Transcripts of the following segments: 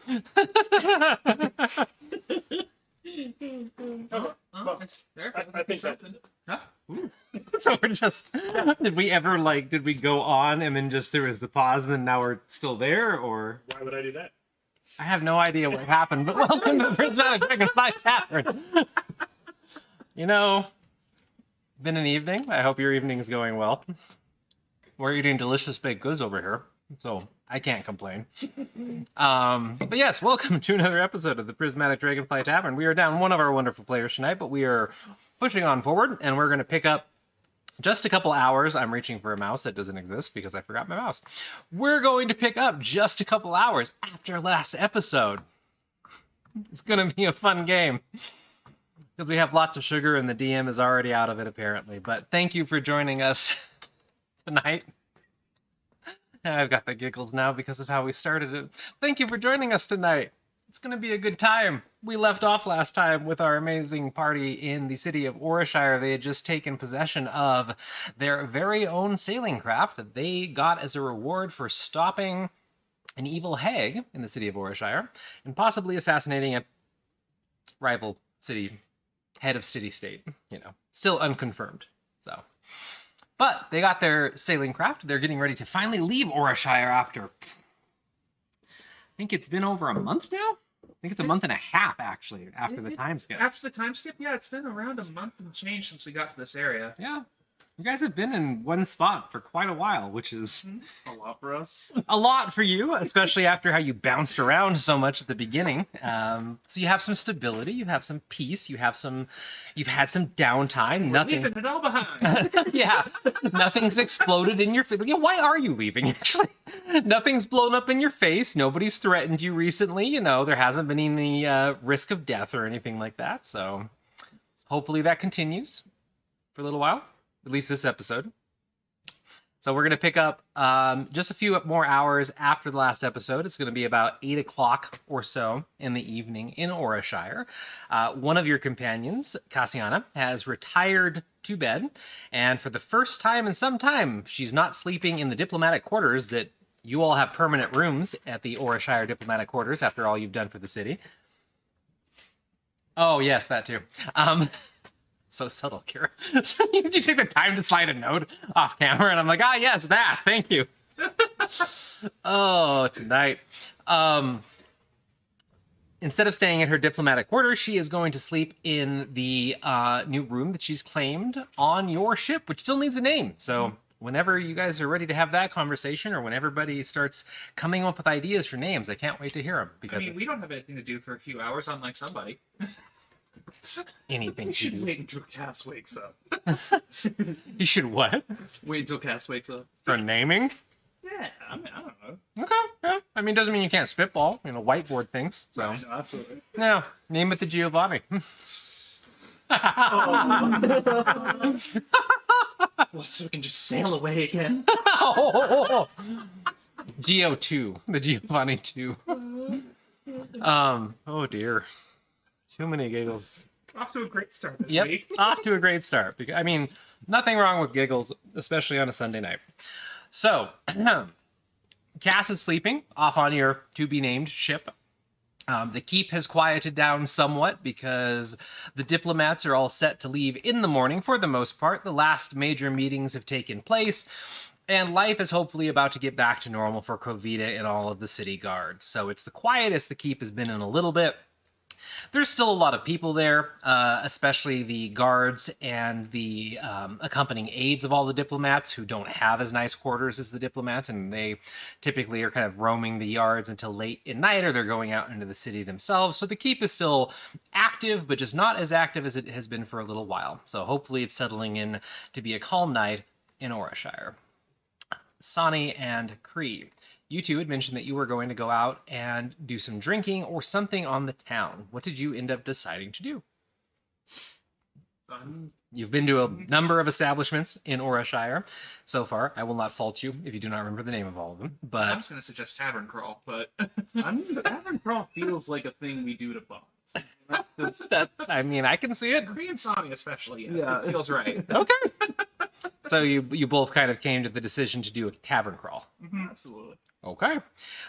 I think something. Huh? So we're just, did we go on and then just there was the pause and then now we're still there, or? Why would I do that? I have no idea what happened, but welcome to Prismatic Dragonfly Tavern. You know, been an evening. I hope your evening is going well. We're eating delicious baked goods over here, so I can't complain. But yes, welcome to another episode of the Prismatic Dragonfly Tavern. We are down one of our wonderful players tonight, but we are pushing on forward, and we're going to pick up just a couple hours. I'm reaching for a mouse that doesn't exist because I forgot my mouse. We're going to pick up just a couple hours after last episode. It's going to be a fun game because we have lots of sugar and the DM is already out of it apparently. But thank you for joining us tonight. I've got the giggles now because of how we started it. Thank you for joining us tonight. It's going to be a good time. We left off last time with our amazing party in the city of Orishire. They had just taken possession of their very own sailing craft that they got as a reward for stopping an evil hag in the city of Orishire and possibly assassinating a rival city, head of city-state, you know, still unconfirmed. So, but they got their sailing craft. They're getting ready to finally leave Orishire after, I think it's been over a month now? I think it's a month and a half, actually, after the time skip. That's the time skip? Yeah, it's been around a month and change since we got to this area. Yeah. You guys have been in one spot for quite a while, which is a lot for us. A lot for you, especially after how you bounced around so much at the beginning. So you have some stability, you have some peace, you've had some downtime. We're leaving it all behind. Yeah, nothing's exploded in your face. Yeah, why are you leaving? Actually, nothing's blown up in your face. Nobody's threatened you recently. You know, there hasn't been any risk of death or anything like that. So hopefully that continues for a little while. At least this episode. So we're going to pick up just a few more hours after the last episode. It's going to be about 8 o'clock or so in the evening in Orishire. One of your companions, Cassiana, has retired to bed. And for the first time in some time, she's not sleeping in the diplomatic quarters that you all have permanent rooms at the Orishire diplomatic quarters after all you've done for the city. Oh, yes, that too. So subtle, Kira. So you take the time to slide a note off camera, and I'm like, yes, that. Thank you. Oh, tonight. Instead of staying at her diplomatic quarters, she is going to sleep in the new room that she's claimed on your ship, which still needs a name. So whenever you guys are ready to have that conversation, or when everybody starts coming up with ideas for names, I can't wait to hear them. Because we don't have anything to do for a few hours, unlike somebody. Anything You should wait until Cass wakes up. You should what? Wait until Cass wakes up. For naming? Yeah, I don't know. Okay, yeah. I mean, doesn't mean you can't spitball, whiteboard things. So, No, absolutely. no, name it the Giovanni. What, so we can just sail away again? Geo2, the Giovanni 2. Oh dear. Too many giggles. Off to a great start this Yep, week. off to a great start. I mean, nothing wrong with giggles, especially on a Sunday night. So, Cass is sleeping off on your to-be-named ship. The keep has quieted down somewhat because the diplomats are all set to leave in the morning for the most part. The last major meetings have taken place, and life is hopefully about to get back to normal for Kovita and all of the city guards. So it's the quietest the keep has been in a little bit. There's still a lot of people there, especially the guards and the accompanying aides of all the diplomats who don't have as nice quarters as the diplomats, and they typically are kind of roaming the yards until late at night, or they're going out into the city themselves. So the keep is still active, but just not as active as it has been for a little while. So hopefully it's settling in to be a calm night in Orishire. Sani and Kree. You two had mentioned that you were going to go out and do some drinking or something on the town. What did you end up deciding to do? You've been to a number of establishments in Orishire so far. I will not fault you if you do not remember the name of all of them. But I'm just going to suggest Tavern Crawl, but... Tavern Crawl feels like a thing we do to bombs. I mean, I can see it. Korean Sami especially, yes. Yeah. It feels right. Okay. So you both kind of came to the decision to do a tavern crawl. Mm-hmm. Absolutely. Okay.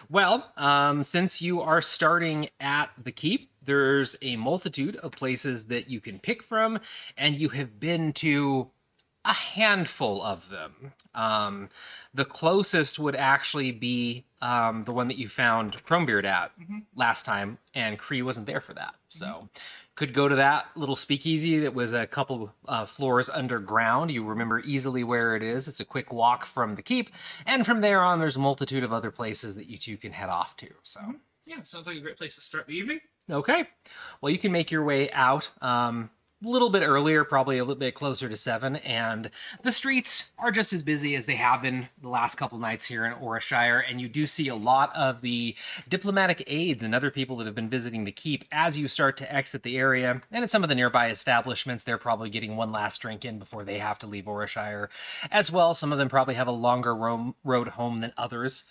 Well, since you are starting at the keep, there's a multitude of places that you can pick from, and you have been to a handful of them. The closest would actually be the one that you found Chromebeard at last time, and Cree wasn't there for that. So could go to that little speakeasy that was a couple floors underground. You remember easily where it is. It's a quick walk from the keep, and from there on, there's a multitude of other places that you two can head off to. So, Yeah, sounds like a great place to start the evening. okay, well, you can make your way out. A little bit earlier, probably a little bit closer to 7, and the streets are just as busy as they have been the last couple nights here in Orishire, and you do see a lot of the diplomatic aides and other people that have been visiting the keep as you start to exit the area, and at some of the nearby establishments, they're probably getting one last drink in before they have to leave Orishire. As well, some of them probably have a longer road home than others.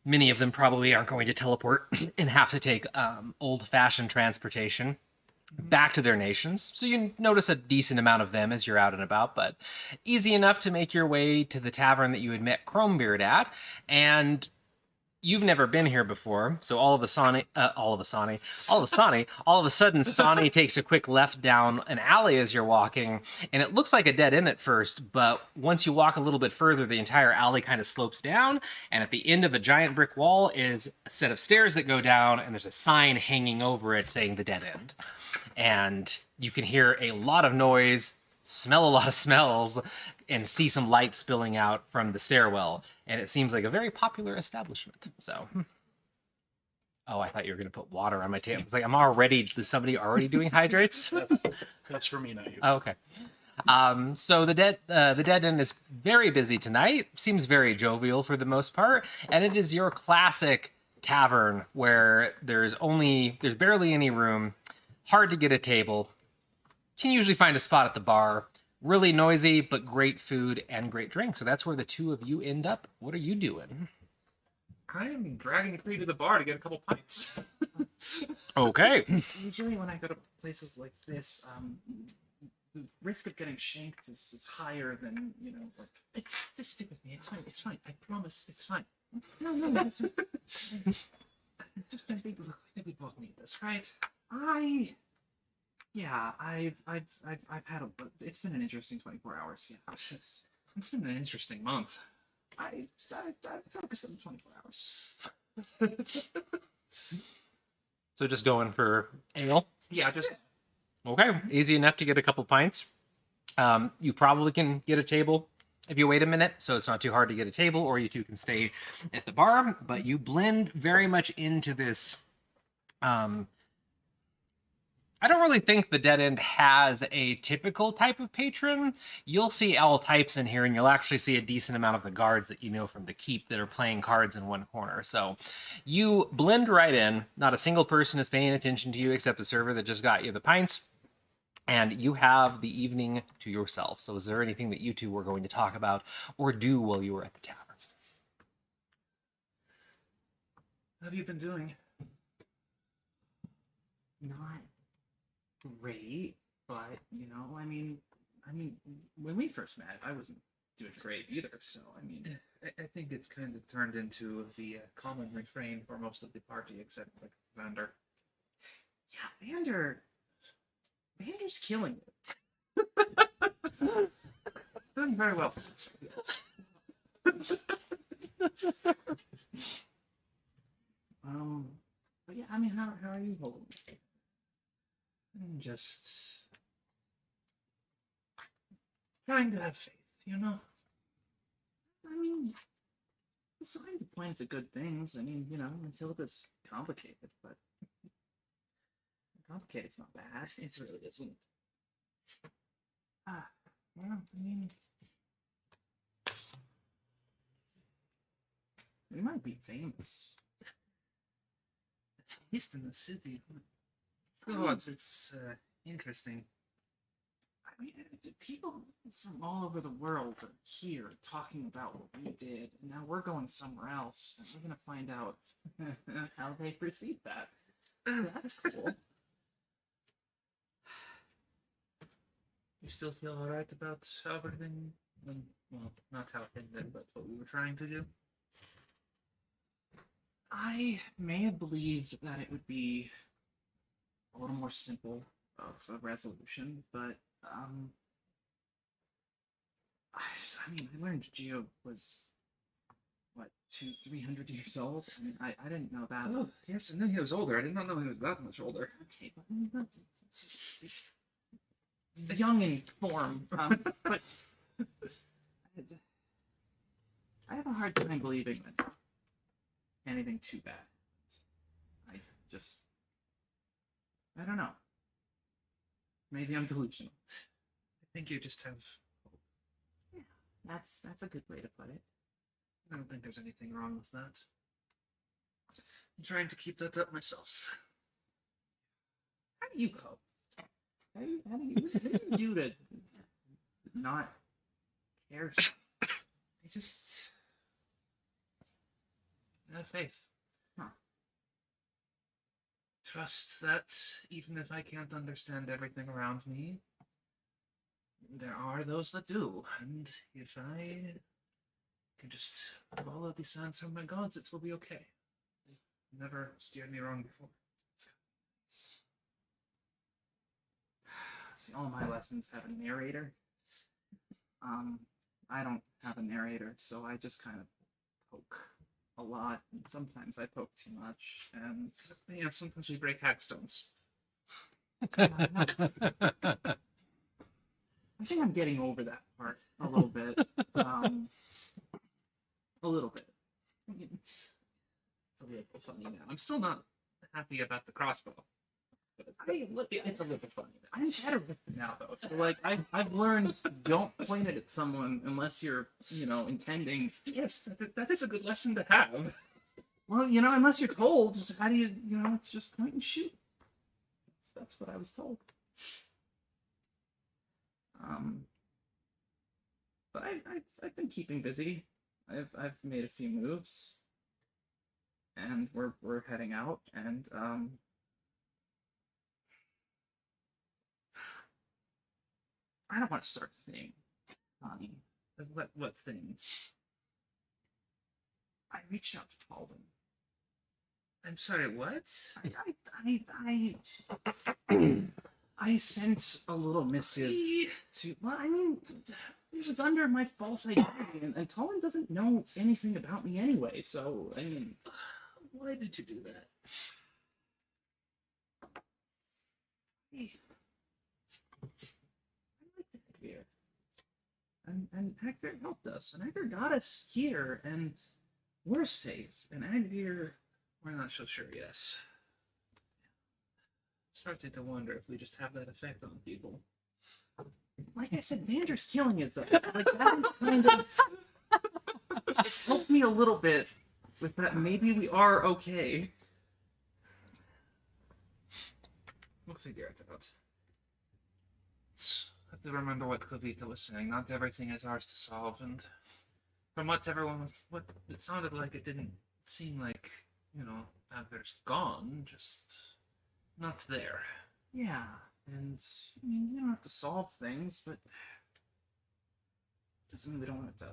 Many of them probably aren't going to teleport and have to take old-fashioned transportation back to their nations. So you notice a decent amount of them as you're out and about, but easy enough to make your way to the tavern that you had met Chromebeard at. And you've never been here before, so all of a sudden, Sonny takes a quick left down an alley as you're walking, and it looks like a dead end at first, but once you walk a little bit further, the entire alley kind of slopes down, and at the end of a giant brick wall is a set of stairs that go down, and there's a sign hanging over it saying the dead end. And you can hear a lot of noise, smell a lot of smells, and see some light spilling out from the stairwell. And it seems like a very popular establishment. So, oh, I thought you were going to put water on my table. It's like, is somebody already doing hydrates? That's for me, not you. Oh, okay. So the dead end is very busy tonight. Seems very jovial for the most part. And it is your classic tavern where there's barely any room. Hard to get a table. Can usually find a spot at the bar. Really noisy, but great food and great drink. So that's where the two of you end up. What are you doing? I am dragging Cree to the bar to get a couple pints. Okay. Usually when I go to places like this, the risk of getting shanked is higher than, like... Just stick with me. It's fine. It's fine. I promise. It's fine. No. I think we both need this, right? I've had it's been an interesting 24 hours. Yeah, it's been an interesting month. I focused on 24 hours. So just going for ale? Yeah, just... Okay, easy enough to get a couple pints. You probably can get a table if you wait a minute, so it's not too hard to get a table, or you two can stay at the bar, but you blend very much into this... I don't really think the Dead End has a typical type of patron. You'll see all types in here, and you'll actually see a decent amount of the guards that you know from the keep that are playing cards in one corner. So you blend right in. Not a single person is paying attention to you except the server that just got you the pints. And you have the evening to yourself. So is there anything that you two were going to talk about or do while you were at the tavern? How have you been doing? Not great, but I mean, when we first met, I wasn't doing great either. So I think it's kind of turned into the common refrain for most of the party, except like Vander. yeah, Vander's killing it. It's doing very well for himself. But yeah, how are you holding it? I'm just trying to have faith, The signs point to good things. Until it gets complicated, but complicated's not bad. It really isn't. Well, we might be famous. At least in the city. God, it's interesting. People from all over the world are here talking about what we did, and now we're going somewhere else, and we're gonna find out how they perceive that. That's cool. You still feel alright about everything? Well, not how it ended, but what we were trying to do? I may have believed that it would be a little more simple of a resolution, but I mean, I learned Geo was what 300 years old. I mean, I didn't know that. Oh, yes, I knew he was older. I did not know he was that much older. Okay, but I mean, young in form, but I have a hard time believing that anything too bad. I just, I don't know. Maybe I'm delusional. I think you just have. Yeah, that's a good way to put it. I don't think there's anything wrong with that. I'm trying to keep that up myself. How do you cope? What do you do to not care? I just have faith. Huh. Trust that even if I can't understand everything around me, there are those that do, and if I can just follow the signs from my gods, it will be okay. They've never steered me wrong before. See, all my lessons have a narrator. I don't have a narrator, so I just kind of poke a lot, and sometimes I poke too much, and Yeah, sometimes we break hackstones. I think I'm getting over that part a little bit. A little bit. It's a little funny now. I'm still not happy about the crossbow. It's a little funny now. I'm better with it now, though. So, like, I've learned don't point it at someone unless you're, intending. Yes, that is a good lesson to have. Well, unless you're told, how do you, it's just point and shoot. That's what I was told. But I've been keeping busy. I've made a few moves, and we're heading out, and I don't want to start a thing, Connie. What thing? I reached out to Talden. I'm sorry, what? I sense a little missive to. Well, I mean, it was under my false identity, and Talden doesn't know anything about me anyway. So, I mean, Why did you do that? I like that here. And Hector helped us, and Hector got us here, and we're safe. And Agdir, We're not so sure, yes. Starting to wonder if we just have that effect on people. like I said, Vander's killing it though. Like that is kind of it's helped me a little bit with that. Maybe we are okay. We'll figure it out. Have to remember what Kavita was saying. Not everything is ours to solve, and from what it sounded like, it didn't seem like, Agdir's gone, just not there. Yeah, and I mean, you don't have to solve things, but doesn't mean we don't have to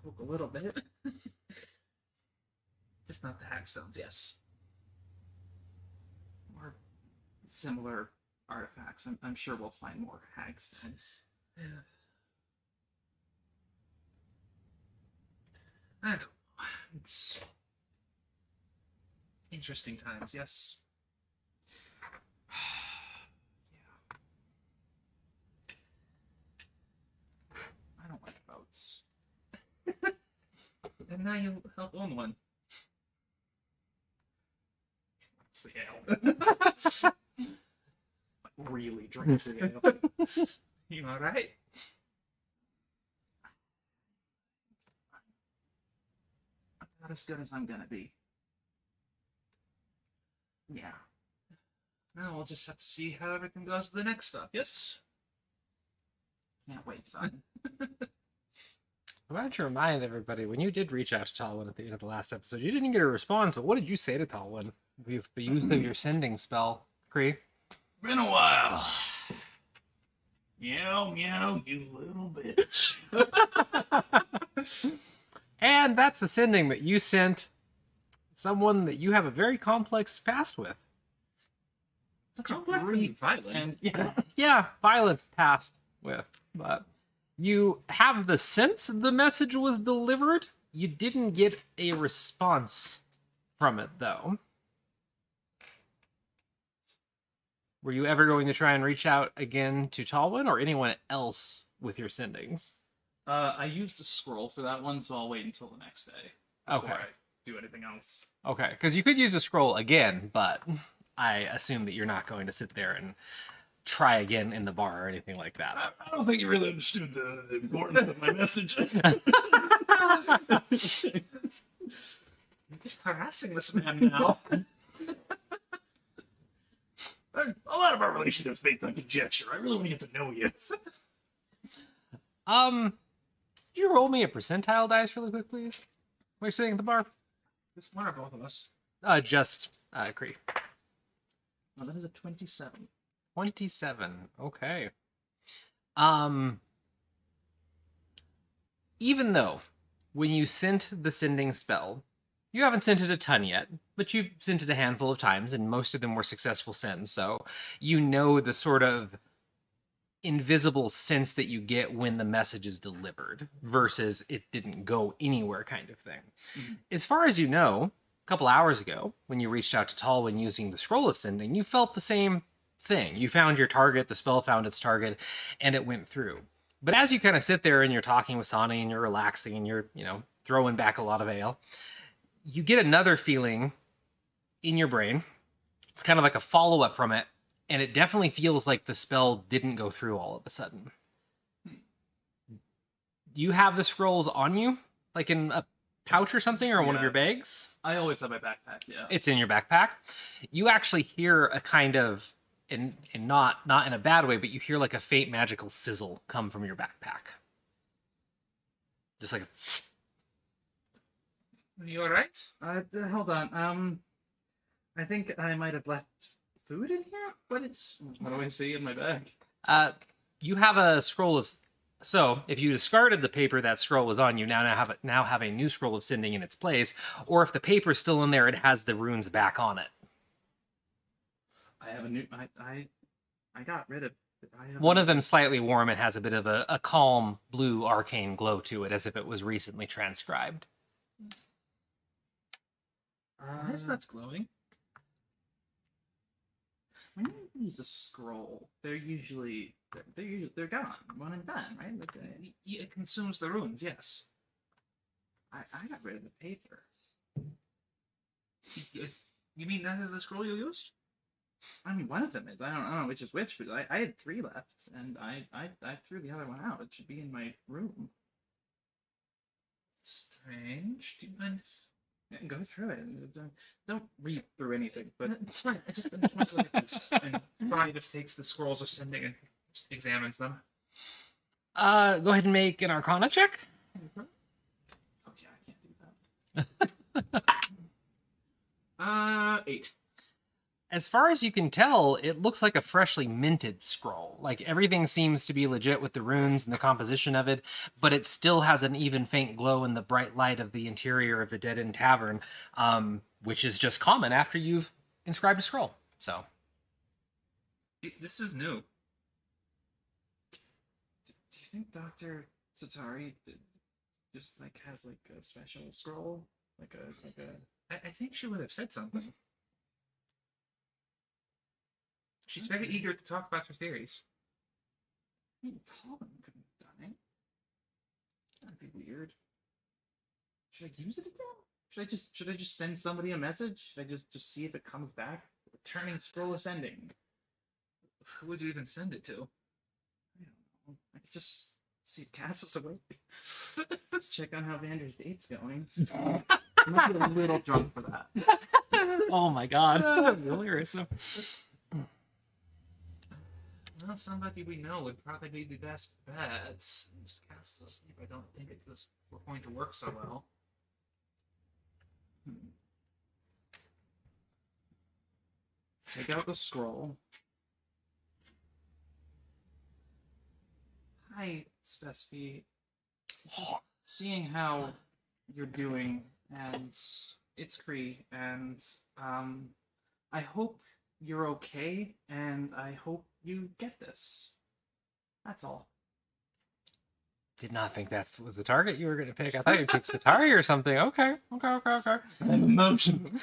poke a little bit. Just not the hackstones, yes. Or similar artifacts. I'm sure we'll find more hagstones. Yeah. I don't know. It's interesting times, yes. I don't like boats. And now you help own one. It's the ale. Really drinks the ale. You alright? Not as good as I'm gonna be. Yeah. Now we'll just have to see how everything goes to the next stop, yes? Can't wait, son. I wanted to remind everybody, when you did reach out to Talwyn at the end of the last episode, you didn't get a response, but what did you say to Talwyn with the use of your sending spell, Kree? Been a while. Meow, meow, you little bitch. And that's the sending that you sent someone that you have a very complex past with. Such a Complex and brief violent. and yeah. Yeah, violent past with, but you have the sense the message was delivered. You didn't get a response from it, though. Were you ever going to try and reach out again to Talwyn or anyone else with your sendings? I used a scroll for that one, so I'll wait until the next day before I do anything else. Okay, because you could use a scroll again, but I assume that you're not going to sit there and try again in the bar or anything like that. I don't think you really understood the importance of my message. You're just harassing this man now. A lot of our relationship is based on conjecture. I really want to get to know you. Could you roll me a percentile dice really quick, please? While you're sitting at the bar? This one or both of us? Just Cree. Oh, that is a 27. 27. Okay. Even though when you sent the sending spell, you haven't sent it a ton yet, but you've sent it a handful of times, and most of them were successful sends, so you know the sort of invisible sense that you get when the message is delivered versus it didn't go anywhere kind of thing. Mm-hmm. As far as you know, a couple hours ago, when you reached out to Talwyn using the scroll of sending, you felt the same thing. You found your target, the spell found its target, and it went through. But as you kind of sit there and you're talking with Sani and you're relaxing and you're, throwing back a lot of ale, you get another feeling in your brain. It's kind of like a follow-up from it, and it definitely feels like the spell didn't go through all of a sudden. Do you have the scrolls on you? Like in a pouch or something, or one of Yeah. your bags? I always have my backpack, yeah. It's in your backpack. You actually hear a kind of, and not in a bad way, but you hear like a faint magical sizzle come from your backpack. Just like Are you alright? Hold on. I think I might have left food in here. What do I see in my bag? you have a scroll of. So if you discarded the paper that scroll was on, you now have a new scroll of sending in its place. Or if the paper's still in there, it has the runes back on it. I have a new. I got rid of. One of them slightly warm. It has a bit of a calm blue arcane glow to it, as if it was recently transcribed. Why is that glowing? When you use a scroll, they're usually gone, one and done, right? Like, It consumes the runes, yes. I got rid of the paper. You mean that is the scroll you used? I mean, one of them is. I don't know which is which, but I had 3 left, and I threw the other one out. It should be in my room. Strange. Do you mind? Yeah, go through it. Don't read through anything, but It's fine. I just want to look at this. And Fry just takes the scrolls of sending and examines them. Go ahead and make an Arcana check. oh yeah, I can't do that. 8. As far as you can tell, it looks like a freshly minted scroll. Like, everything seems to be legit with the runes and the composition of it, but it still has an even faint glow in the bright light of the interior of the Dead End Tavern, which is just common after you've inscribed a scroll. So, This is new. Do you think Dr. Satari just like has like a special scroll, like a? I think she would have said something. She's very eager to talk about her theories. I mean, Talvin couldn't have done it. That'd be weird. Should I use it again? Should I just send somebody a message? Should I just see if it comes back? Returning scroll of sending. Who would you even send it to? I don't know. I could just see if Cass is awake. Check on how Vander's date's going. I might be a little drunk for that. oh my god. Hilarious. Well, somebody we know would probably be the best bet. Since Cass is asleep, I don't think we're going to work so well. Take out the scroll. Hi, Spesfy. Just seeing how you're doing, and it's Cree, and I hope you're okay, and I hope you get this. That's all. Did not think that was the target you were going to pick. I thought you'd pick Satari or something. Okay. Emotion.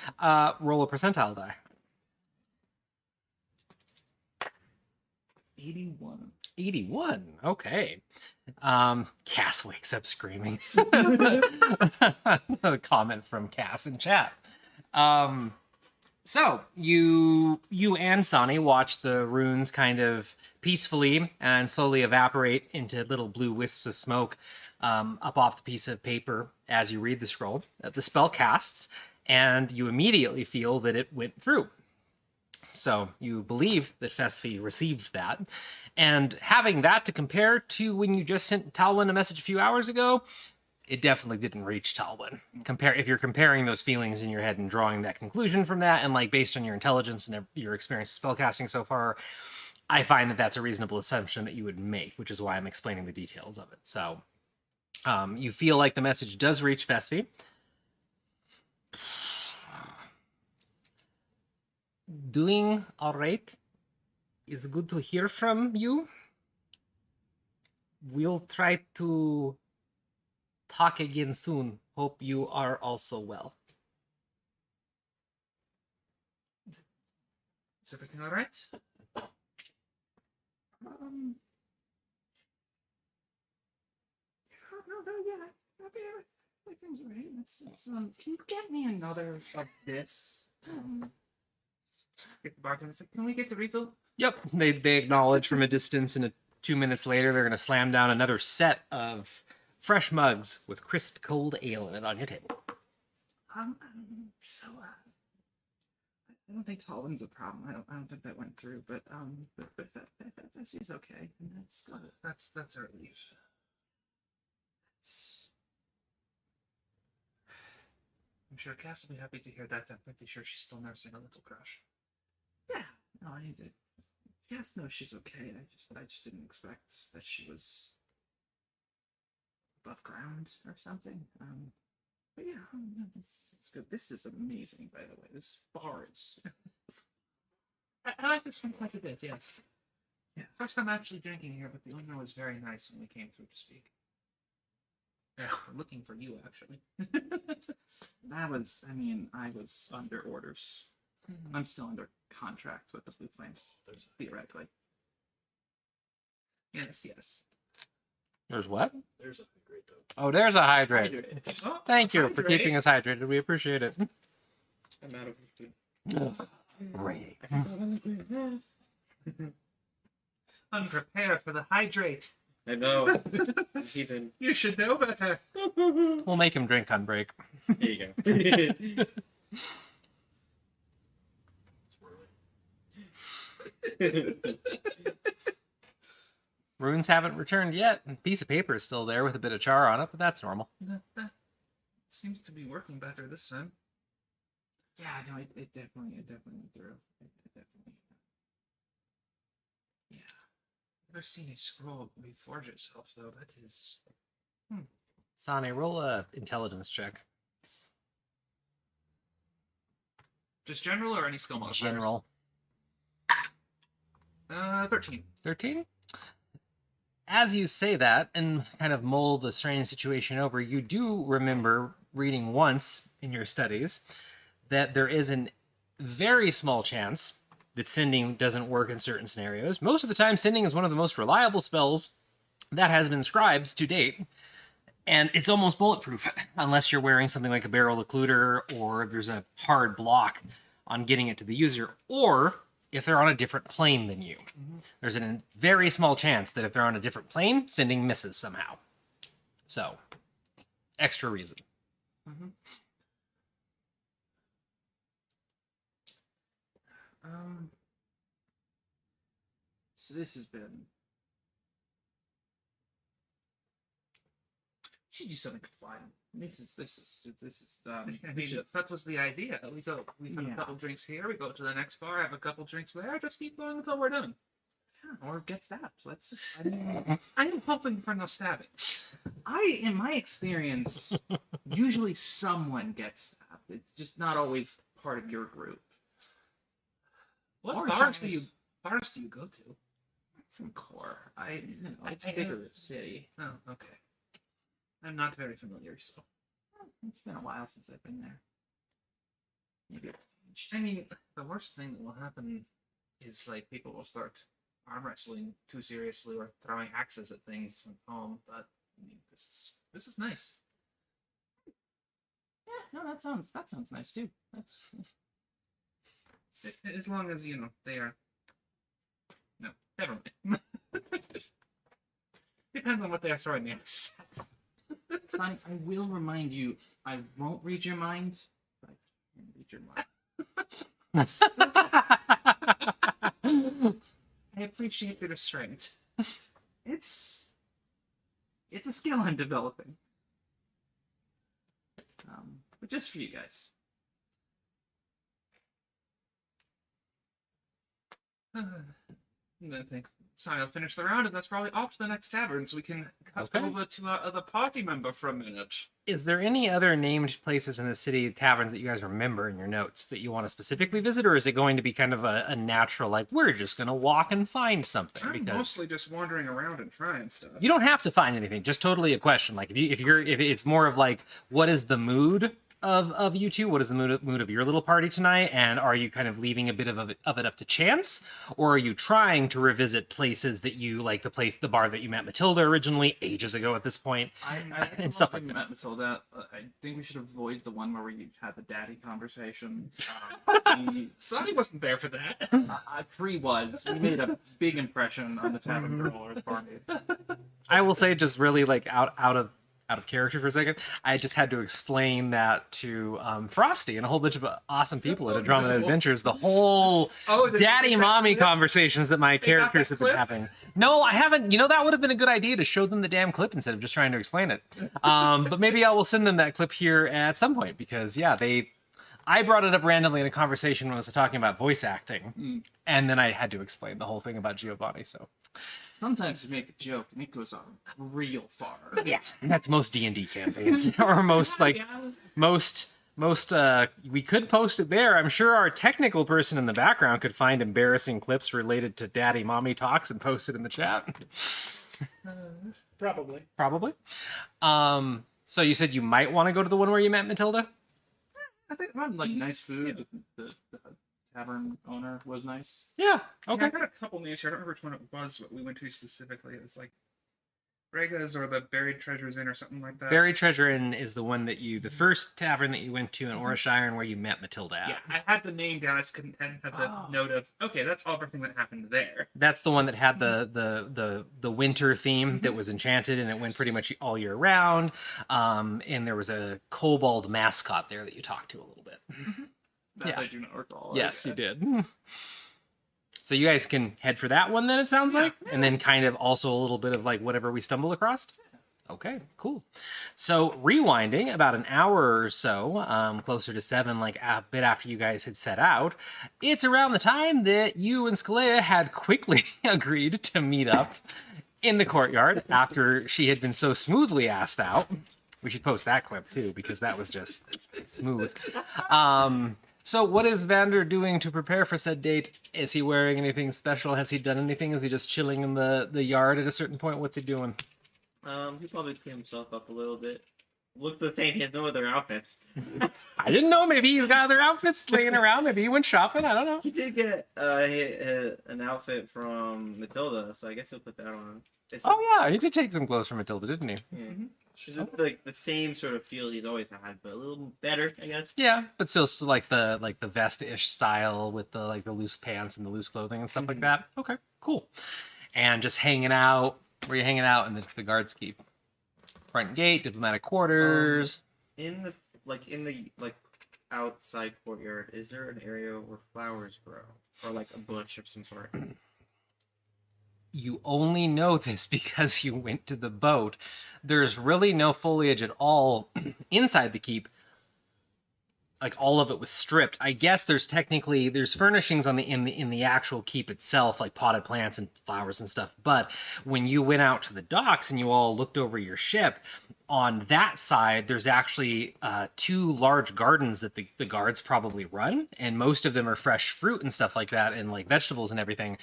Roll a percentile die. 81. 81. Okay. Cass wakes up screaming. A comment from Cass in chat. So you and Sonny watch the runes kind of peacefully and slowly evaporate into little blue wisps of smoke up off the piece of paper as you read the scroll. The spell casts, and you immediately feel that it went through. So you believe that Fesfi received that. And having that to compare to when you just sent Talwyn a message a few hours ago, it definitely didn't reach Talwyn. If you're comparing those feelings in your head and drawing that conclusion from that, and like based on your intelligence and your experience with spellcasting so far, I find that that's a reasonable assumption that you would make, which is why I'm explaining the details of it. So you feel like the message does reach Fesfi. Doing all right. It's good to hear from you. We'll try to talk again soon. Hope you are also well. Is everything all right? Everything's right. Can you get me another of this? Get the bartender. Say, can we get the refill? Yep, they acknowledge from a distance, and 2 minutes later, they're going to slam down another set of fresh mugs with crisp cold ale in it on your table. I don't think Talwyn's a problem. I don't think that went through, but Fessie's okay, and that's good. That's a relief. I'm sure Cass will be happy to hear that. I'm pretty sure she's still nursing a little crush. Yeah. No, I need to. Cass knows she's okay. I just didn't expect that she was above ground or something. But yeah, it's good. This is amazing, by the way. This bar is. I like this one quite a bit, yes. Yeah. First time actually drinking here, but the owner was very nice when we came through to speak. Yeah, we're looking for you, actually. I was under orders. I'm still under contract with the Blue Flames, theoretically. Yes. There's what? There's a hydrate, though. Oh, there's a hydrate. Oh, Thank you for hydrate. keeping us hydrated. We appreciate it. I'm out of food. Great. Unprepared for the hydrate. I know. Even. You should know better. We'll make him drink on break. There you go. Runes haven't returned yet. A piece of paper is still there with a bit of char on it, but that's normal. That seems to be working better this time. Yeah, no, it definitely went through. It definitely. Yeah. I've never seen a scroll reforge itself, though. That is. Sane, roll a intelligence check. Just general or any skill modifiers? General. 13. 13? As you say that and kind of mull the strange situation over, you do remember reading once in your studies that there is a very small chance that sending doesn't work in certain scenarios. Most of the time, sending is one of the most reliable spells that has been scribed to date, and it's almost bulletproof, unless you're wearing something like a barrel occluder, or if there's a hard block on getting it to the user, or if they're on a different plane than you. There's a very small chance that if they're on a different plane, sending misses somehow. So, extra reason. So this has been. Should do something fun. This is. I mean, that was the idea. We have a couple drinks here, we go to the next bar, have a couple drinks there, just keep going until we're done. Or get stabbed. Let's. I am hoping for no stabbings. In my experience, usually someone gets stabbed. it's just not always part of your group. What Or bars do genres. you go to? From core, it's I a bigger have- city. Oh, okay. I'm not very familiar, so. It's been a while since I've been there. Maybe it's changed. I mean, the worst thing that will happen is like people will start arm wrestling too seriously or throwing axes at things from home. But I mean, this is nice. Yeah, no, that sounds nice too. That's As long as they are. No, never mind. Depends on what they are throwing the axes at. fine. I will remind you. I won't read your mind, but I can read your mind. I appreciate the restraint. It's a skill I'm developing. But just for you guys. And I think sorry, I'll finish the round, and that's probably off to the next tavern, so we can cut Okay. over to our other party member for a minute. Is there any other named places in the city, taverns that you guys remember in your notes that you want to specifically visit, or is it going to be kind of a natural, like, we're just going to walk and find something? I'm Because mostly just wandering around and trying stuff. you don't have to find anything, just totally a question. Like, if it's more of like, what is the mood of you two? What is the mood of your little party tonight? And are you kind of leaving a bit of it up to chance, or are you trying to revisit places that you like, the bar that you met Matilda originally ages ago at this point? And stuff like met Matilda. I think we should avoid the one where we had the daddy conversation. Sonny wasn't there for that. 3 was. We made a big impression on the tavern girl or the party. I will say, just really like out of character for a second, I just had to explain that to Frosty and a whole bunch of awesome people at Andromeda Adventures. The whole Oh, did you daddy get that mommy clip? conversations that my got characters that have been clip? having. No, I haven't. You know, that would have been a good idea to show them the damn clip instead of just trying to explain it. But maybe I will send them that clip here at some point, because yeah, I brought it up randomly in a conversation when I was talking about voice acting, and then I had to explain the whole thing about Giovanni. So Sometimes you make a joke and it goes on real far. yeah, and that's most D&D campaigns, or most like most we could post it there. I'm sure our technical person in the background could find embarrassing clips related to daddy mommy talks and post it in the chat. Probably. So you said you might want to go to the one where you met Matilda? I think like nice food. The tavern owner was nice. Yeah. Yeah, Okay. I got a couple names here. I don't remember which one it was, what we went to specifically. It was like Brega's or the Buried Treasures Inn or something like that. Buried Treasure Inn is the one that the first tavern that you went to in Orishire and where you met Matilda at. Yeah, I had the name down. I just couldn't have the note of, okay, that's all everything that happened there. That's the one that had the winter theme that was enchanted, and it went pretty much all year round. And there was a kobold mascot there that you talked to a little bit. That Yeah. I do not recall. Yes, you did. So you guys can head for that one then, it sounds like? And then kind of also a little bit of like whatever we stumble across? Okay, cool. So rewinding about an hour or so, closer to 7, like a bit after you guys had set out, it's around the time that you and Skalea had quickly agreed to meet up in the courtyard after she had been so smoothly asked out. We should post that clip too, because that was just smooth. So what is Vander doing to prepare for said date? Is he wearing anything special? Has he done anything? Is he just chilling in the yard at a certain point? What's he doing? He probably cleaned himself up a little bit. Look the same. He has no other outfits. I didn't know. Maybe he's got other outfits laying around. Maybe he went shopping. I don't know. He did get an outfit from Matilda, so I guess he'll put that on. It's Oh yeah, he did take some clothes from Matilda, didn't he? yeah. It's like the same sort of feel he's always had, but a little better, I guess. Yeah, but still like the vest-ish style with the like the loose pants and the loose clothing and stuff like that. Okay, cool. And just hanging out. Where are you hanging out? In the guards keep? Front gate, diplomatic quarters. In the outside courtyard, is there an area where flowers grow, or like a bush of some sort? You only know this because you went to the boat. There's really no foliage at all inside the keep. Like all of it was stripped. I guess there's furnishings on in the actual keep itself, like potted plants and flowers and stuff. But when you went out to the docks and you all looked over your ship, on that side, there's actually 2 large gardens that the guards probably run, and most of them are fresh fruit and stuff like that, and like vegetables and everything.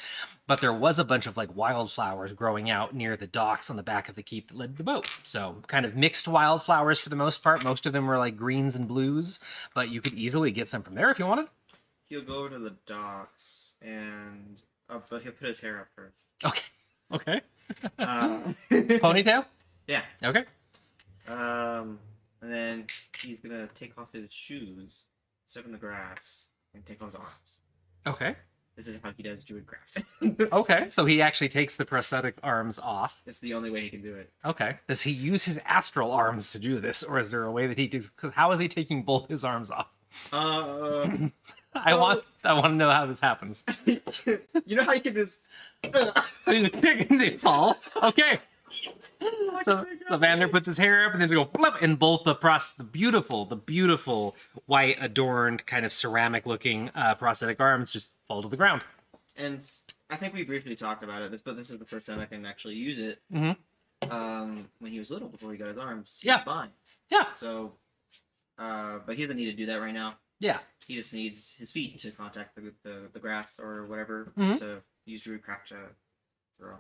But there was a bunch of like wildflowers growing out near the docks on the back of the keep that led to the boat. So kind of mixed wildflowers for the most part. Most of them were like greens and blues, but you could easily get some from there if you wanted. He'll go over to the docks and but he'll put his hair up first. Okay. Uh, Ponytail? yeah. Okay. And then he's gonna take off his shoes, step in the grass, and take off his arms. Okay. This is how he does druidcraft. Okay. So he actually takes the prosthetic arms off. It's the only way he can do it. Okay. Does he use his astral arms to do this, or is there a way that he does? Because how is he taking both his arms off? I want to know how this happens. You know how you can just. So you kick and they fall. Okay. So Vander puts his hair up and then they go flip, and both the beautiful white adorned kind of ceramic looking prosthetic arms just fall to the ground. And I think we briefly talked about it, but this is the first time I can actually use it. Mm-hmm. When he was little, before he got his arms, he Yeah. had vines. Yeah. So, but he doesn't need to do that right now. Yeah. He just needs his feet to contact the grass or whatever Mhm. to use druidcraft to throw.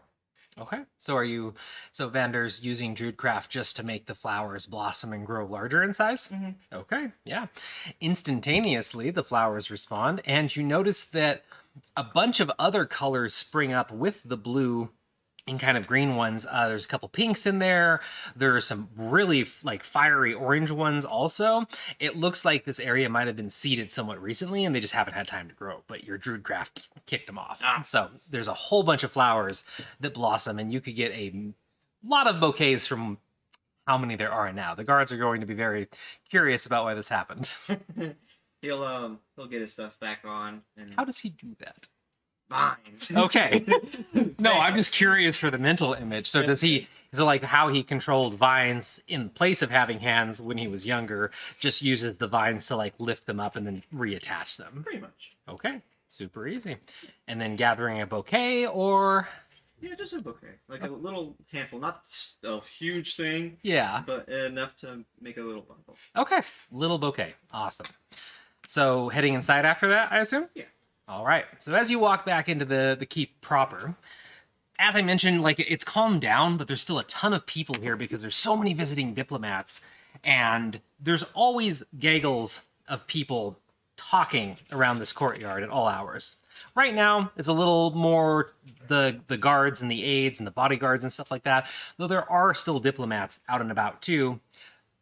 Okay. So Vander's using Druidcraft just to make the flowers blossom and grow larger in size? Mhm. Okay, yeah. Instantaneously, the flowers respond, and you notice that a bunch of other colors spring up with the blue and kind of green ones. There's a couple pinks in there. There's some really like fiery orange ones also. It looks like this area might have been seeded somewhat recently and they just haven't had time to grow, but your Druidcraft kicked them off. So there's a whole bunch of flowers that blossom, and you could get a lot of bouquets from how many there are now. The guards are going to be very curious about why this happened. He'll get his stuff back on. And How does he do that? vines. Okay. No, I'm just curious for the mental image. So like how he controlled vines in place of having hands when he was younger, just uses the vines to like lift them up and then reattach them. Pretty much. Okay. Super easy. And then gathering a bouquet or Yeah, just a bouquet, like a little handful, not a huge thing, yeah. but enough to make a little bundle. Okay. Little bouquet. Awesome. So heading inside after that, I assume? Yeah. All right. So as you walk back into the keep proper, as I mentioned, like it's calmed down, but there's still a ton of people here because there's so many visiting diplomats, and there's always gaggles of people talking around this courtyard at all hours. Right now, it's a little more the guards and the aides and the bodyguards and stuff like that, though there are still diplomats out and about too.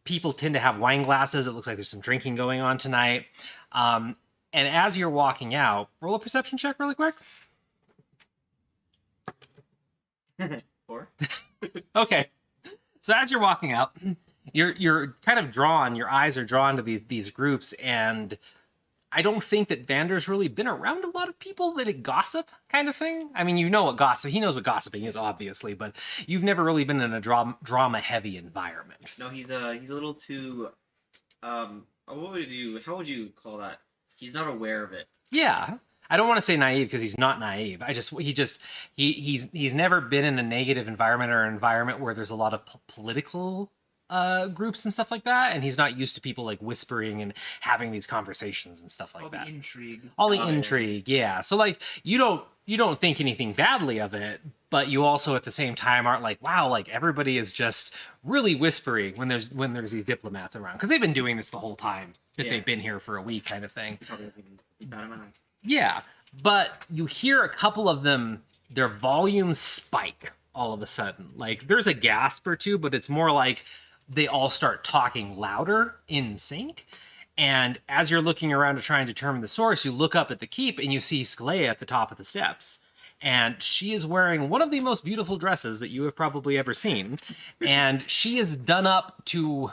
People tend to have wine glasses. It looks like there's some drinking going on tonight. And as you're walking out, roll a perception check really quick. 4. Okay. So as you're walking out, you're kind of drawn, your eyes are drawn to these groups, and I don't think that Vander's really been around a lot of people that gossip kind of thing. I mean, you know what gossip, he knows what gossiping is, obviously, but you've never really been in a drama-heavy environment. No, he's a little too. How would you call that? He's not aware of it. Yeah. I don't want to say naive because he's not naive. He's never been in a negative environment or an environment where there's a lot of political groups and stuff like that, and he's not used to people like whispering and having these conversations and stuff like All that. the intrigue. All the intrigue, yeah. So like you don't think anything badly of it, but you also at the same time aren't like, wow, like everybody is just really whispering when there's these diplomats around, because they've been doing this the whole time that they've been here for a week kind of thing. Probably thinking, "Bad amount." Yeah, but you hear a couple of them, their volumes spike all of a sudden. Like there's a gasp or two, but it's more like they all start talking louder in sync. And as you're looking around to try and determine the source, you look up at the keep and you see Skalea at the top of the steps. And she is wearing one of the most beautiful dresses that you have probably ever seen. And she is done up to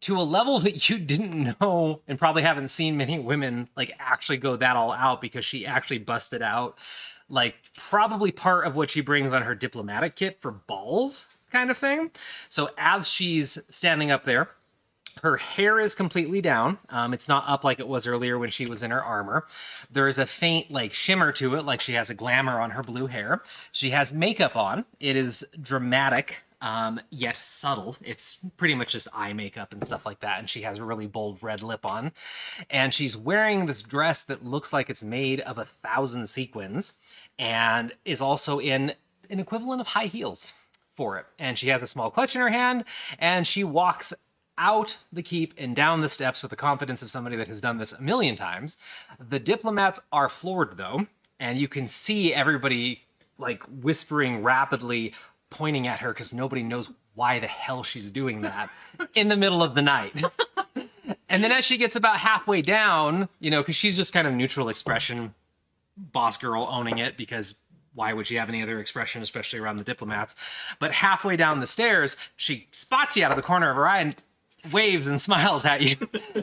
a level that you didn't know and probably haven't seen many women like actually go that all out, because she actually busted out like probably part of what she brings on her diplomatic kit for balls kind of thing. So as she's standing up there, her hair is completely down. It's not up like it was earlier when she was in her armor. There is a faint like shimmer to it, like she has a glamour on her blue hair. She has makeup on. It is dramatic. yet subtle. It's pretty much just eye makeup and stuff like that, and she has a really bold red lip on. And she's wearing this dress that looks like it's made of 1,000 sequins, and is also in an equivalent of high heels for it. And she has a small clutch in her hand, and she walks out the keep and down the steps with the confidence of somebody that has done this a million times. The diplomats are floored, though, and you can see everybody like whispering rapidly, pointing at her because nobody knows why the hell she's doing that in the middle of the night. And then as she gets about halfway down, you know, because she's just kind of neutral expression, boss girl owning it, because why would she have any other expression, especially around the diplomats? But halfway down the stairs, she spots you out of the corner of her eye and waves and smiles at you.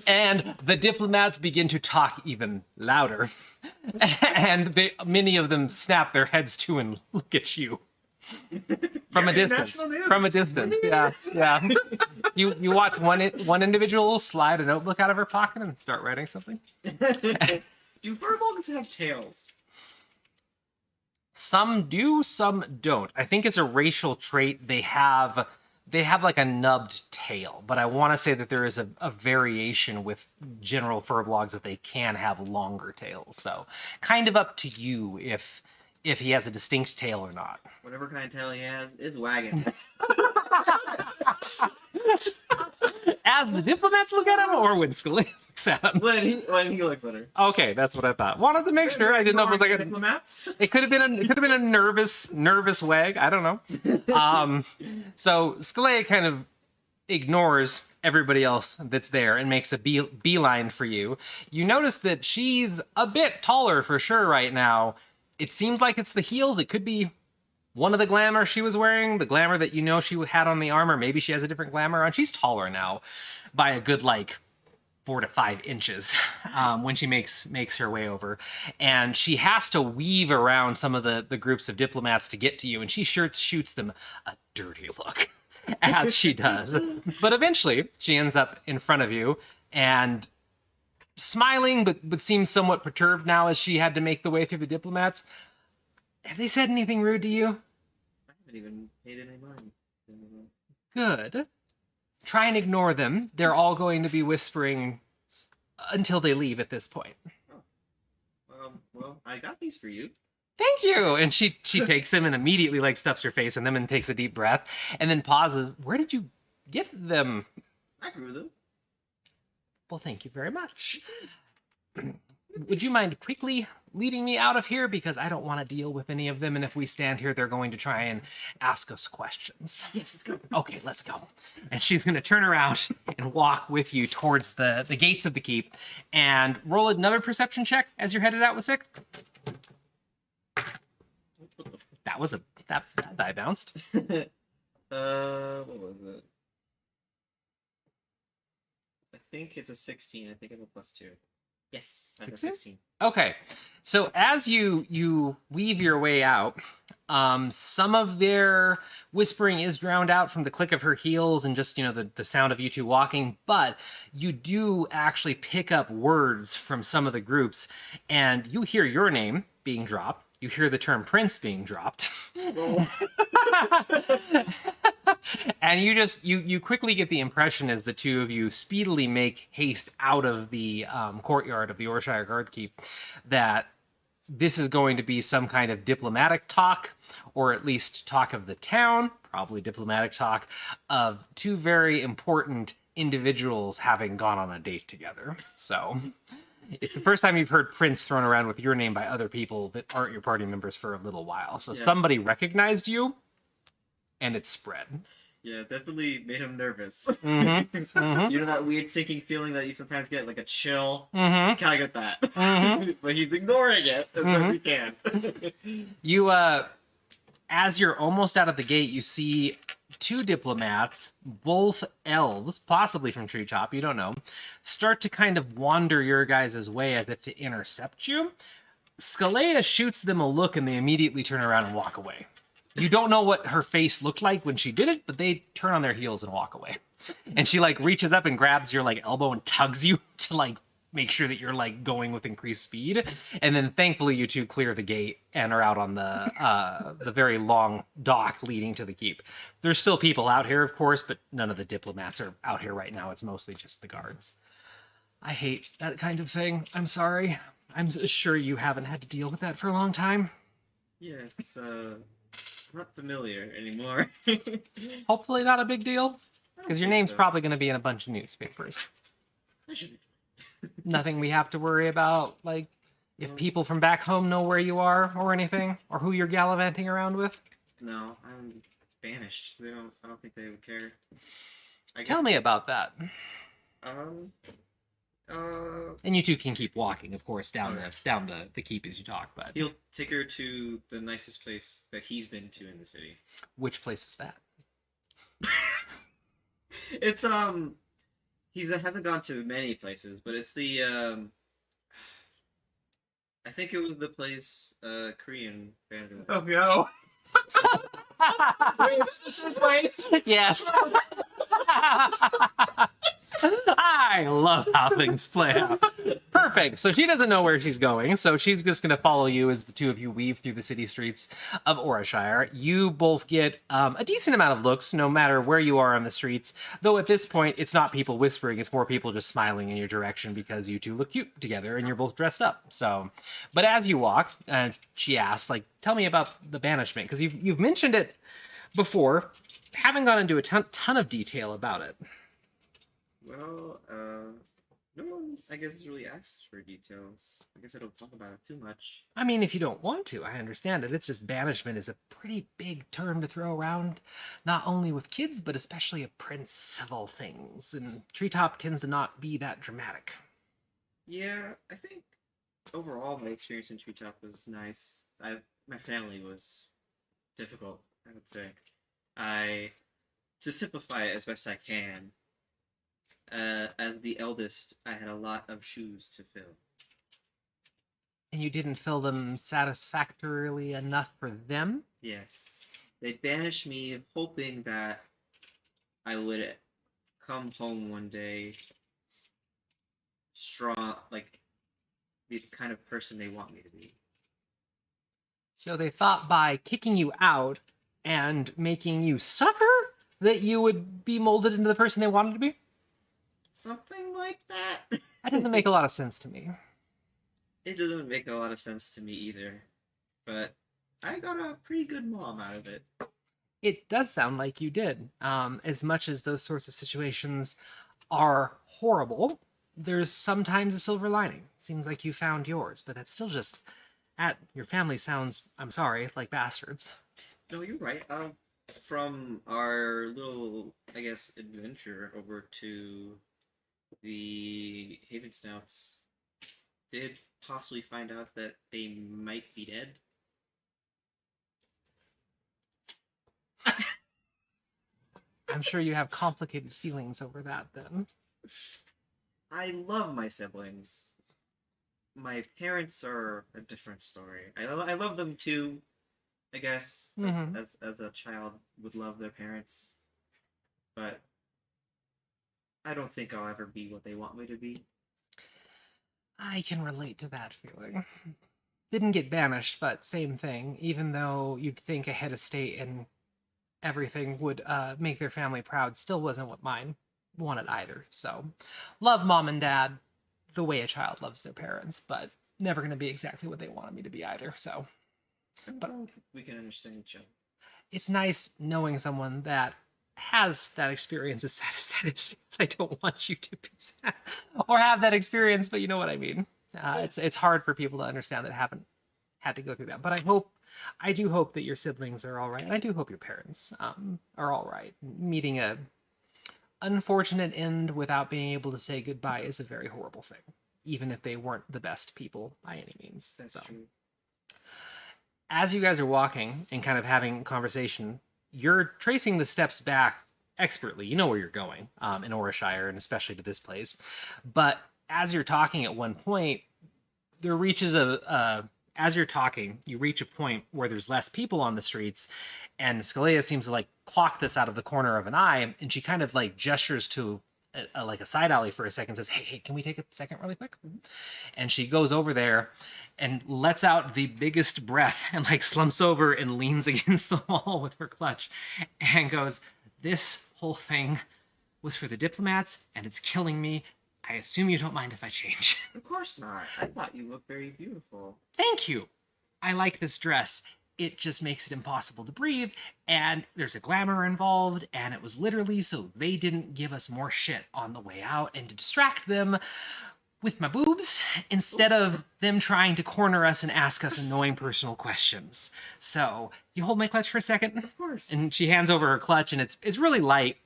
And the diplomats begin to talk even louder. And many of them snap their heads to and look at you. From a distance. From a distance. Yeah. Yeah. You watch one individual slide a notebook out of her pocket and start writing something. Do furbolgs have tails? Some do, some don't. I think it's a racial trait. They have like a nubbed tail, but I want to say that there is a variation with general furbolgs that they can have longer tails. So kind of up to you if he has a distinct tail or not. Whatever kind of tail he has, it's wagging. As the diplomats look at him, or when Scully looks at him? when he looks at her. Okay, that's what I thought. Wanted to make sure. I didn't know if it was like a diplomats. It could have been a nervous wag. I don't know. So Scully kind of ignores everybody else that's there and makes a beeline for you. You notice that she's a bit taller for sure right now. It seems like it's the heels. It could be one of the glamour she was wearing, the glamour that you know she had on the armor. Maybe she has a different glamour on. She's taller now by a good, 4 to 5 inches when she makes her way over. And she has to weave around some of the groups of diplomats to get to you, and she shoots them a dirty look as she does. But eventually, she ends up in front of you, and smiling, but seems somewhat perturbed now as she had to make the way through the diplomats. Have they said anything rude to you? I haven't even paid any mind. Good. Try and ignore them. They're all going to be whispering until they leave at this point. Well, I got these for you. Thank you. And she takes them and immediately stuffs her face in them and takes a deep breath and then pauses. Where did you get them? I grew them. Well, thank you very much. Would you mind quickly leading me out of here? Because I don't want to deal with any of them, and if we stand here, they're going to try and ask us questions. Yes, let's go. Okay, let's go. And she's going to turn around and walk with you towards the gates of the keep, and roll another perception check as you're headed out with Sick. That was that die bounced. What was it? I think it's a 16. I think I have a +2. Yes, I have a 16. Okay, so as you weave your way out, some of their whispering is drowned out from the click of her heels and just, the sound of you two walking, but you do actually pick up words from some of the groups, and you hear your name being dropped. You hear the term prince being dropped. And you quickly get the impression as the two of you speedily make haste out of the courtyard of the Orshire Guard Keep that this is going to be some kind of diplomatic talk, or at least talk of the town, probably diplomatic talk, of two very important individuals having gone on a date together. So it's the first time you've heard Prince thrown around with your name by other people that aren't your party members for a little while. So somebody recognized and it spread. Yeah, definitely made him nervous. Mm-hmm. Mm-hmm. You know that weird sinking feeling that you sometimes get, like a chill? Mm-hmm. Kind of get that. Mm-hmm. But he's ignoring it as best he can. You, as you're almost out of the gate, you see two diplomats, both elves, possibly from Treetop, you don't know, start to kind of wander your guys' way as if to intercept you. Scalea shoots them a look and they immediately turn around and walk away. You don't know what her face looked like when she did it, but they turn on their heels and walk away. And she reaches up and grabs your elbow and tugs you to make sure that you're like going with increased speed. And then thankfully you two clear the gate and are out on the very long dock leading to the keep. There's still people out here, of course, but none of the diplomats are out here right now. It's mostly just the guards. I hate that kind of thing. I'm sorry. I'm sure you haven't had to deal with that for a long time. Yeah, it's not familiar anymore. Hopefully not a big deal, because your name's probably going to be in a bunch of newspapers. I should be. Nothing we have to worry about, like if people from back home know where you are or anything, or who you're gallivanting around with. No, I'm banished. I don't think they would care. Tell me about that. Um. And you two can keep walking, of course, down the keep as you talk. But He'll take her to the nicest place that he's been to in the city. which place is that? It's he hasn't gone to many places, but it's the I think it was the place Korean family. Oh no. Wait, is this the place? Yes. I love how things play out. Perfect. So she doesn't know where she's going, so she's just going to follow you as the two of you weave through the city streets of Orashire. You both get a decent amount of looks, no matter where you are on the streets, though at this point, it's not people whispering, it's more people just smiling in your direction because you two look cute together and you're both dressed up. So, but as you walk, she asks, like, tell me about the banishment, because you've mentioned it before, haven't gone into a ton of detail about it. Well, no one, I guess, really asks for details. I guess I don't talk about it too much. I mean, if you don't want to, I understand it. It's just banishment is a pretty big term to throw around, not only with kids, but especially a prince of all things. And Treetop tends to not be that dramatic. Yeah, I think overall my experience in Treetop was nice. My family was difficult, I would say. To simplify it as best I can, as the eldest, I had a lot of shoes to fill. And you didn't fill them satisfactorily enough for them? Yes. They banished me hoping that I would come home one day strong, like, be the kind of person they want me to be. So they thought by kicking you out and making you suffer that you would be molded into the person they wanted to be? Something like that. That doesn't make a lot of sense to me. It doesn't make a lot of sense to me either. But I got a pretty good mom out of it. It does sound like you did. As much as those sorts of situations are horrible, there's sometimes a silver lining. Seems like you found yours, but that's still just... your family sounds, I'm sorry, like bastards. No, you're right. From our little, I guess, adventure over to the Haven Snouts, did possibly find out that they might be dead. I'm sure you have complicated feelings over that, then. I love my siblings. My parents are a different story. I love them too, I guess, as a child would love their parents. But I don't think I'll ever be what they want me to be. I can relate to that feeling. Didn't get banished, but same thing. Even though you'd think a head of state and everything would make their family proud, still wasn't what mine wanted either. So, love mom and dad the way a child loves their parents, but never going to be exactly what they wanted me to be either. So, But we can understand each other. It's nice knowing someone that has that experience, as sad as that is. I don't want you to be sad or have that experience, but you know what I mean. It's hard for people to understand that haven't had to go through that. But I do hope that your siblings are all right, and I do hope your parents are all right. Meeting a unfortunate end without being able to say goodbye is a very horrible thing, even if they weren't the best people by any means. That's true. As you guys are walking and kind of having conversation, you're tracing the steps back expertly. You know where you're going in Orashire, and especially to this place. But as you're talking at one point, there reaches as you're talking, you reach a point where there's less people on the streets, and Scalea seems to like clock this out of the corner of an eye, and she kind of like gestures to like a side alley for a second, says, hey, can we take a second really quick? And she goes over there and lets out the biggest breath and like slumps over and leans against the wall with her clutch and goes, this whole thing was for the diplomats and it's killing me. I assume you don't mind if I change. Of course not. I thought you looked very beautiful. Thank you. I like this dress. It just makes it impossible to breathe, and there's a glamour involved, and it was literally so they didn't give us more shit on the way out and to distract them with my boobs instead of them trying to corner us and ask us annoying personal questions. So, you hold my clutch for a second? Of course. And she hands over her clutch, and it's really light.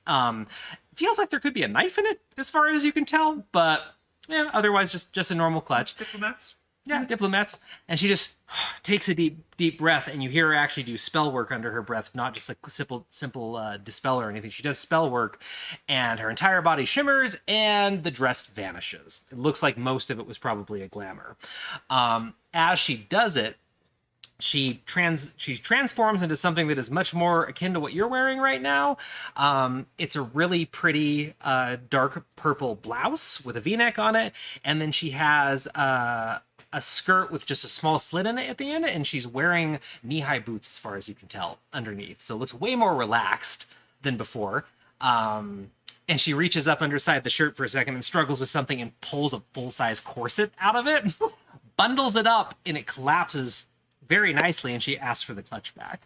Feels like there could be a knife in it, as far as you can tell, but yeah, otherwise just a normal clutch. Diplomats? Yeah, diplomats. And she just takes a deep breath, and you hear her actually do spell work under her breath, not just a simple dispel or anything. She does spell work, and her entire body shimmers, and the dress vanishes. It looks like most of it was probably a glamour. As she does it, she transforms into something that is much more akin to what you're wearing right now. It's a really pretty dark purple blouse with a V-neck on it, and then she has a skirt with just a small slit in it at the end, and she's wearing knee-high boots as far as you can tell underneath. So it looks way more relaxed than before. And she reaches up underside the shirt for a second and struggles with something and pulls a full-size corset out of it, bundles it up, and it collapses very nicely, and she asks for the clutch back.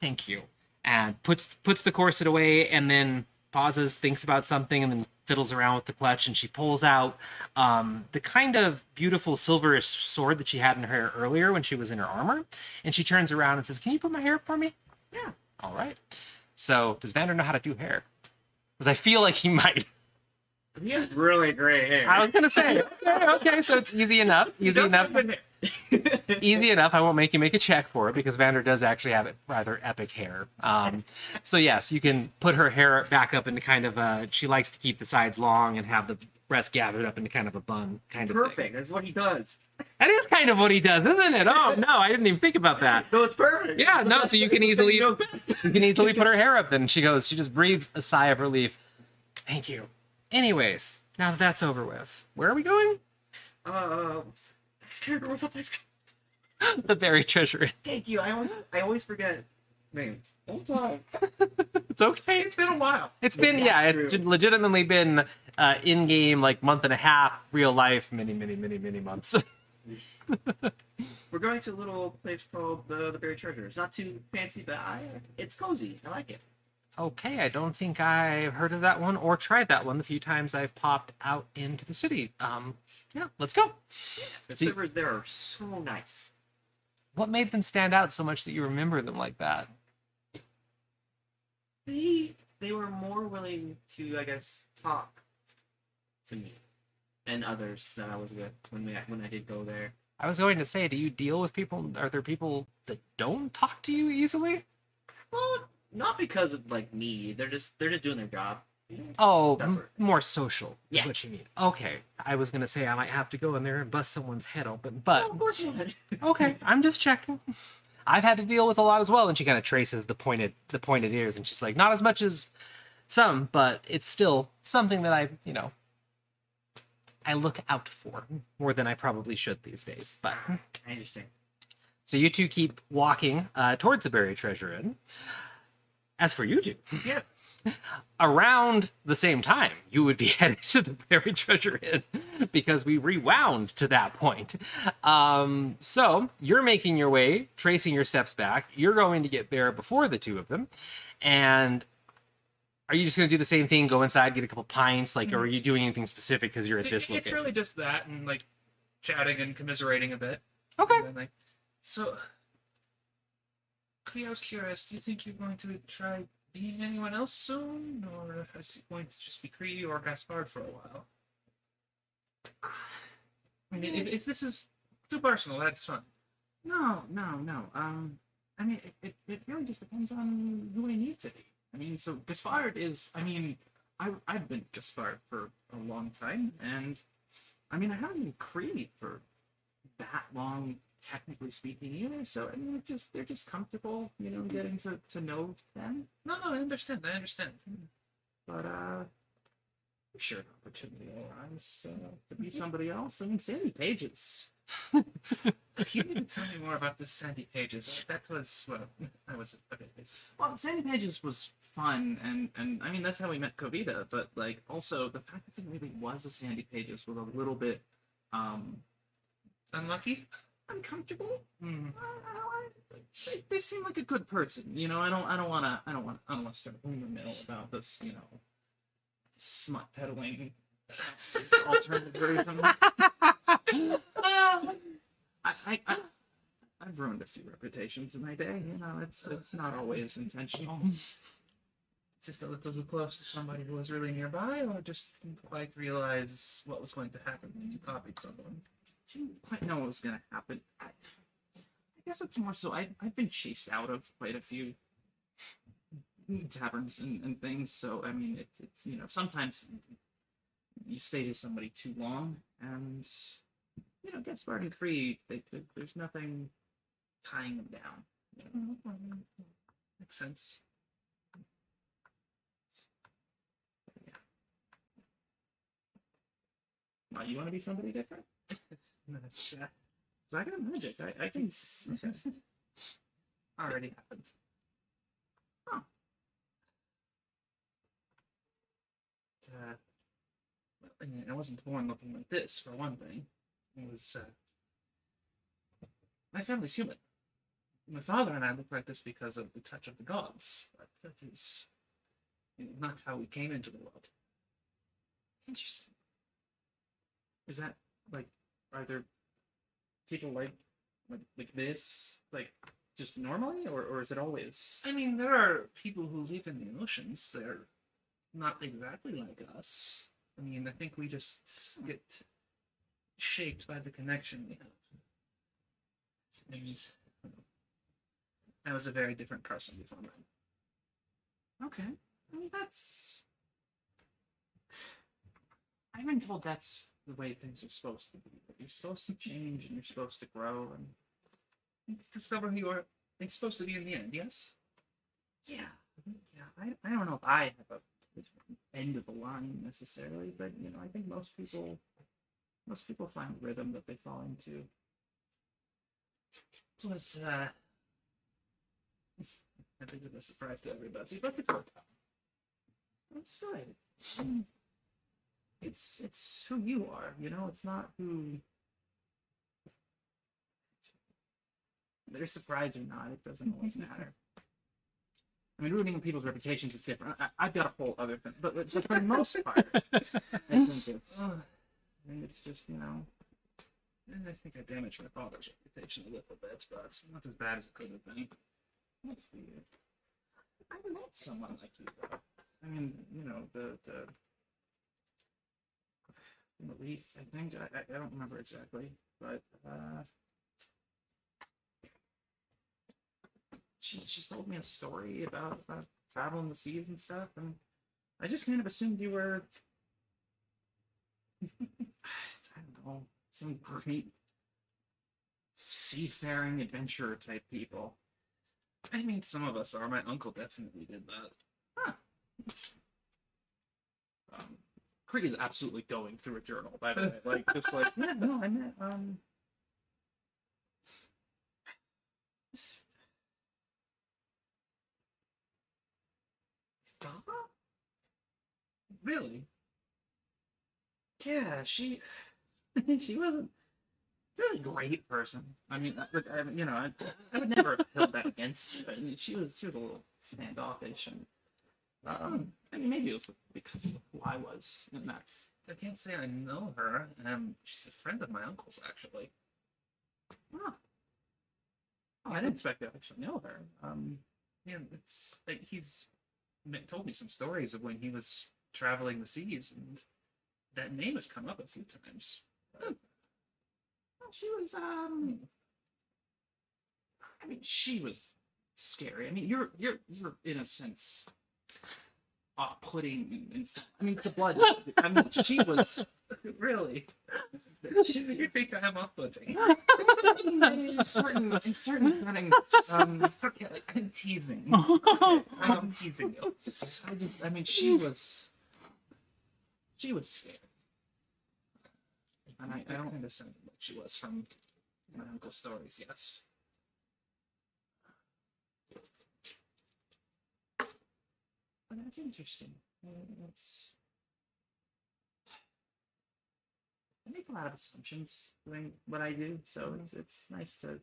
Thank you. And puts the corset away, and then pauses, thinks about something, and then fiddles around with the clutch, and she pulls out the kind of beautiful silverish sword that she had in her hair earlier when she was in her armor. And she turns around and says, can you put my hair up for me? Yeah. All right. So does Vander know how to do hair? Because I feel like he might. He has really great hair. I was going to say, okay, so it's easy enough. Easy enough. Easy enough. I won't make you make a check for it because Vander does actually have rather epic hair. So yes, you can put her hair back up into kind of she likes to keep the sides long and have the breast gathered up into kind of a bun kind of Perfect. thing. That's what he does. That is kind of what he does, isn't it? Oh no, I didn't even think about that. No, it's perfect. Yeah, no, so you can easily put her hair up then. She just breathes a sigh of relief. Thank you. Anyways, now that that's over with, where are we going? What's that place The buried treasure. Thank you. I always forget names. All the time. It's okay. It's been a while. It's been, That's yeah, it's true. legitimately been in-game, like, month and a half, real life, many months. We're going to a little place called the Buried Treasure. It's not too fancy, but it's cozy. I like it. Okay, I don't think I've heard of that one or tried that one the few times I've popped out into the city. Yeah, let's go. The See- servers there are so nice. What made them stand out so much that you remember them like that? They were more willing to, I guess, talk to me and others that I was with when I did go there. I was going to say, do you deal with people? Are there people that don't talk to you easily? Well, not because of like me. They're just doing their job. Oh, That sort of thing. more social. Is what Yes. you mean. Okay, I was gonna say I might have to go in there and bust someone's head open, Oh, but of course not. okay, I'm just checking. I've had to deal with a lot as well, and she kind of traces the pointed ears, and she's like, not as much as some, but it's still something that I look out for more than I probably should these days. But I understand. so you two keep walking towards the buried treasure inn. As for you two, Yes. around the same time, you would be headed to the buried treasure inn because we rewound to that point. So you're making your way, tracing your steps back. You're going to get there before the two of them. And are you just going to do the same thing, go inside, get a couple pints? Like, or are you doing anything specific because you're at this It's location? really just that and like chatting and commiserating a bit. Okay. And then, like, so, I was curious. Do you think you're going to try being anyone else soon, or is it going to just be Cree or Gaspard for a while? I mean, if this is too personal, that's fine. No. I mean, it really just depends on who I need to be. I mean, so Gaspard is. I mean, I've been Gaspard for a long time, and I mean, I haven't been Cree for that long, technically speaking, either. So I mean, they're just comfortable, getting to know them. No, I understand. But Should opportunity arise to be somebody else. I mean, Sandy Pages. You need to tell me more about this Sandy Pages. That was, well, that was a bit busy. Well, Sandy Pages was fun, and I mean that's how we met Covita. But like, also the fact that there really was a Sandy Pages was a little bit Unlucky? uncomfortable. Hmm. They seem like a good person, you know. I don't want to start rumor mill about this, you know, smut peddling alternative version. I've ruined a few reputations in my day. You know, it's not always intentional. It's just a little too close to somebody who was really nearby, or just didn't quite realize what was going to happen when you copied someone? Didn't quite know what was gonna happen. I guess it's more so I've been chased out of quite a few taverns and things. So I mean, it's you know, sometimes you stay to somebody too long, and you know, get Spartan free. There's nothing tying them down. You know? Makes sense. You want to be somebody different? It's Cause I got magic. I can. already happened. Huh. Well, I mean, I wasn't born looking like this, for one thing. It was, my family's human. My father and I look like this because of the touch of the gods, but that is, you know, not how we came into the world. Interesting. Is that like? Are there people like this like just normally, or is it always? I mean, there are people who live in the oceans. They're not exactly like us. I mean, I think we just get shaped by the connection we have. And I was a very different person before that. Okay. I mean, that's. I've been told that's the way things are supposed to be. That you're supposed to change and you're supposed to grow and Discover who you are. It's supposed to be in the end, yes? yeah. I don't know if I have a end of the line necessarily, but you know, I think most people find rhythm that they fall into. It was, I think it was a surprise to everybody, but it worked out. That's good. It's who you are, you know. It's not who they're surprised or not. It doesn't always matter. I mean, ruining people's reputations is different. I've got a whole other thing, but for the most part, I think it's just, you know. And I think I damaged my father's reputation a little bit, but it's not as bad as it could have been. That's weird. I met someone like you, though. I mean, you know, the Leaf, I think. I don't remember exactly, but she told me a story about traveling the seas and stuff, and I just kind of assumed you were, I don't know, some great seafaring adventurer type people. I mean, some of us are. My uncle definitely did that. Huh. Krieg is absolutely going through a journal, by the way. Like, just like, yeah, no, I met, Really? yeah, she wasn't really a great person. I mean, you know, I would never have held that against her. I mean, she was a little standoffish, and I mean, maybe it was because of who I was, and that's. I can't say I know her. She's a friend of my uncle's, actually. Oh, I didn't expect to actually know her. Yeah, it's like he's told me some stories of when he was traveling the seas, and that name has come up a few times. Well, she was, I mean, she was scary. I mean, you're in a sense off-putting and I mean, it's a blood. I mean, she was Really? You think I am off-putting? in certain settings. Okay, I'm teasing. Okay, I'm teasing you. I mean, she was. She was scared. And I don't kind of sounded like she was from my uncle's stories, yes. But that's interesting. It's I make a lot of assumptions doing what I do, so it's nice to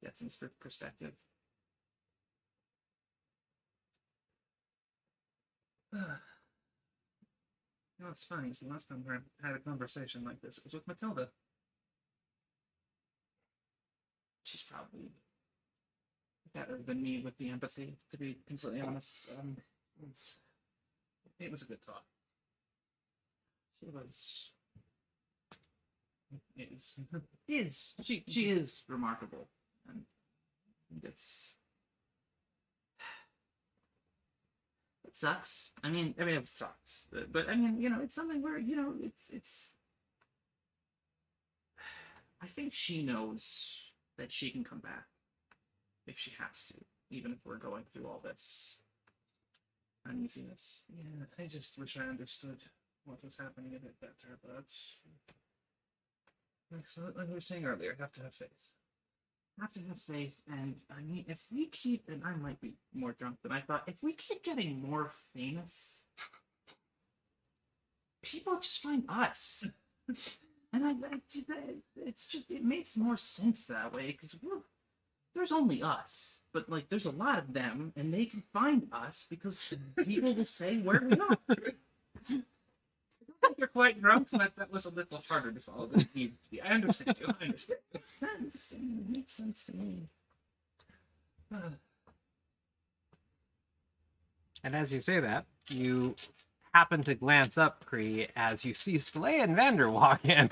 get some perspective. You know, it's funny. So last time I had a conversation like this, it was with Matilda. She's probably better than me with the empathy, to be completely honest. It was a good talk. She was Is she is remarkable, and it's it sucks. I mean it sucks, but I mean it's something where it's. I think she knows that she can come back if she has to, even if we're going through all this uneasiness. Yeah, I just wish I understood what was happening a bit better, but like we were saying earlier, have to have faith. Have to have faith, and I mean, if we keep, and I might be more drunk than I thought, if we keep getting more famous, people just find us. And it's just, it makes more sense that way, because there's only us, but like, there's a lot of them, and they can find us because people will say where we are. You're quite drunk, but that was a little harder to follow than it needed to be. I understand you. I understand. It makes sense. It makes sense to me. And as you say that, you happen to glance up, Kree, as you see Skalea and Vander walk in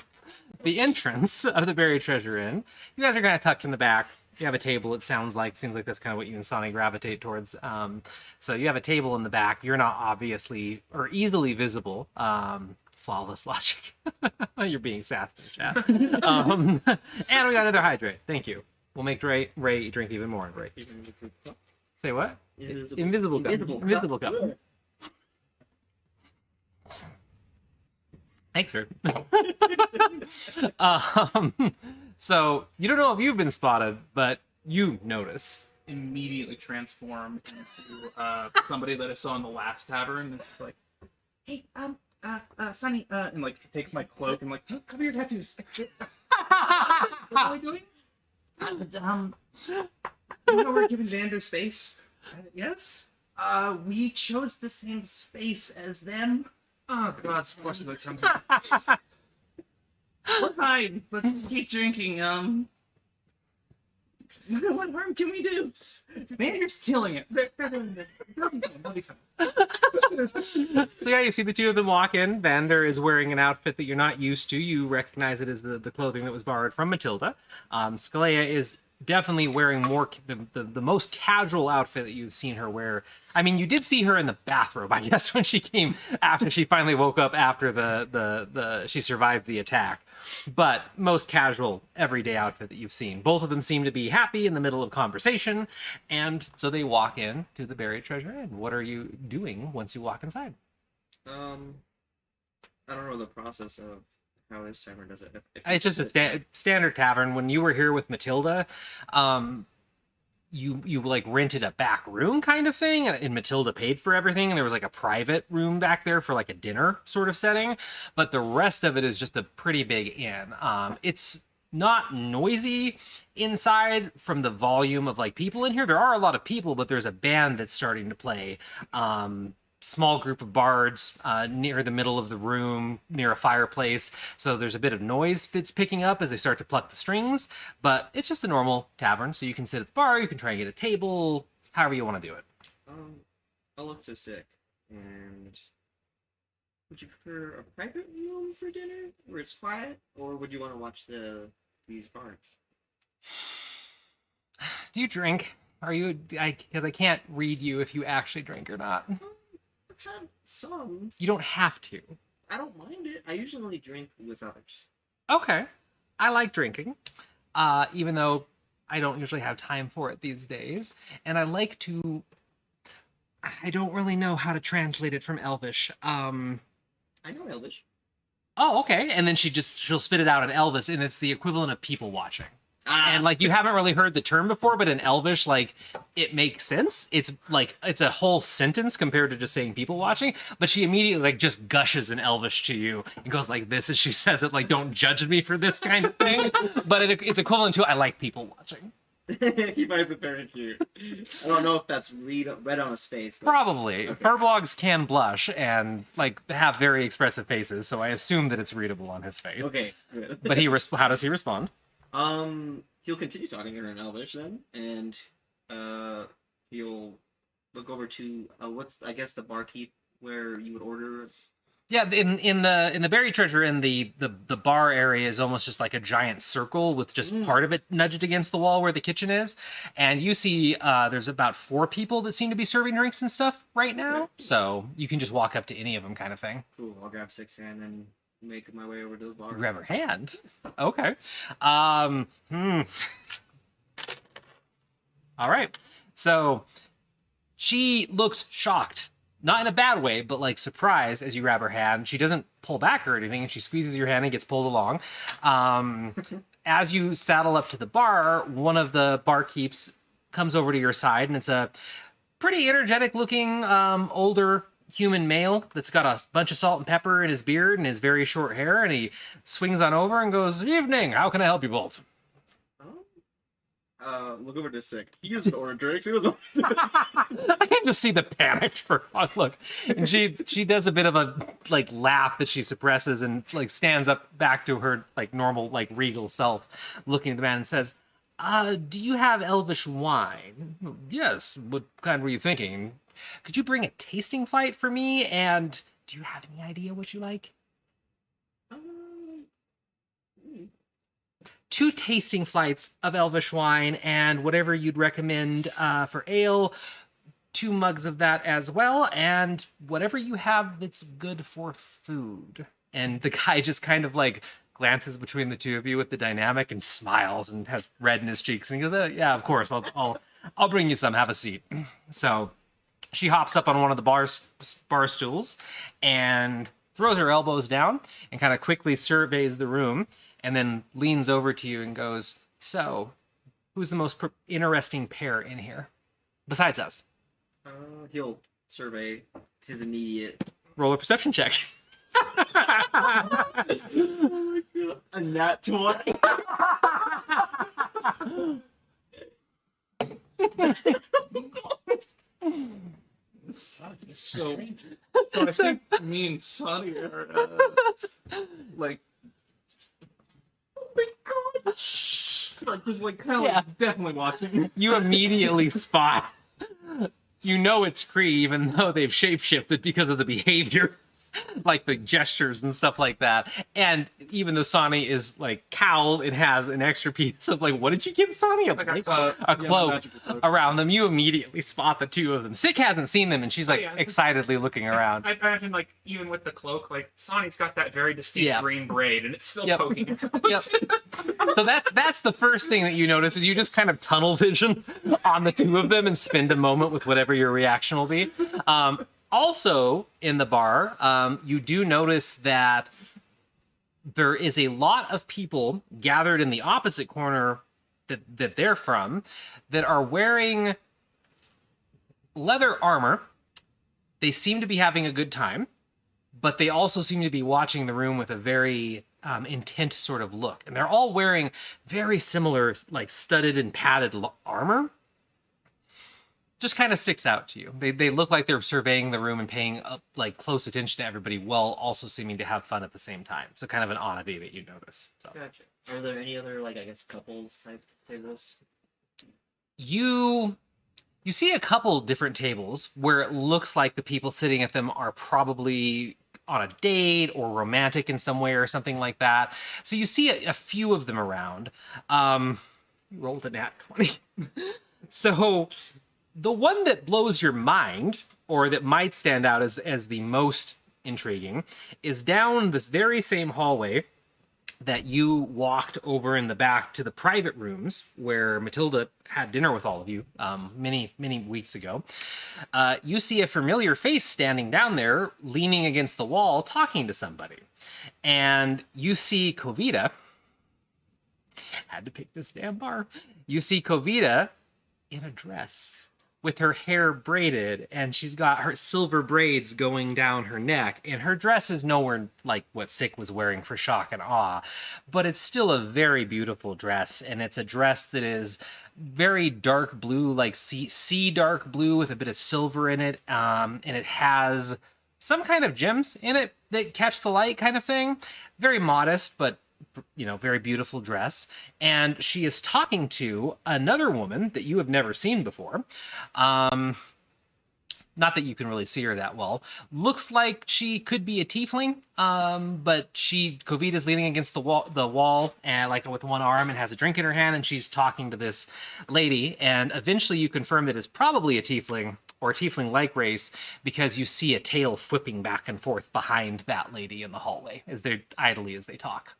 the entrance of the Buried Treasure Inn. You guys are kind of tucked in the back. You have a table, it seems like that's kind of what you and Sonny gravitate towards. So you have a table in the back. You're not obviously or easily visible. Flawless logic. You're being sassy in chat. And we got another hydrate. Thank you. We'll make Ray drink even more. Ray. Say what? Invisible cup. Invisible cup. Thanks, Herb. So you don't know if you've been spotted, but you notice. Immediately transform into somebody that I saw in the last tavern. It's like, hey, Sonny, and like takes my cloak and like, cover your tattoos. What am I doing? You know we're giving Vander space. Yes? We chose the same space as them. Oh, God, of course it would come. We're fine. Let's just keep drinking. What harm can we do? Vander's killing it. They'll be fine. So yeah, you see the two of them walk in. Vander is wearing an outfit that you're not used to. You recognize it as the clothing that was borrowed from Matilda. Skalea is definitely wearing more the most casual outfit that you've seen her wear. I mean, you did see her in the bathrobe, I guess, when she came after she finally woke up after she survived the attack. But most casual, everyday outfit that you've seen. Both of them seem to be happy in the middle of conversation, and so they walk in to the Buried Treasure Inn. What are you doing once you walk inside? I don't know the process of how this tavern does it. It's just a standard tavern. When you were here with Matilda, you like rented a back room kind of thing, and Matilda paid for everything, and there was like a private room back there for like a dinner sort of setting, but the rest of it is just a pretty big inn. It's not noisy inside from the volume of like people in here. There are a lot of people, but there's a band that's starting to play. Small group of bards near the middle of the room, near a fireplace. So there's a bit of noise that's picking up as they start to pluck the strings, but it's just a normal tavern. So you can sit at the bar, you can try and get a table, however you want to do it. I'll look to sick. And would you prefer a private room for dinner where it's quiet, or would you want to watch these bards? Do you drink? Are you? Because I can't read you if you actually drink or not. I've had some. You don't have to. I don't mind it. I usually only drink with others. Okay. I like drinking, even though I don't usually have time for it these days. And I like to... I don't really know how to translate it from Elvish. I I know Elvish. Oh, okay. And then she'll spit it out in Elvish, and it's the equivalent of people watching. And like you haven't really heard the term before, but in Elvish, like it makes sense. It's like it's a whole sentence compared to just saying people watching. But she immediately like just gushes in Elvish to you and goes like this as she says it, like don't judge me for this kind of thing. But it's equivalent to I like people watching. He finds it very cute. I don't know if that's read on his face. But... Probably. Okay. Furbolgs can blush and like have very expressive faces, so I assume that it's readable on his face. Okay, good. But how does he respond? He'll continue talking to her in Elvish then, and he'll look over to what's I guess the barkeep where you would order. Yeah, in the berry treasure, in the bar area is almost just like a giant circle with just part of it nudged against the wall where the kitchen is, and you see there's about 4 people that seem to be serving drinks and stuff right now. Okay. So you can just walk up to any of them, kind of thing. Cool. I'll grab 6 hand and make my way over to the bar. Grab her hand. Okay. All right. So she looks shocked. Not in a bad way, but like surprised as you grab her hand. She doesn't pull back or anything, and she squeezes your hand and gets pulled along. As you saddle up to the bar, one of the barkeeps comes over to your side, and it's a pretty energetic looking older human male that's got a bunch of salt and pepper in his beard and his very short hair, and he swings on over and goes, "Evening, how can I help you both?" Look over to Sick. He doesn't order drinks. He doesn't I can just see the panic for look. And she does a bit of a like laugh that she suppresses and like stands up back to her like normal like regal self, looking at the man and says, do you have Elvish wine?" "Yes. What kind were you thinking? Could you bring a tasting flight for me? And do you have any idea what you like?" 2 tasting flights of Elvish wine and whatever you'd recommend for ale, 2 mugs of that as well, and whatever you have that's good for food. And the guy just kind of like glances between the 2 of you with the dynamic and smiles and has red in his cheeks, and he goes, "Yeah, of course, I'll bring you some. Have a seat." So she hops up on one of the bar stools and throws her elbows down and kind of quickly surveys the room, and then leans over to you and goes, "So, who's the most interesting pair in here? Besides us?" He'll survey his immediate... Roll a perception check. Oh my god. A nat 20. So I think me and Sonny are like... Oh my god! Like, just like kind of like definitely watching. You immediately spot. You know it's Kree, even though they've shapeshifted because of the behavior, like the gestures and stuff like that. And even though Sonny is like cowled and has an extra piece of like, what did you give Sonny? A cloak around them. You immediately spot the 2 of them. Sick hasn't seen them, and she's like excitedly looking around. I imagine like even with the cloak, like Sonny's got that very distinct green braid, and it's still poking out. So that's the first thing that you notice is you just kind of tunnel vision on the 2 of them and spend a moment with whatever your reaction will be. Also, in the bar, you do notice that there is a lot of people gathered in the opposite corner that they're from that are wearing leather armor. They seem to be having a good time, but they also seem to be watching the room with a very intent sort of look. And they're all wearing very similar, like studded and padded armor. Just kind of sticks out to you. They look like they're surveying the room and paying like close attention to everybody while also seeming to have fun at the same time. So kind of an oddity that you notice. So. Gotcha. Are there any other like I guess couples type tables? You see a couple different tables where it looks like the people sitting at them are probably on a date or romantic in some way or something like that. So you see a few of them around. You rolled a nat 20. So the one that blows your mind, or that might stand out as the most intriguing, is down this very same hallway that you walked over in the back to the private rooms where Matilda had dinner with all of you many weeks ago. You see a familiar face standing down there, leaning against the wall, talking to somebody. And you see Kovita. Had to pick this damn bar. You see Kovita in a dress with her hair braided, and she's got her silver braids going down her neck, and her dress is nowhere like what Sick was wearing for shock and awe, but it's still a very beautiful dress, and it's a dress that is very dark blue, like sea dark blue with a bit of silver in it, and it has some kind of gems in it that catch the light kind of thing. Very modest, but very beautiful dress. And she is talking to another woman that you have never seen before. Not that you can really see her that well. Looks like she could be a tiefling, but Kovita's leaning against the wall and like with one arm and has a drink in her hand, and she's talking to this lady. And eventually you confirm that it's probably a tiefling or a tiefling-like race because you see a tail flipping back and forth behind that lady in the hallway as they talk.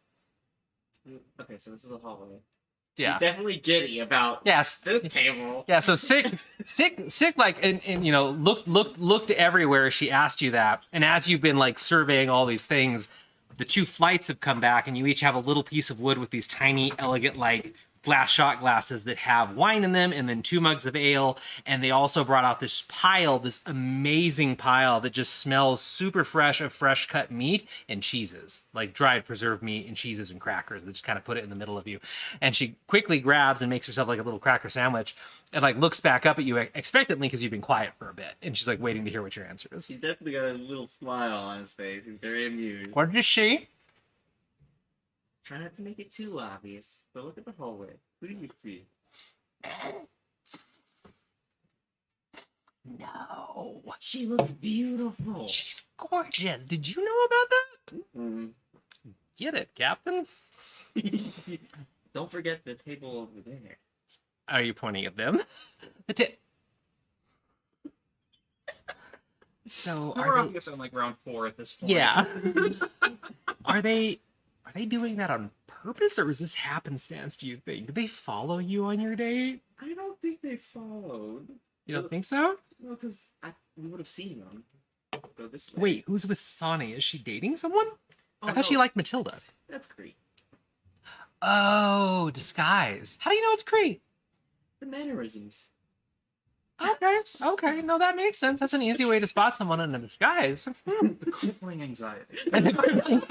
Okay, so this is a hallway. Yeah. He's definitely giddy about this table. Yeah, so sick like and looked everywhere. She asked you that, and as you've been like surveying all these things, the two flights have come back, and you each have a little piece of wood with these tiny, elegant like glass shot glasses that have wine in them, and then 2 mugs of ale. And they also brought out this amazing pile that just smells super fresh of fresh cut meat and cheeses, like dried preserved meat and cheeses and crackers. They just kind of put it in the middle of you. And she quickly grabs and makes herself like a little cracker sandwich and like looks back up at you expectantly because you've been quiet for a bit. And she's like waiting to hear what your answer is. He's definitely got a little smile on his face. He's very amused. What did she? Try not to make it too obvious, but look at the hallway. Who do you see? No. She looks beautiful. She's gorgeous. Did you know about that? Mm-hmm. Get it, Captain? Don't forget the table over there. Are you pointing at them? So We're obviously on like round 4 at this point. Yeah. Are they doing that on purpose, or is this happenstance, do you think? Did they follow you on your date? I don't think they followed. You don't think so? No, because we would have seen them go this way. Wait, who's with Sonny? Is she dating someone? Oh, I thought she liked Matilda. That's Cree. Oh, disguise. How do you know it's Cree? The mannerisms. Okay. No, that makes sense. That's an easy way to spot someone in a disguise. The crippling anxiety.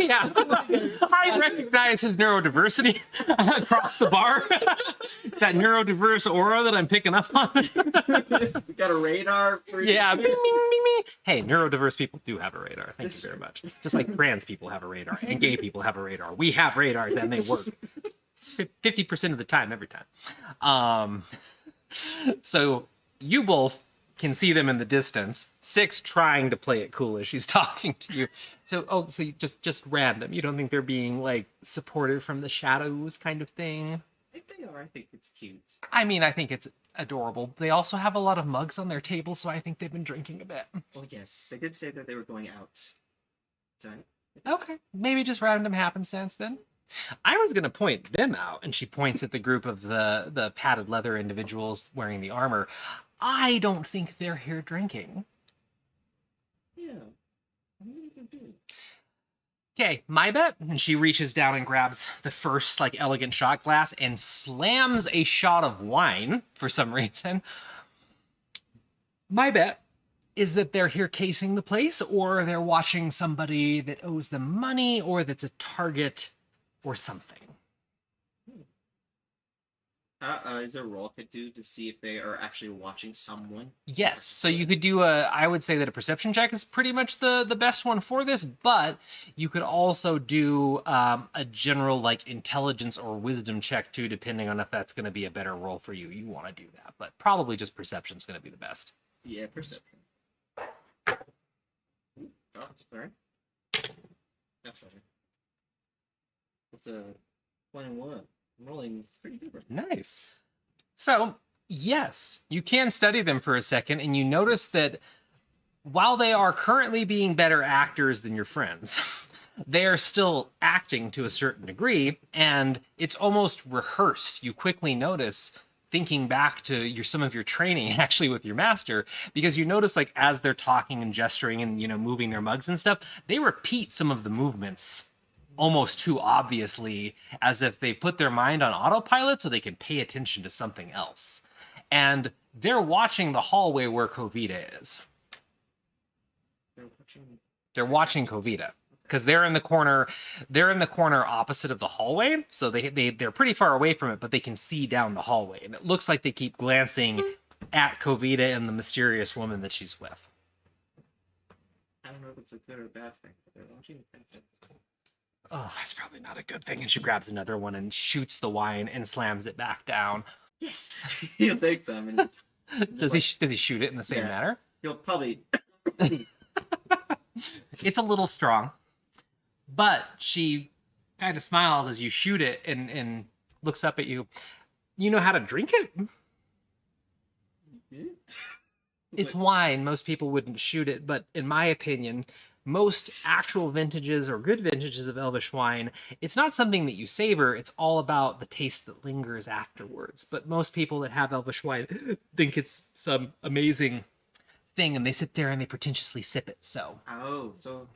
Yeah. I recognize his neurodiversity across the bar. It's that neurodiverse aura that I'm picking up on. We got a radar for you. Yeah. Bing, bing, bing, bing. Hey, neurodiverse people do have a radar. Thank you very much. Just like trans people have a radar and gay people have a radar. We have radars and they work 50% of the time, every time. So you both can see them in the distance. Six trying to play it cool as she's talking to you. So you just random. You don't think they're being like supported from the shadows kind of thing? If they are, I think it's cute. I mean, I think it's adorable. They also have a lot of mugs on their table, so I think they've been drinking a bit. Well, yes, they did say that they were going out. So Okay, maybe just random happenstance then. I was going to point them out, and she points at the group of the padded leather individuals wearing the armor. I don't think they're here drinking. yeah, what are you gonna do? Okay, my bet. And she reaches down and grabs the first like elegant shot glass and slams a shot of wine for some reason. My bet is that they're here casing the place, or they're watching somebody that owes them money, or that's a target or something. Is there a roll I could do to see if they are actually watching someone? Yes, so you could do I would say that a perception check is pretty much the best one for this, but you could also do a general like intelligence or wisdom check too, depending on if that's going to be a better roll for you. You want to do that, but probably just perception is going to be the best. Yeah, perception. Ooh, oh, sorry. That's fine. It's a 21. I'm rolling pretty good. Nice. So, yes, you can study them for a second, and you notice that while they are currently being better actors than your friends, they are still acting to a certain degree, and it's almost rehearsed. You quickly notice, thinking back to some of your training actually with your master, because you notice like as they're talking and gesturing and moving their mugs and stuff, they repeat some of the movements almost too obviously, as if they put their mind on autopilot so they can pay attention to something else. And they're watching the hallway where Kovita is. They're watching Kovita because they're in the corner. They're in the corner opposite of the hallway, so they're pretty far away from it, but they can see down the hallway, and it looks like they keep glancing at Kovita and the mysterious woman that she's with. I don't know if it's a good or bad thing, but they're watching the thing. Oh, that's probably not a good thing. And she grabs another one and shoots the wine and slams it back down. Yes, he'll take some. And does he shoot it in the same manner? He'll probably. It's a little strong, but she kind of smiles as you shoot it and looks up at you. You know how to drink it? It's wine. Most people wouldn't shoot it, but in my opinion, most actual vintages or good vintages of Elvish wine, it's not something that you savor. It's all about the taste that lingers afterwards. But most people that have Elvish wine think it's some amazing thing, and they sit there and they pretentiously sip it. So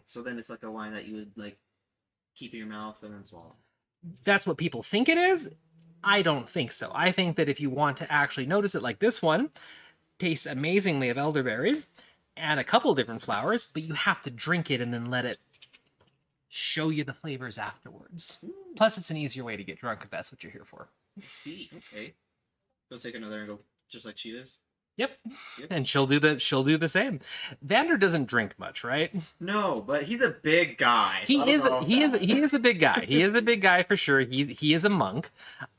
So then it's like a wine that you would like keep in your mouth and then swallow. That's what people think it is. I don't think so. I think that if you want to actually notice it, like this one tastes amazingly of elderberries and a couple different flowers, but you have to drink it and then let it show you the flavors afterwards. Plus, it's an easier way to get drunk if that's what you're here for. I see. Okay. Go take another and go just like she does. Yep. And she'll do the same. Vander doesn't drink much, right? No, but he's a big guy. He is a big guy. He is a big guy for sure. He is a monk.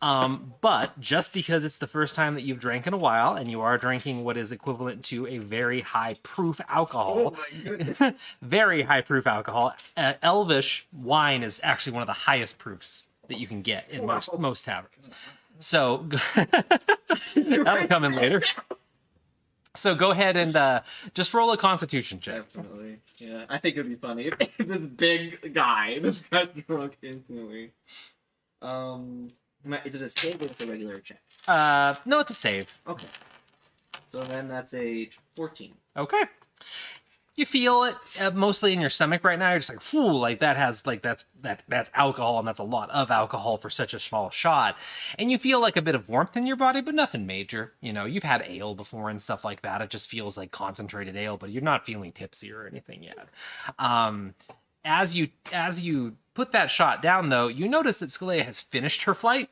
But just because it's the first time that you've drank in a while and you are drinking what is equivalent to a very high proof alcohol. Oh my goodness. Very high proof alcohol. Elvish wine is actually one of the highest proofs that you can get in most taverns. So that'll come in later. So go ahead and just roll a Constitution check. Definitely. Yeah, I think it would be funny if this big guy just got drunk instantly. Is it a save or it's a regular check? No, it's a save. Okay. So then that's a 14. Okay. You feel it mostly in your stomach right now. You're just like, whew, like that's alcohol, and that's a lot of alcohol for such a small shot. And you feel like a bit of warmth in your body, but nothing major. You've had ale before and stuff like that. It just feels like concentrated ale, but you're not feeling tipsy or anything yet. As you put that shot down, though, you notice that Scalia has finished her flight,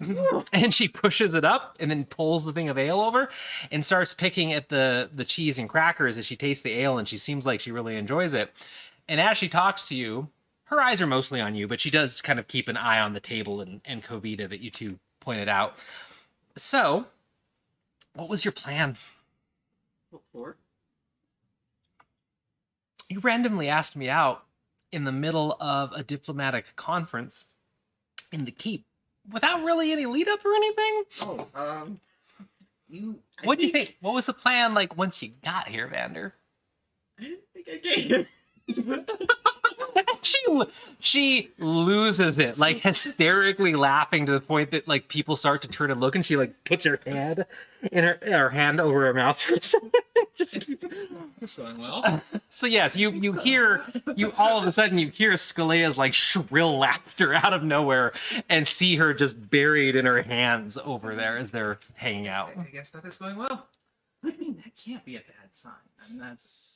and she pushes it up and then pulls the thing of ale over and starts picking at the cheese and crackers as she tastes the ale, and she seems like she really enjoys it. And as she talks to you, her eyes are mostly on you, but she does kind of keep an eye on the table and Kovita that you two pointed out. So, what was your plan? What for? You randomly asked me out in the middle of a diplomatic conference in the keep without really any lead up or anything. What do you think? What was the plan like once you got here, Vander? I didn't think I came. She loses it, like hysterically laughing to the point that like people start to turn and look, and she like puts her hand in her hand over her mouth for a second. It's going well. So yes, you hear all of a sudden you hear Scalia's like shrill laughter out of nowhere, and see her just buried in her hands over there as they're hanging out. I guess that is going well. I mean, that can't be a bad sign. I mean, that's...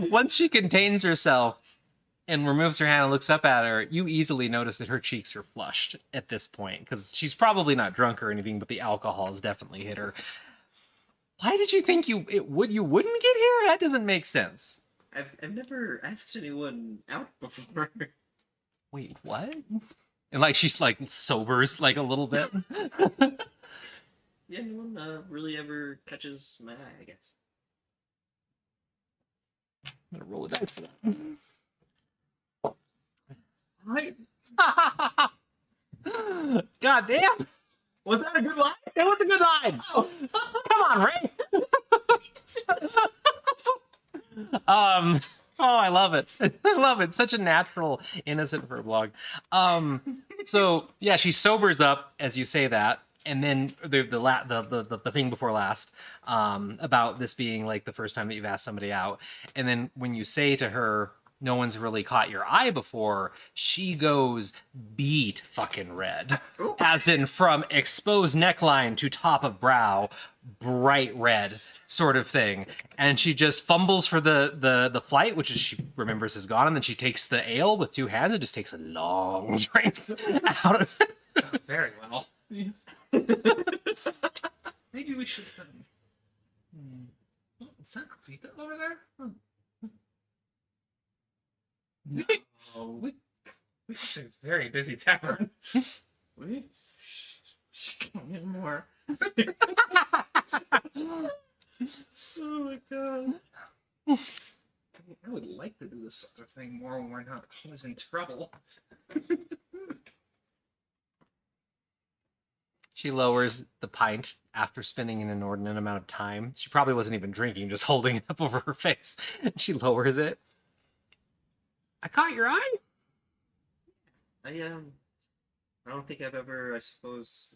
Once she contains herself and removes her hand and looks up at her, you easily notice that her cheeks are flushed at this point, because she's probably not drunk or anything, but the alcohol has definitely hit her. Why did you think you wouldn't get here? That doesn't make sense. I've never asked anyone out before. Wait, what? And like she's like sobers like a little bit. Yeah, no one really ever catches my eye, I guess. I'm gonna roll a dice for that. God damn! Was that a good line? It was a good line. Oh. Come on, Ray. Oh, I love it. I love it. Such a natural innocent for a blog. So yeah, she sobers up as you say that, and then the thing before last, about this being like the first time that you've asked somebody out, and then when you say to her, no one's really caught your eye before, she goes beet fucking red. As in from exposed neckline to top of brow, bright red sort of thing. And she just fumbles for the flight, which is she remembers is gone, and then she takes the ale with two hands and just takes a long drink out of it. Very well. Maybe we should. Oh, is that Vita over there? No. We it's a very busy tavern. We should come in more. Oh my god. I would like to do this sort of thing more when we're not always in trouble. She lowers the pint after spending an inordinate amount of time. She probably wasn't even drinking, just holding it up over her face. She lowers it. I caught your eye? I don't think I've ever, I suppose,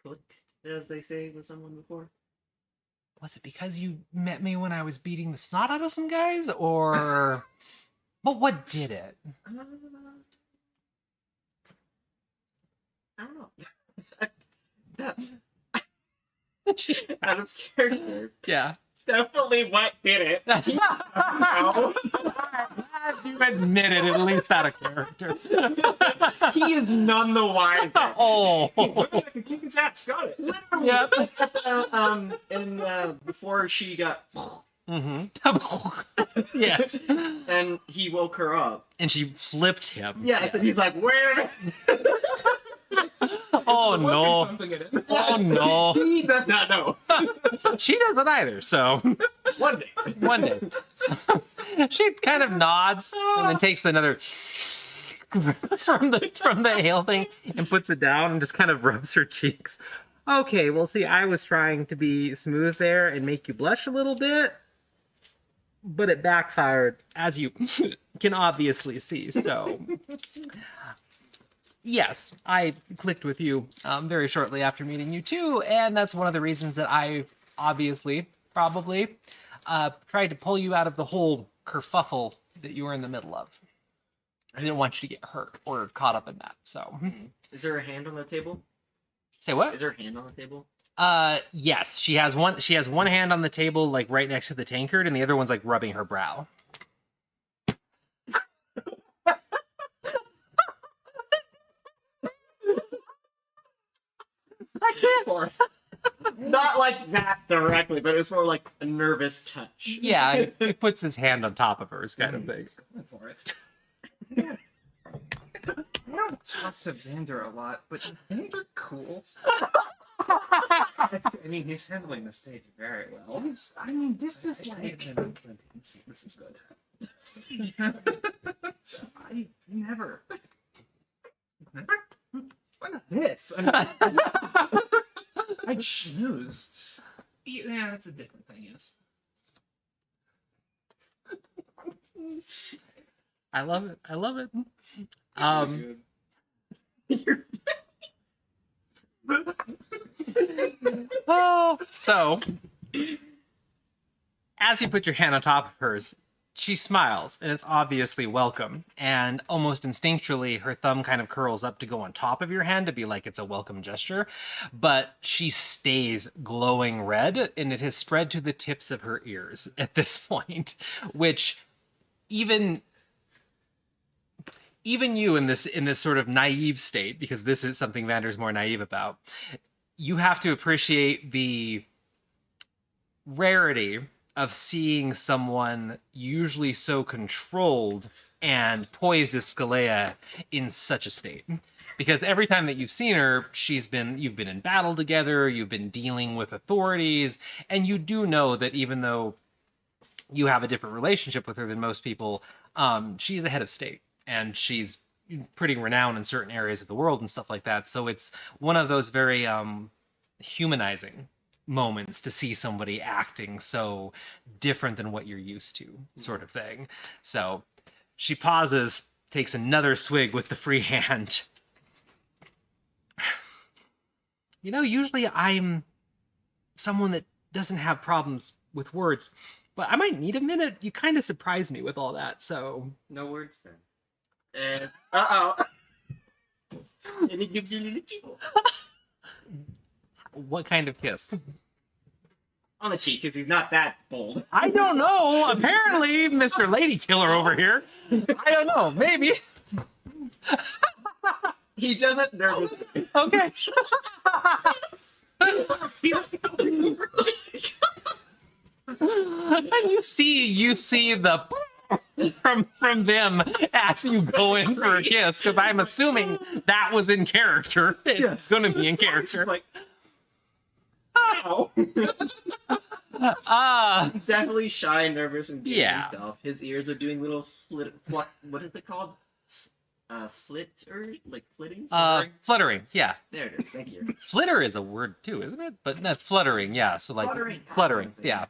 clicked, as they say, with someone before. Was it because you met me when I was beating the snot out of some guys, or... But what did it? I don't know. Out of character. Yeah. Definitely what did it. No. You admitted at least out of character. He is none the wiser. Oh. I can kick his ass, got it. Literally, Yep. Before she got... Mm-hmm. Yes. And he woke her up. And she flipped him. Yeah, and he's like, wait a minute. Oh no. Something in it. Oh no. He does not know. She doesn't either, so One day. one day. So she kind of nods and then takes another from the ale thing and puts it down and just kind of rubs her cheeks. Okay, well see, I was trying to be smooth there and make you blush a little bit, but it backfired, as you can obviously see, so yes, I clicked with you very shortly after meeting you too, and that's one of the reasons that I obviously, probably, tried to pull you out of the whole kerfuffle that you were in the middle of. I didn't want you to get hurt or caught up in that, so. Is there a hand on the table? Say what? Is there a hand on the table? Yes, she has one hand on the table, like right next to the tankard, and the other one's like rubbing her brow. I can't. Not like that directly, but it's more like a nervous touch. Yeah, he puts his hand on top of hers, kind of thing. He's going for it. I don't talk to Vander a lot, but Vander cool. I mean, he's handling the stage very well. I mean, this is like... This is good. I never... Never? Why not this? I mean, I schmoozed. Yeah, that's a different thing, yes. I love it. I love it. Oh, so as you put your hand on top of hers, she smiles, and it's obviously welcome. And almost instinctually, her thumb kind of curls up to go on top of your hand to be like it's a welcome gesture. But she stays glowing red, and it has spread to the tips of her ears at this point, which even you in this sort of naive state, because this is something Vander's more naive about, you have to appreciate the rarity of seeing someone usually so controlled and poised as Scalea in such a state. Because every time that you've seen her, you've been in battle together, you've been dealing with authorities, and you do know that even though you have a different relationship with her than most people, she's a head of state, and she's pretty renowned in certain areas of the world and stuff like that. So it's one of those very humanizing moments to see somebody acting so different than what you're used to, sort of thing. So she pauses, takes another swig with the free hand. You know, usually I'm someone that doesn't have problems with words, but I might need a minute. You kind of surprised me with all that, so... No words then. And uh-oh. And he gives you a little kiss. What kind of kiss? On the cheek, because he's not that bold. I don't know. Apparently, Mr. Lady Killer over here. I don't know. Maybe. He does it nervously. Okay. And you see the from them as you go in for a kiss, because I'm assuming that was in character. It's gonna be in character. Like, ow. He's He's definitely shy, nervous, and giving Yeah. himself. His ears are doing little what is it called? Flitting? fluttering. Yeah, There it is. Thank you. flitter is a word too, isn't it? But no, fluttering. Yeah, so like Fluttering. Yeah.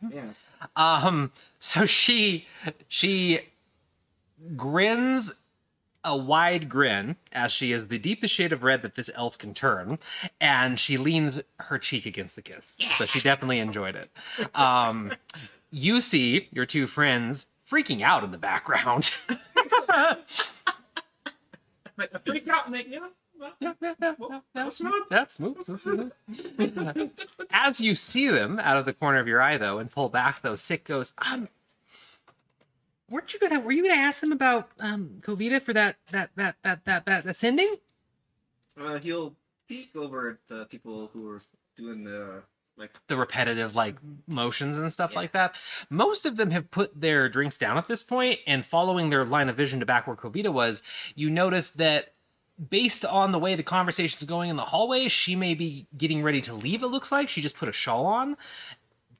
Yeah. So she grins a wide grin as she is the deepest shade of red that this elf can turn, and she leans her cheek against the kiss. So she definitely enjoyed it. You see your two friends freaking out in the background. Freak out, mate. Yeah. Smooth. As you see them out of the corner of your eye, though, and pull back, though, Sick goes, were you gonna ask them about Covita for that sending? He'll peek over at the people who are doing the The repetitive motions and stuff Yeah. like that. Most of them have put their drinks down at this point, and following their line of vision to back where Covita was, you notice that based on the way the conversation's going in the hallway, she may be getting ready to leave, it looks like. She just put a shawl on.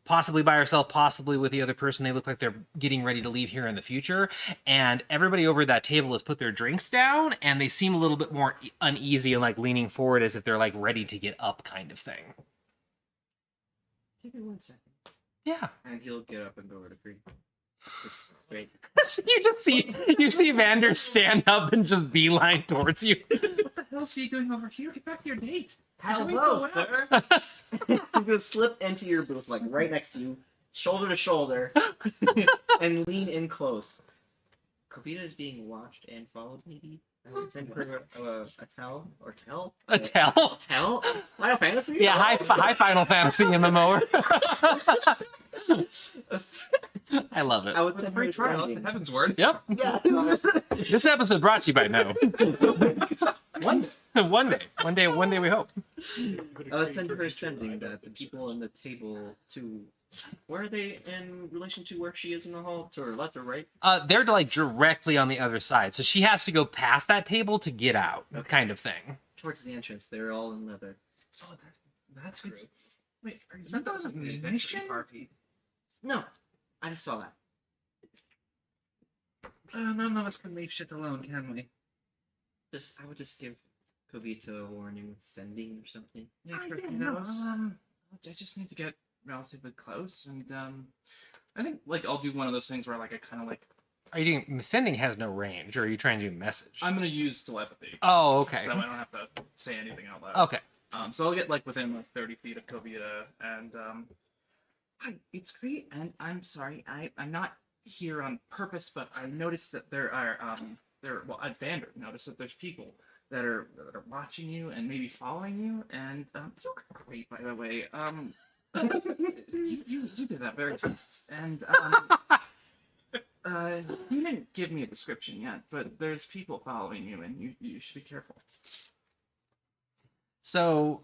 Possibly by herself, possibly with the other person. They look like they're getting ready to leave here in the future. And everybody over that table has put their drinks down, and they seem a little bit more uneasy and leaning forward as if they're ready to get up kind of thing. Give me 1 second. Yeah. And he'll get up and go over to Green. Just straight. you see Vander stand up and just beeline towards you. What the hell is he doing over here? Get back to your date. Hello, sir. He's gonna slip into your booth, right next to you, shoulder to shoulder, and lean in close. Covita is being watched and followed, maybe? I would send her a tell or tell? A tell? Tell? Final Fantasy? Yeah, high Final Fantasy MMO. I love it. I would send her a Trial standing. to Heaven's Word. Yep. Yeah. This episode brought to you by No. One day we hope. I would send her ascending that the people on the table to... Where are they in relation to where she is in the hall? To her left or right? They're directly on the other side, so she has to go past that table to get out, kind of thing. Towards the entrance. They're all in leather. Oh, that's true. Wait, are you That guys was on an a adventure mission? party. No. I just saw that. None of us can leave shit alone, can we? I would just give Covita a warning with sending or something. Nature yeah, knows. I just need to get relatively close, and I think I'll do one of those things where I kind of Are you doing... Sending has no range, or are you trying to do message? I'm gonna use telepathy. Oh, okay. So that way I don't have to say anything out loud. Okay. So I'll get within 30 feet of Covita, and hi, it's great, and I'm sorry, I'm not here on purpose, but I noticed that there are Vander noticed that there's people that are watching you and maybe following you, and you look great, by the way. You did that very fast, and you didn't give me a description yet, but there's people following you, and you should be careful. So,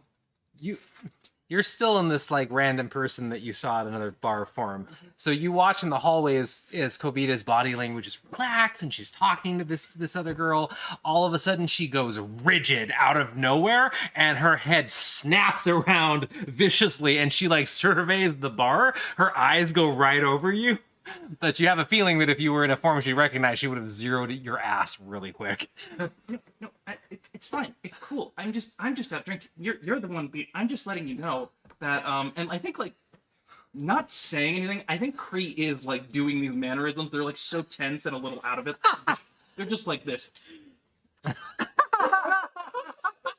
you're still in this random person that you saw at another bar forum. So you watch in the hallway as Covita's body language is relaxed and she's talking to this other girl. All of a sudden she goes rigid out of nowhere and her head snaps around viciously and she surveys the bar. Her eyes go right over you. But you have a feeling that if you were in a form she recognized, she would have zeroed your ass really quick. No, it's fine. It's cool. I'm just out drinking. You're the one. I'm just letting you know. that and I think like not saying anything. I think Cree is like doing these mannerisms. They're like so tense and a little out of it. They're just like this.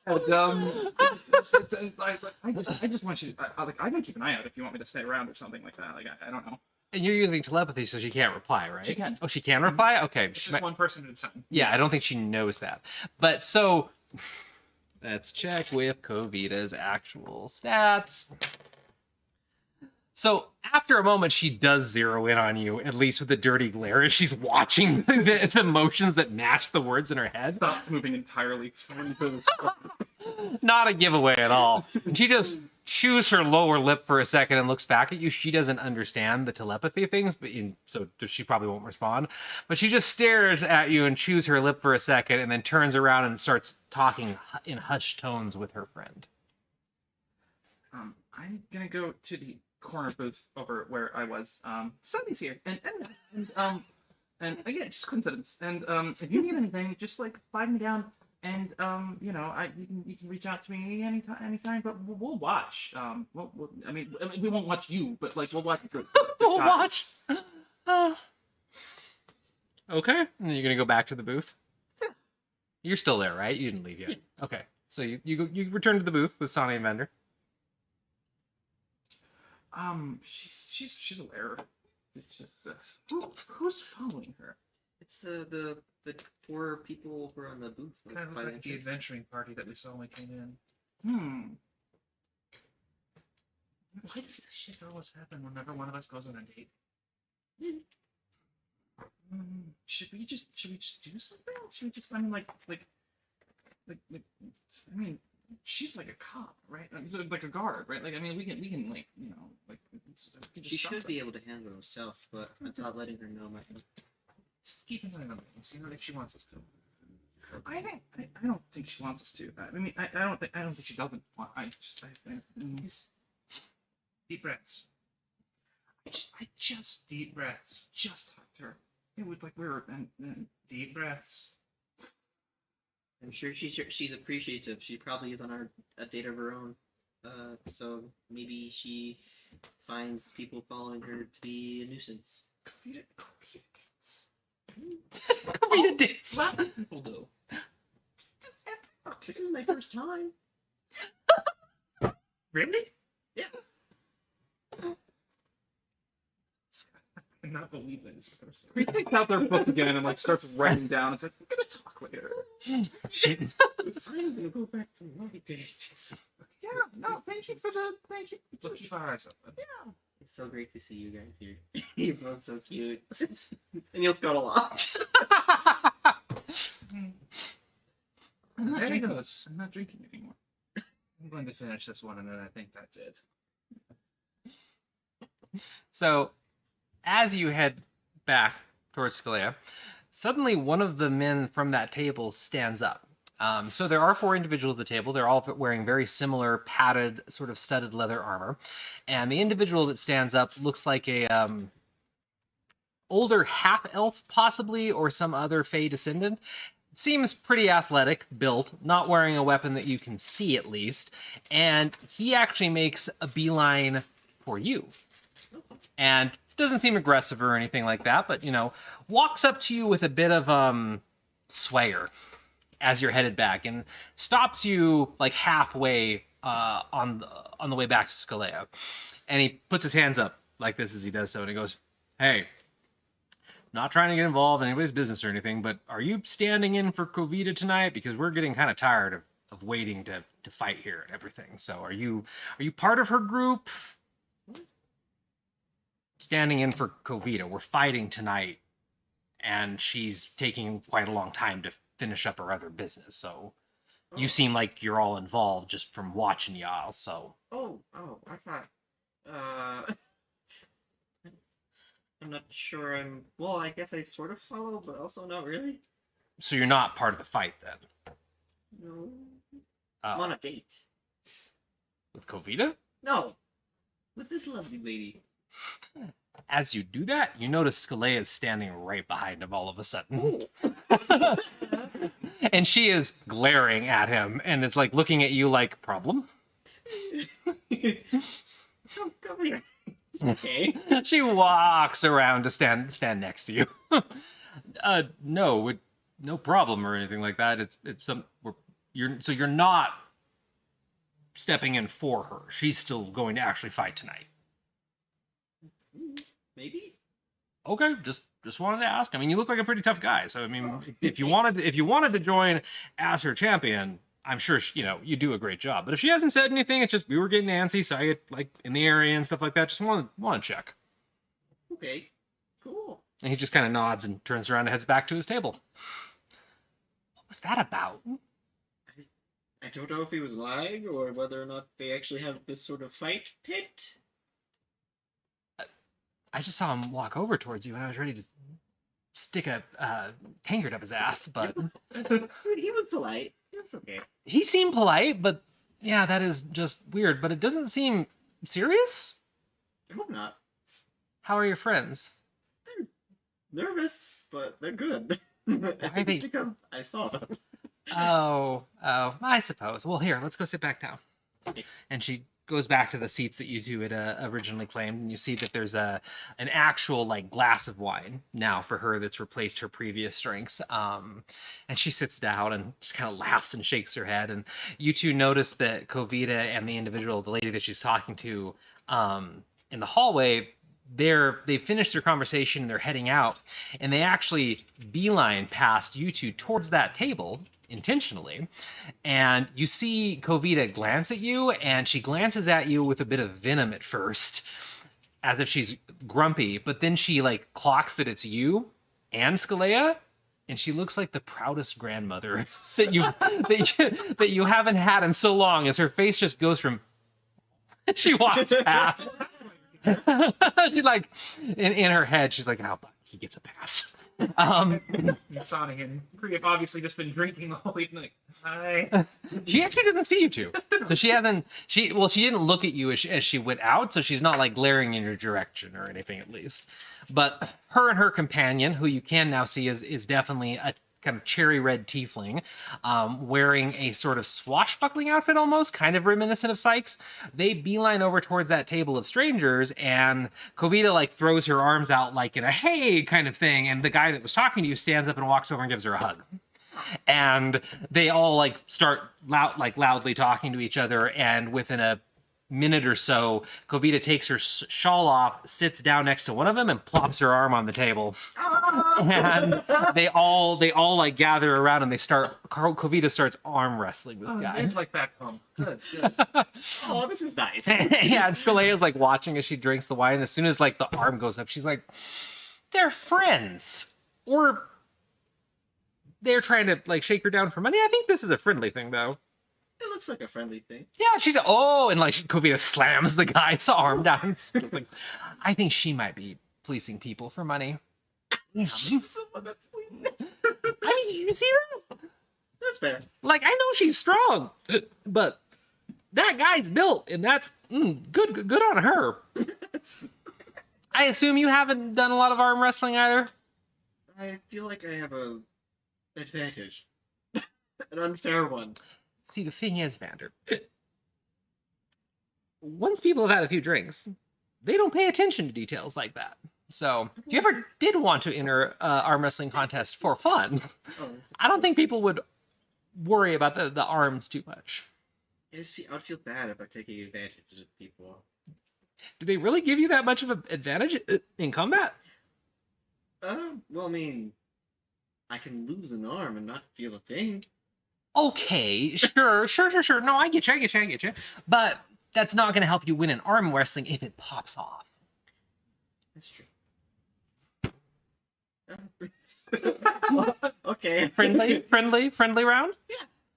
And, I just want you. I can keep an eye out if you want me to stay around or something like that. Like I don't know. And you're using telepathy, so she can't reply, right? She can. Oh, she can reply? Okay. It's just one person at a time. Yeah, I don't think she knows that. But so, let's check with Kovita's actual stats. So after a moment, she does zero in on you, at least with the dirty glare, as she's watching the motions that match the words in her head. Stop moving entirely. Not a giveaway at all. And she just chews her lower lip for a second and looks back at you. She doesn't understand the telepathy things, so she probably won't respond. But she just stares at you and chews her lip for a second and then turns around and starts talking in hushed tones with her friend. I'm gonna go to the corner booth over where I was. Sunny's here, and again, just coincidence. And if you need anything, just like flag me down. And you know, you can reach out to me anytime. But we'll watch. I mean, we won't watch you, but like we'll watch. We'll watch. Okay, and then you're gonna go back to the booth. You're still there, right? You didn't leave yet. Okay, so you return to the booth with Sonny and Vendor. She's aware. It's just who's following her? It's the 4 people over on the booth. Kind of like the adventuring party that we saw when we came in. Why does this shit always happen whenever one of us goes on a date? Should we just do something? Should we just? I mean, like, I mean, she's like a cop, right? Like a guard, right? Like, I mean, we can like, you know, like. She should be able to handle herself, but without letting her know, might. Just keep an eye on her and see if she wants us to. I don't think she wants us to. I mean, I don't think she doesn't want. Just deep breaths. I just Deep breaths. just talked to her. It was like we were and Deep breaths. I'm sure she's appreciative. She probably is on a date of her own. So maybe she finds people following her to be a nuisance. Kovita dates. Kovita dates. Lots of people do. This is my first time. Really? Yeah. I cannot believe that it's the first time. He takes out their book again and like starts writing down. It's like we're gonna talk later. I'm gonna go back to my date. Yeah, no, thank you. Look, keep our eyes open. Yeah. It's so great to see you guys here. You're both so cute. And you'll got a lot. There he goes. I'm not drinking anymore. I'm going to finish this one, and then I think that's it. So, as you head back towards Scalia, suddenly one of the men from that table stands up. So there are 4 individuals at the table. They're all wearing very similar padded, sort of studded leather armor. And the individual that stands up looks like a older half-elf, possibly, or some other Fey descendant. Seems pretty athletic, built, not wearing a weapon that you can see at least. And he actually makes a beeline for you. And doesn't seem aggressive or anything like that, but, you know, walks up to you with a bit of swagger as you're headed back and stops you like halfway on the way back to Scalia. And he puts his hands up like this as he does so, and he goes, "Hey, not trying to get involved in anybody's business or anything, but are you standing in for Kovita tonight? Because we're getting kind of tired of waiting to fight here and everything. So are you part of her group?" "Standing in for Kovita. We're fighting tonight, and she's taking quite a long time to finish up her other business. So you seem like you're all involved just from watching y'all. So Oh, I thought. I'm not sure. Well, I guess I sort of follow, but also not really. so you're not part of the fight then No. I'm on a date. with Kovita? No. With this lovely lady. As you do that, you notice Scalia is standing right behind him all of a sudden. And she is glaring at him and is like looking at you like, "Problem?" Come here. Okay. She walks around to stand next to you. No, no problem or anything like that. It's some you're not stepping in for her. She's still going to actually fight tonight. Maybe. Okay, just wanted to ask. I mean, you look like a pretty tough guy. So I mean, if you wanted to join as her champion, I'm sure you do a great job. But if she hasn't said anything, it's just we were getting antsy, so I get like in the area and stuff like that. Just want to check. Okay. Cool. And he just kind of nods and turns around and heads back to his table. What was that about? I don't know if he was lying or whether or not they actually have this sort of fight pit. I just saw him walk over towards you, and I was ready to stick a tankard up his ass, but He was polite. That's okay. he seemed polite. But yeah, that is just weird. But it doesn't seem serious. I hope not. How are your friends? They're nervous, but they're good. are they- Because I saw them. Oh, I suppose. Well, here, let's go sit back down. Okay. And she goes back to the seats that you two had originally claimed, and you see that there's an actual like glass of wine now for her that's replaced her previous drinks. And she sits down and just kind of laughs and shakes her head. And you two notice that Kovita and the lady that she's talking to, in the hallway, they finished their conversation and they're heading out, and they actually beeline past you two towards that table intentionally. And you see Kovita glance at you, and she glances at you with a bit of venom at first, as if she's grumpy, but then she like clocks that it's you and Skalea, and she looks like the proudest grandmother that you haven't had in so long, as her face just goes from she walks past. She like in her head, she's like, "Oh, but he gets a pass." Sonic and Priya obviously just been drinking the whole evening. Hi. She actually doesn't see you two, so she didn't look at you as she went out, so she's not like glaring in your direction or anything, at least. But her and her companion, who you can now see is definitely a kind of cherry red tiefling, wearing a sort of swashbuckling outfit, almost kind of reminiscent of Sykes. They beeline over towards that table of strangers, and Kovita like throws her arms out like in a hey kind of thing, and the guy that was talking to you stands up and walks over and gives her a hug. And they all like start loudly talking to each other, and within a minute or so, Kovita takes her shawl off, sits down next to one of them, and plops her arm on the table. And they all like gather around, and Kovita starts arm wrestling this guy. It's like back home. Good. Oh, this is nice. Yeah, and Skalea's like watching as she drinks the wine. And as soon as like the arm goes up, she's like, "They're friends," or they're trying to like shake her down for money. I think this is a friendly thing, though. It looks like a friendly thing. Yeah, she's and like Kovita slams the guy's arm down. Like, I think she might be fleecing people for money. Someone that's I mean, you see that? That's fair. Like, I know she's strong, but that guy's built, and that's good on her. I assume you haven't done a lot of arm wrestling either? I feel like I have a advantage. An unfair one. See, the thing is, Vander, once people have had a few drinks, they don't pay attention to details like that. So, if you ever did want to enter arm wrestling contest for fun, I don't think people would worry about the arms too much. I would feel bad about taking advantage of people. Do they really give you that much of an advantage in combat? Well, I mean, I can lose an arm and not feel a thing. Okay, sure. No, I get you. But that's not going to help you win an arm wrestling if it pops off. That's true. Okay. Friendly round? Yeah.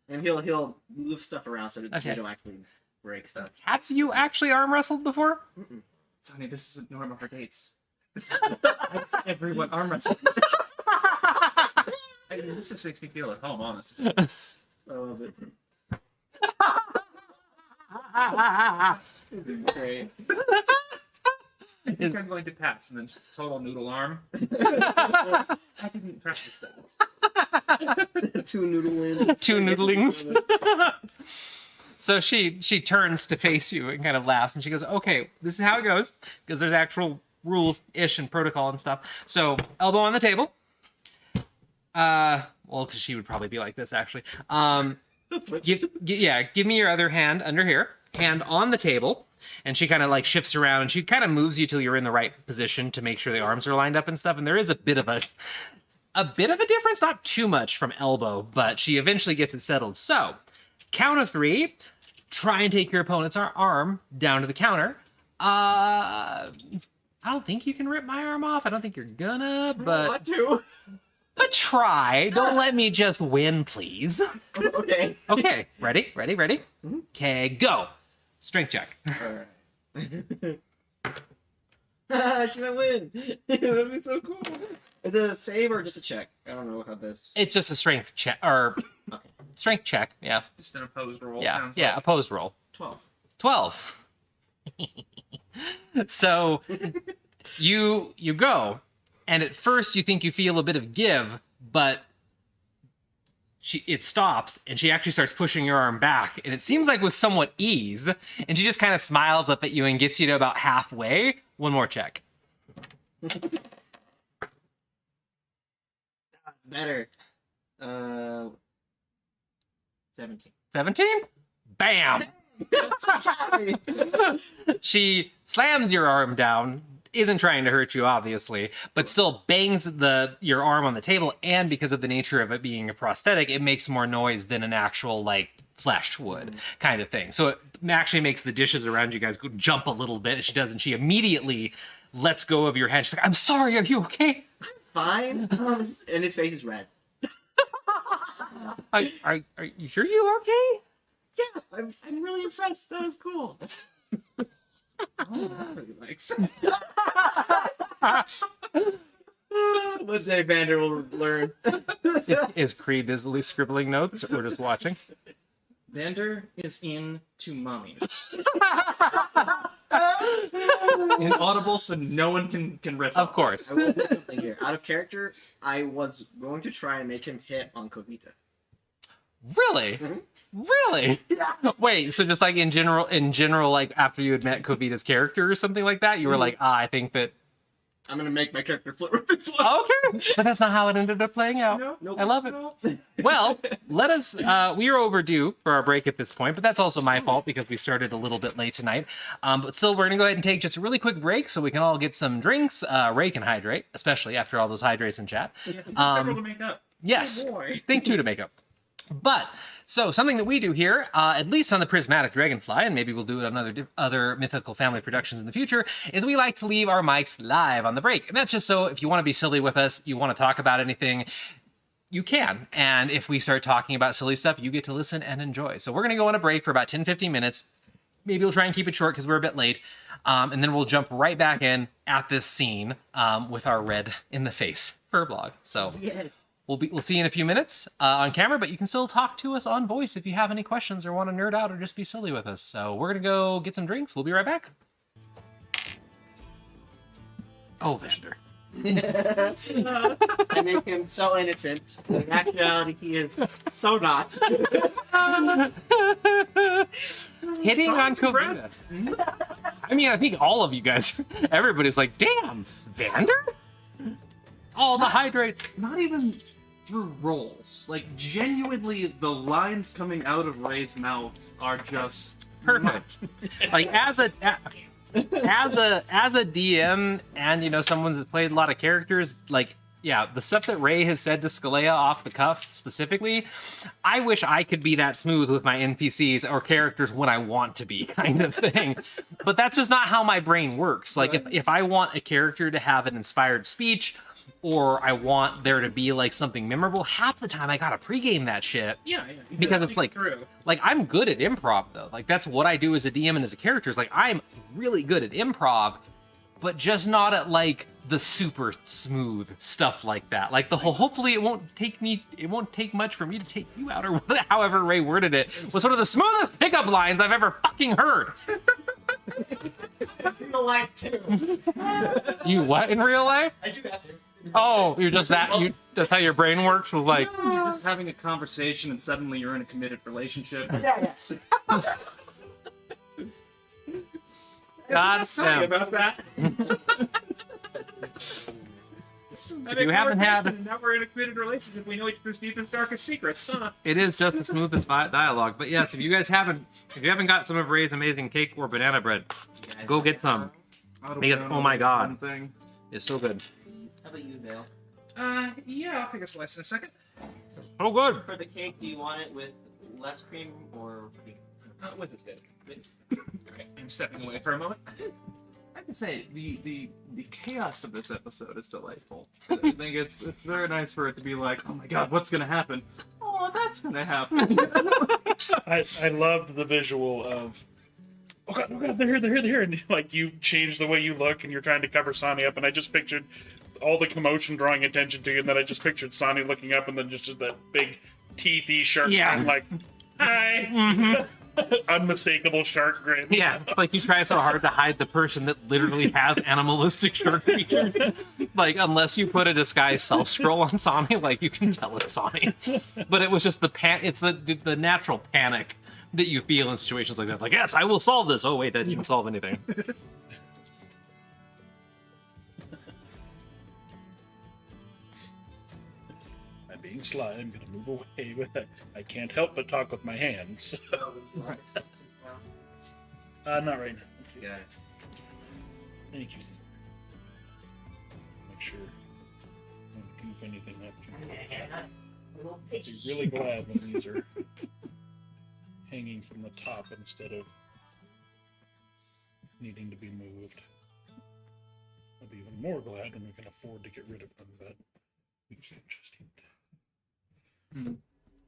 And he'll move stuff around so that Okay. you don't actually break stuff. Have you actually arm wrestled before? Mm-mm. Sonny, this isn't normal for dates. This is everyone arm wrestling. I mean, this just makes me feel at home, honestly. I love it. Great. I think I'm going to pass, and then total noodle arm. I didn't practice that. Two noodle wins. Two noodlings. So she turns to face you and kind of laughs, and she goes, "Okay, this is how it goes, because there's actual rules-ish and protocol and stuff. So elbow on the table. Well, because she would probably be like this actually. Give me your other hand under here. Hand on the table." And she kind of like shifts around and she kind of moves you till you're in the right position to make sure the arms are lined up and stuff. And there is a bit of a difference, not too much from elbow, but she eventually gets it settled. So, count of 3, try and take your opponent's arm down to the counter. I don't think you can rip my arm off. I don't think you're gonna, but but try. Don't let me just win, please. Okay. Okay, ready? Okay, go. Strength check. Alright. She might win. That'd be so cool. Is it a save or just a check? I don't know how this. It's just a strength check, or strength check. Yeah, Just an opposed roll. yeah, sounds yeah. like. Opposed roll. 12. 12. So you go, and at first you think you feel a bit of give, but it stops, and she actually starts pushing your arm back, and it seems like with somewhat ease, and she just kind of smiles up at you and gets you to about halfway. One more check. That's better. 17. 17? Bam! She slams your arm down, isn't trying to hurt you, obviously, but still bangs your arm on the table, and because of the nature of it being a prosthetic, it makes more noise than an actual, like, flesh would, kind of thing. So it actually makes the dishes around you guys go jump a little bit, and she does, and she immediately lets go of your hand. She's like, "I'm sorry, are you okay?" Fine. And his face is red. Are you sure you're okay? Yeah, I'm really impressed. That was cool. Really likes. One day Vander will learn. Is Cree busily scribbling notes, or just watching? Vander is into mummies. In Inaudible, so no one can rip. Of off. course. I will do something here. Out of character, I was going to try and make him hit on Kobita. Really? Mhm. Really? Wait, so just like in general, like after you had met Kobita's character or something like that, you were like, I think that. I'm gonna make my character flirt with this one. Okay, but that's not how it ended up playing out. Nope. I love it. Well, let us. We are overdue for our break at this point, but that's also my fault because we started a little bit late tonight. But still, we're gonna go ahead and take just a really quick break so we can all get some drinks. Ray can hydrate, especially after all those hydrates in chat. Yeah, it's several to make up. Yes, Oh boy. think 2 to make up. But so something that we do here, at least on the Prismatic Dragonfly, and maybe we'll do it on other Mythical Family productions in the future, is we like to leave our mics live on the break, and that's just so if you want to be silly with us, you want to talk about anything, you can. And if we start talking about silly stuff, you get to listen and enjoy. So we're gonna go on a break for about 10-15 minutes. Maybe we'll try and keep it short because we're a bit late, and then we'll jump right back in at this scene with our red in the face fur blog. So. Yes. We'll see you in a few minutes on camera, but you can still talk to us on voice if you have any questions or want to nerd out or just be silly with us. So we're going to go get some drinks. We'll be right back. Oh, Vander. I make him so innocent. In actuality, he is so not. Hitting on Sounds Kobita. impressed. I mean, I think all of you guys, everybody's like, damn, Vander? All the hydrates. Not even through rolls. Like, genuinely, the lines coming out of Ray's mouth are just Perfect. Like as a DM, and you know, someone that's played a lot of characters, like yeah, the stuff that Ray has said to Skalea off the cuff specifically, I wish I could be that smooth with my NPCs or characters when I want to be, kind of thing. But that's just not how my brain works. Like if I want a character to have an inspired speech, or I want there to be like something memorable, half the time I gotta pregame that shit. yeah. Because it's like I'm good at improv though. Like that's what I do as a DM and as a character. Is like I'm really good at improv, but just not at like the super smooth stuff like that. Like the whole hopefully it won't take much for me to take you out, or however Ray worded it was sort of the smoothest pickup lines I've ever fucking heard. In real life too. You what in real life? I do that too. Oh, you're just that That's how your brain works with like. You're just having a conversation and suddenly you're in a committed relationship. Yeah. God Sorry damn. about that. If you haven't had, Now we're in a committed relationship. We know each other's deepest, darkest secrets. Huh? it is just the smoothest dialogue. But yes, if you haven't got some of Ray's amazing cake or banana bread, go get some. Because, oh my God. Thing. It's so good. How about you, Dale? Yeah, I'll take a slice in a second. So good. For the cake, do you want it with less cream or cream? With is good. I'm stepping away for a moment. I have to say, the chaos of this episode is delightful. I think it's very nice for it to be like, oh my God, what's gonna happen? Oh, that's gonna happen. I loved the visual of, oh God, they're here, and like you change the way you look, and you're trying to cover Sonny up, and I just pictured all the commotion drawing attention to you, and then I just pictured Sonny looking up, and then just that big teethy shark Yeah. grin, like, hi, Mhm. unmistakable shark grin. Yeah, like you try so hard to hide the person that literally has animalistic shark features. Like, unless you put a disguise self-scroll on Sonny, like, you can tell it's Sonny. But it was just it's the natural panic that you feel in situations like that. Like, yes, I will solve this. Oh, wait, that didn't solve anything. I'm being sly. I'm gonna move away, but I can't help but talk with my hands. Not right now. Yeah. Thank you. Make sure I don't goof anything up. I'm really glad when these are hanging from the top instead of needing to be moved. I'll be even more glad when we can afford to get rid of them, but we can't just eat.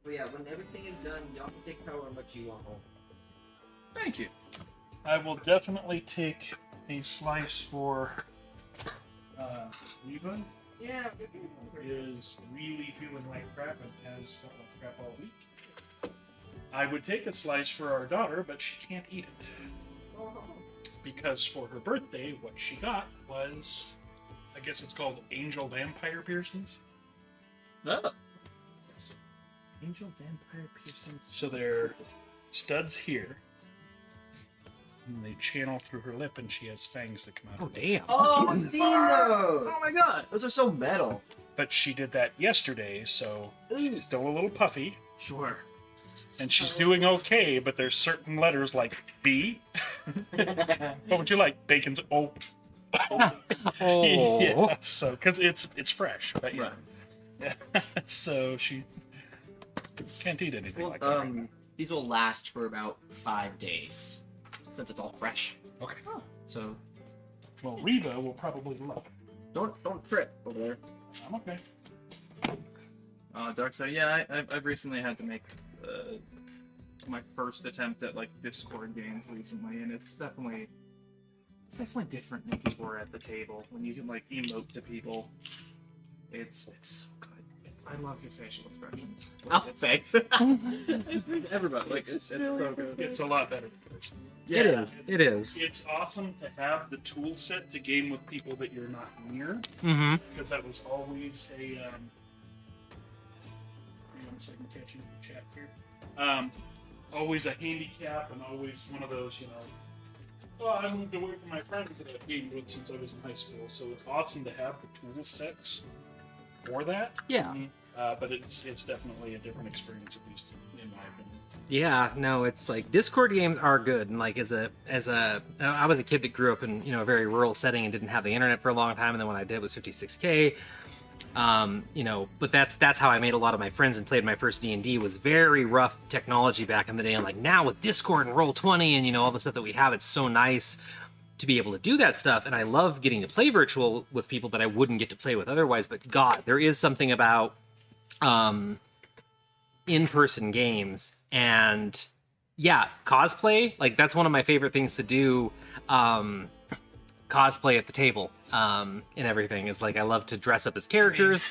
But yeah, when everything is done, y'all can take however much you want home. Thank you. I will definitely take a slice for Reva. Yeah. Is really feeling like crap and has felt like crap all week. I would take a slice for our daughter, but she can't eat it. Because for her birthday, what she got was, I guess it's called angel vampire piercings. Oh. Angel vampire piercings. So they're studs here. And they channel through her lip, and she has fangs that come out. Oh, of her. damn. Oh, I've seen those! Oh my God. Those are so metal. But she did that yesterday, so she's still a little puffy. Sure. And she's doing okay, but there's certain letters like B. What would you like? Bacon's oh. Oh. Yeah, so because it's fresh, but yeah. Right. So she can't eat anything Well, like that. Right now. these will last for about 5 days, since it's all fresh. Okay. So Well, Reva will probably love it. don't trip over there. I'm okay. Darkside. Yeah, I've recently had to make my first attempt at like Discord games recently, and it's definitely different when people are at the table. When you can like emote to people, it's so good. I love your facial expressions. Oh, It's- thanks. Just everybody like it's so good. It's a lot better in person. It is. It is. It's awesome to have the tool set to game with people that you're not near, Mm-hmm. because that was always a. Hang on a second, catching the chat here. Always a handicap, and always one of those, well, I moved away from my friends that I've gamed with since I was in high school, so it's awesome to have the tool sets for that. Yeah. But it's definitely a different experience, at least in my opinion. Yeah, no, it's like Discord games are good, and like I was a kid that grew up in a very rural setting and didn't have the internet for a long time, and then when I did it was 56K. But that's how I made a lot of my friends and played my first D&D. Was very rough technology back in the day, and like now with Discord and Roll20 and all the stuff that we have, it's so nice to be able to do that stuff. And I love getting to play virtual with people that I wouldn't get to play with otherwise. But God, there is something about in-person games, and yeah, cosplay, like that's one of my favorite things to do. Cosplay at the table and everything is like, I love to dress up as characters.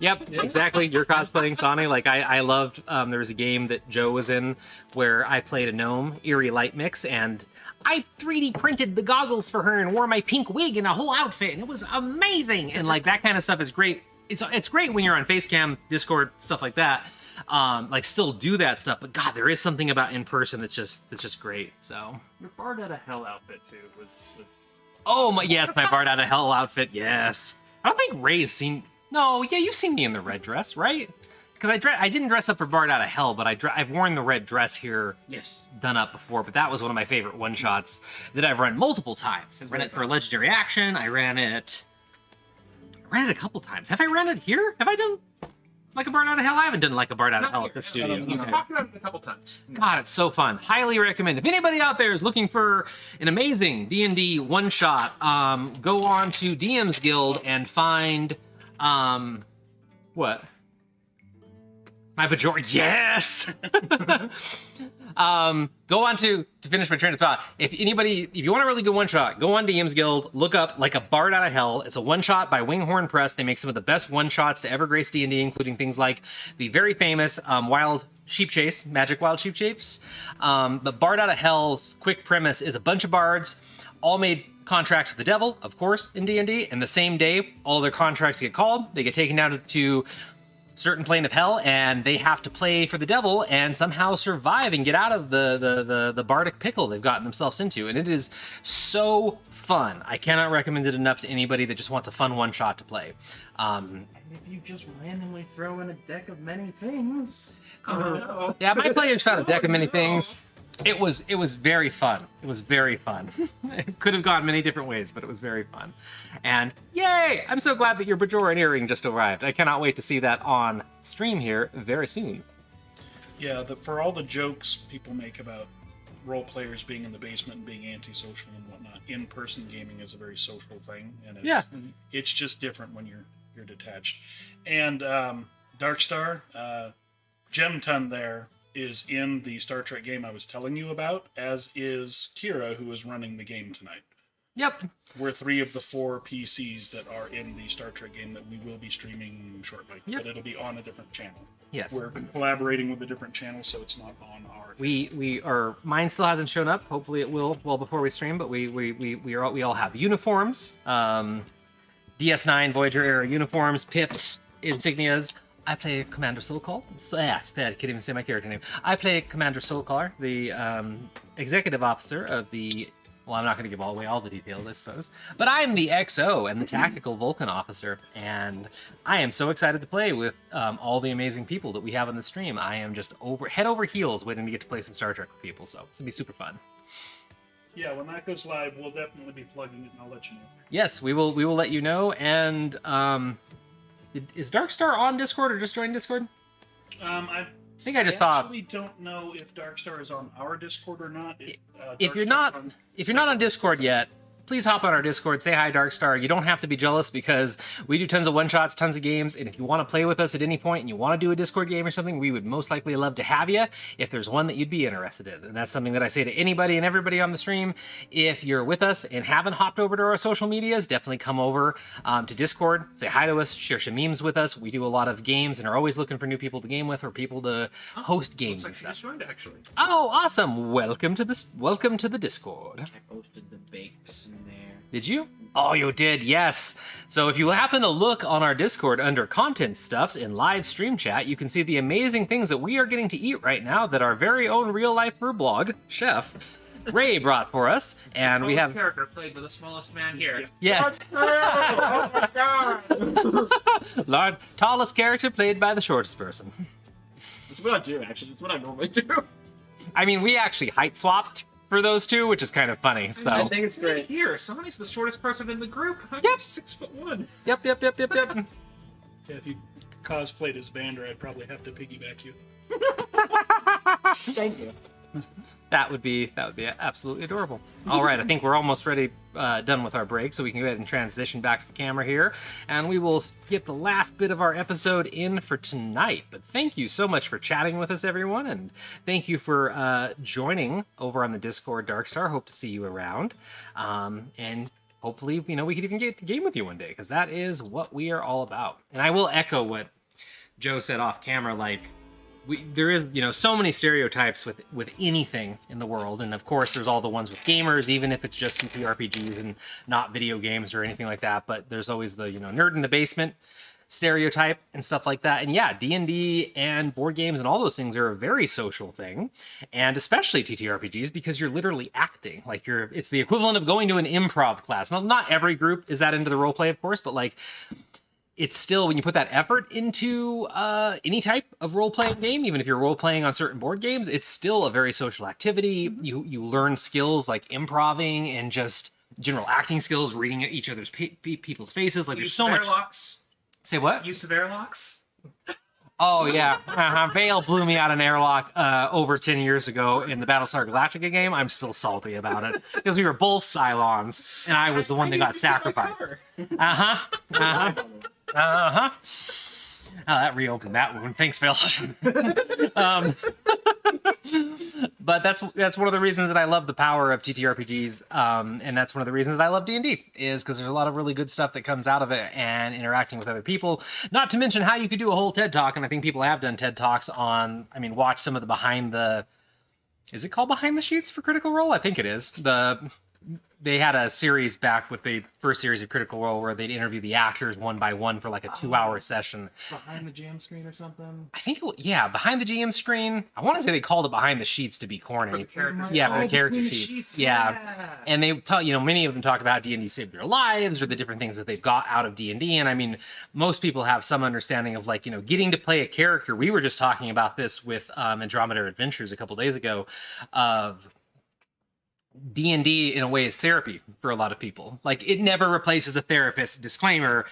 Yep, exactly. You're cosplaying Sonny. Like I loved there was a game that Joe was in where I played a gnome, Eerie Light Mix, and I 3D printed the goggles for her and wore my pink wig and a whole outfit, and it was amazing. And like that kind of stuff is great it's great when you're on Facecam, Discord, stuff like that. Like still do that stuff, but God, there is something about in person that's just great. So Your Bard Out of Hell outfit too was. oh my yes, my Bard Out of Hell outfit. Yes, I don't think Ray's seen. No, yeah, you've seen me in the red dress, right? Because I didn't dress up for Bard Out of Hell, but I've worn the red dress here. Yes. Done up before, but that was one of my favorite one shots that I've run multiple times. I ran it for a legendary action. I ran it a couple times. Have I ran it here? Have I done like a Bard Out of Hell? I haven't done like a Bard Out of Hell at the studio. You've talked about it a couple times. God, it's so fun. Highly recommend. If anybody out there is looking for an amazing D&D one shot, go on to DM's Guild and find what? My Bajor, yes! Go on to finish my train of thought. If you want a really good one-shot, go on DM's Guild, look up like a Bard Out of Hell. It's a one-shot by Winghorn Press. They make some of the best one-shots to ever grace D&D, including things like the very famous Wild Sheep Chase, Magic Wild Sheep Chase. The Bard Out of Hell's quick premise is a bunch of bards, all made contracts with the devil, of course, in D&D, and the same day, all their contracts get called. They get taken down to certain plane of hell, and they have to play for the devil and somehow survive and get out of the bardic pickle they've gotten themselves into. And it is so fun. I cannot recommend it enough to anybody that just wants a fun one shot to play. And if you just randomly throw in a deck of many things, no. Yeah, my players found a deck of many things. It was very fun. It was very fun. It could have gone many different ways, but it was very fun. And yay! I'm so glad that your Bajoran earring just arrived. I cannot wait to see that on stream here very soon. Yeah, for all the jokes people make about role players being in the basement and being antisocial and whatnot, in-person gaming is a very social thing, and it's just different when you're detached. And Darkstar, Gemton there is in the Star Trek game I was telling you about, as is Kira, who is running the game tonight. Yep. We're 3 of the 4 PCs that are in the Star Trek game that we will be streaming shortly. Yep. But it'll be on a different channel. Yes. We're collaborating with a different channel, so it's not on our channel. Mine still hasn't shown up. Hopefully it will well before we stream, but we all have uniforms. DS9 Voyager era uniforms, pips, insignias. I play Commander Soulcall. I can't even say my character name. I play Commander Soulcaller, the executive officer of the... Well, I'm not going to give away all the details, I suppose. But I'm the XO and the tactical Vulcan officer, and I am so excited to play with all the amazing people that we have on the stream. I am just head over heels waiting to get to play some Star Trek with people, so it's going to be super fun. Yeah, when that goes live, we'll definitely be plugging it, and I'll let you know. Yes, we will let you know, and... Is Darkstar on Discord or just joined Discord? I think I just saw. I actually don't know if Darkstar is on our Discord or not. If you're not on Discord yet, please hop on our Discord, say hi, Darkstar. You don't have to be jealous because we do tons of one-shots, tons of games, and if you want to play with us at any point and you want to do a Discord game or something, we would most likely love to have you if there's one that you'd be interested in. And that's something that I say to anybody and everybody on the stream. If you're with us and haven't hopped over to our social medias, definitely come over to Discord, say hi to us, share some memes with us. We do a lot of games and are always looking for new people to game with or people to host games and stuff. Just joined, actually. Oh, awesome! Welcome to the Discord. I posted the bakes in there. Did you? Oh, you did, yes. So if you happen to look on our Discord under content stuffs in live stream chat, you can see the amazing things that we are getting to eat right now that our very own real life vlog chef Ray brought for us, and we have character played by the smallest man here. Yes. Oh my god! Lord, tallest character played by the shortest person. That's what I do, actually. That's what I normally do. I mean, we actually height swapped for those two, which is kind of funny. So I think it's great. Here, somebody's the shortest person in the group. I'm Yep. 6'1". Yep. Yeah, if you cosplayed as Vander, I'd probably have to piggyback you. Thank you. That would be absolutely adorable. All right, I think we're almost ready, done with our break, so we can go ahead and transition back to the camera here, and we will get the last bit of our episode in for tonight. But thank you so much for chatting with us, everyone, and thank you for joining over on the Discord, Darkstar. Hope to see you around, and hopefully, we could even get to game with you one day, because that is what we are all about. And I will echo what Joe said off camera, like, there is, so many stereotypes with anything in the world, and of course there's all the ones with gamers, even if it's just TTRPGs and not video games or anything like that, but there's always the, nerd in the basement stereotype and stuff like that. And yeah, D&D and board games and all those things are a very social thing, and especially TTRPGs, because you're literally acting. Like it's the equivalent of going to an improv class. Not every group is that into the role play, of course, but like it's still, when you put that effort into any type of role-playing game, even if you're role-playing on certain board games, it's still a very social activity. You learn skills like improving and just general acting skills, reading at each other's people's faces. Like there's so much. Airlocks. Say what? Use of airlocks. Oh yeah, Vale blew me out an airlock over 10 years ago in the Battlestar Galactica game. I'm still salty about it because we were both Cylons, and I was the one that got sacrificed. Oh, that reopened that wound. Thanks, Phil. But that's one of the reasons that I love the power of TTRPGs, and that's one of the reasons that I love D&D, is because there's a lot of really good stuff that comes out of it, and interacting with other people. Not to mention how you could do a whole TED Talk, and I think people have done TED Talks on, watch some of the is it called Behind the Sheets for Critical Role? I think it is. They had a series back with the first series of Critical Role where they'd interview the actors one by one for like a 2-hour session. Behind the jam screen or something? I think, behind the GM screen. I want to say they called it Behind the Sheets to be corny. For the characters. Yeah, for the character between the sheets. Yeah. And they tell, many of them talk about D&D saved their lives or the different things that they've got out of D&D. And most people have some understanding of getting to play a character. We were just talking about this with Andromeda Adventures a couple days ago of D&D in a way is therapy for a lot of people. Like, it never replaces a therapist, disclaimer,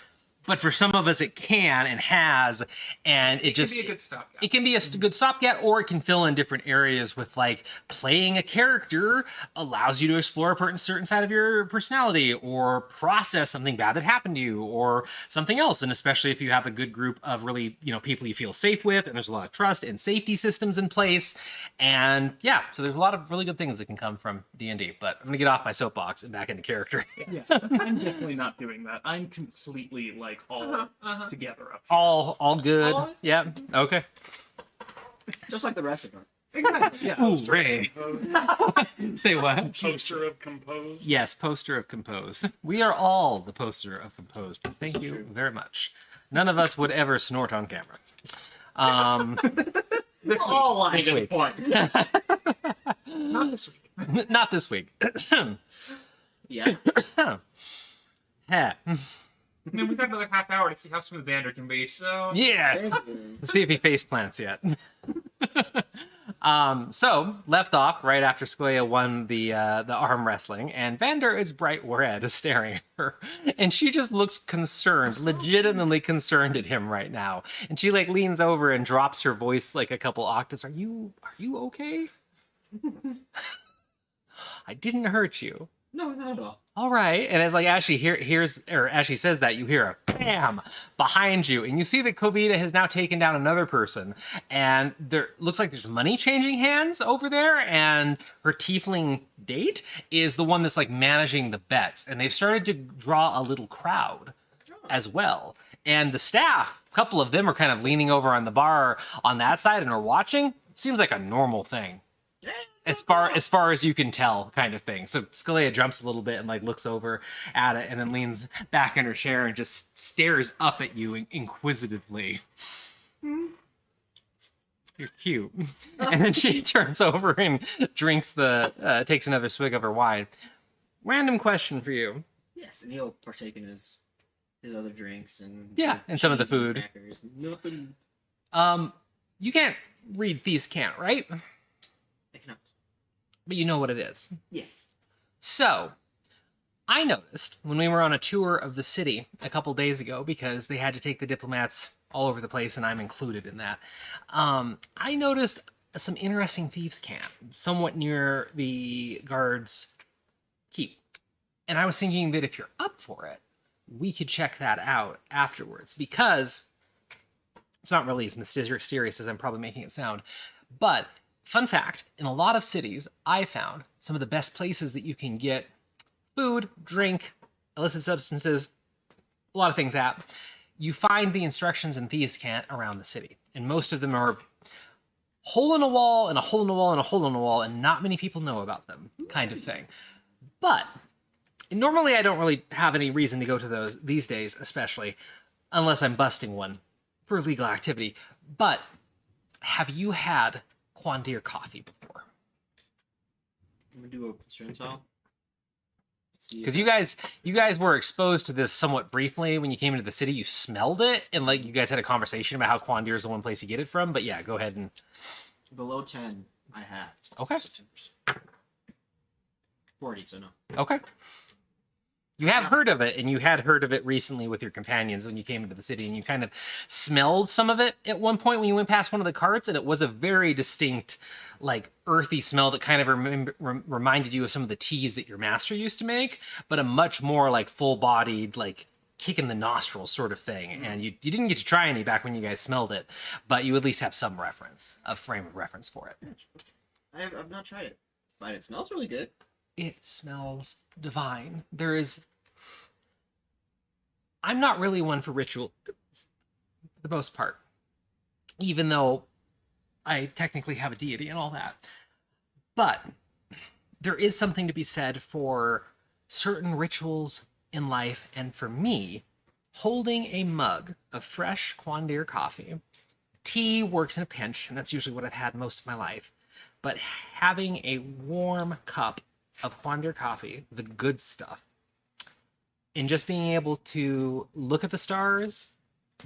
but for some of us it can and has, and it just can be a good stopgap. It can be a good stopgap, or it can fill in different areas with, like, playing a character allows you to explore a certain side of your personality, or process something bad that happened to you, or something else. And especially if you have a good group of really, people you feel safe with, and there's a lot of trust and safety systems in place. And yeah, so there's a lot of really good things that can come from D&D. But I'm gonna get off my soapbox and back into character. Yes, I'm definitely not doing that. I'm completely all together up here. All good. Yeah. Okay. Just like the rest of us. Exactly. Yeah. Ooh, Ray. Say what? Poster of composed. Yes, poster of composed. We are all the poster of composed. Thank you very much. None of us would ever snort on camera. This all lies This week. point. Not this week. Not this week. Yeah. Heh. We've got another half hour to see how smooth Vander can be, so... Yes. Let's see if he face plants yet. So left off right after Scalia won the arm wrestling, and Vander is bright red, staring at her, and she just looks concerned, legitimately concerned at him right now. And she leans over and drops her voice like a couple octaves. Are you okay? I didn't hurt you. No, not at all. All right. And it's as she says that, you hear a bam behind you, and you see that Kovita has now taken down another person, and there looks like there's money changing hands over there, and her tiefling date is the one that's managing the bets, and they've started to draw a little crowd as well. And the staff, a couple of them are kind of leaning over on the bar on that side and are watching. Seems like a normal thing. As far as you can tell, kind of thing. So Scalia jumps a little bit and looks over at it, and then leans back in her chair and just stares up at you inquisitively. You're cute. And then she turns over and takes another swig of her wine. Random question for you. Yes, and he'll partake in his other drinks and and some of the cheese and food. crackers. Nothing. You can't read Thieves' Cant, right? I cannot. But you know what it is. Yes. So, I noticed when we were on a tour of the city a couple days ago, because they had to take the diplomats all over the place, and I'm included in that. I noticed some interesting Thieves' Cant somewhat near the guards' keep. And I was thinking that if you're up for it, we could check that out afterwards, because it's not really as mysterious as I'm probably making it sound. But fun fact, in a lot of cities, I found some of the best places that you can get food, drink, illicit substances, a lot of things at. You find the instructions in Thieves' Cant around the city. And most of them are hole in a wall and a hole in a wall and a hole in a wall, and not many people know about them, kind of thing. But normally I don't really have any reason to go to those these days, especially. unless I'm busting one for illegal activity. But have you had Quandir coffee before? I'm gonna do a percentile. Because you guys were exposed to this somewhat briefly when you came into the city. You smelled it, and like you guys had a conversation about how Quandir is the one place you get it from. But yeah, go ahead and Below 10, I have. Okay. So 10%. 40, so no. Okay. You have heard of it, and you had heard of it recently with your companions when you came into the city, and you kind of smelled some of it at one point when you went past one of the carts, and it was a very distinct, like, earthy smell that kind of reminded you of some of the teas that your master used to make, but a much more, like, full-bodied, like, kick in the nostrils sort of thing. And you didn't get to try any back when you guys smelled it, but you at least have some reference, a frame of reference for it. I've not tried it, but it smells really good. It smells divine. I'm not really one for ritual, for the most part, even though I technically have a deity and all that. But there is something to be said for certain rituals in life, and for me, holding a mug of fresh Quandir coffee. Tea works in a pinch, and that's usually what I've had most of my life. But having a warm cup of Quandir coffee, the good stuff, and just being able to look at the stars,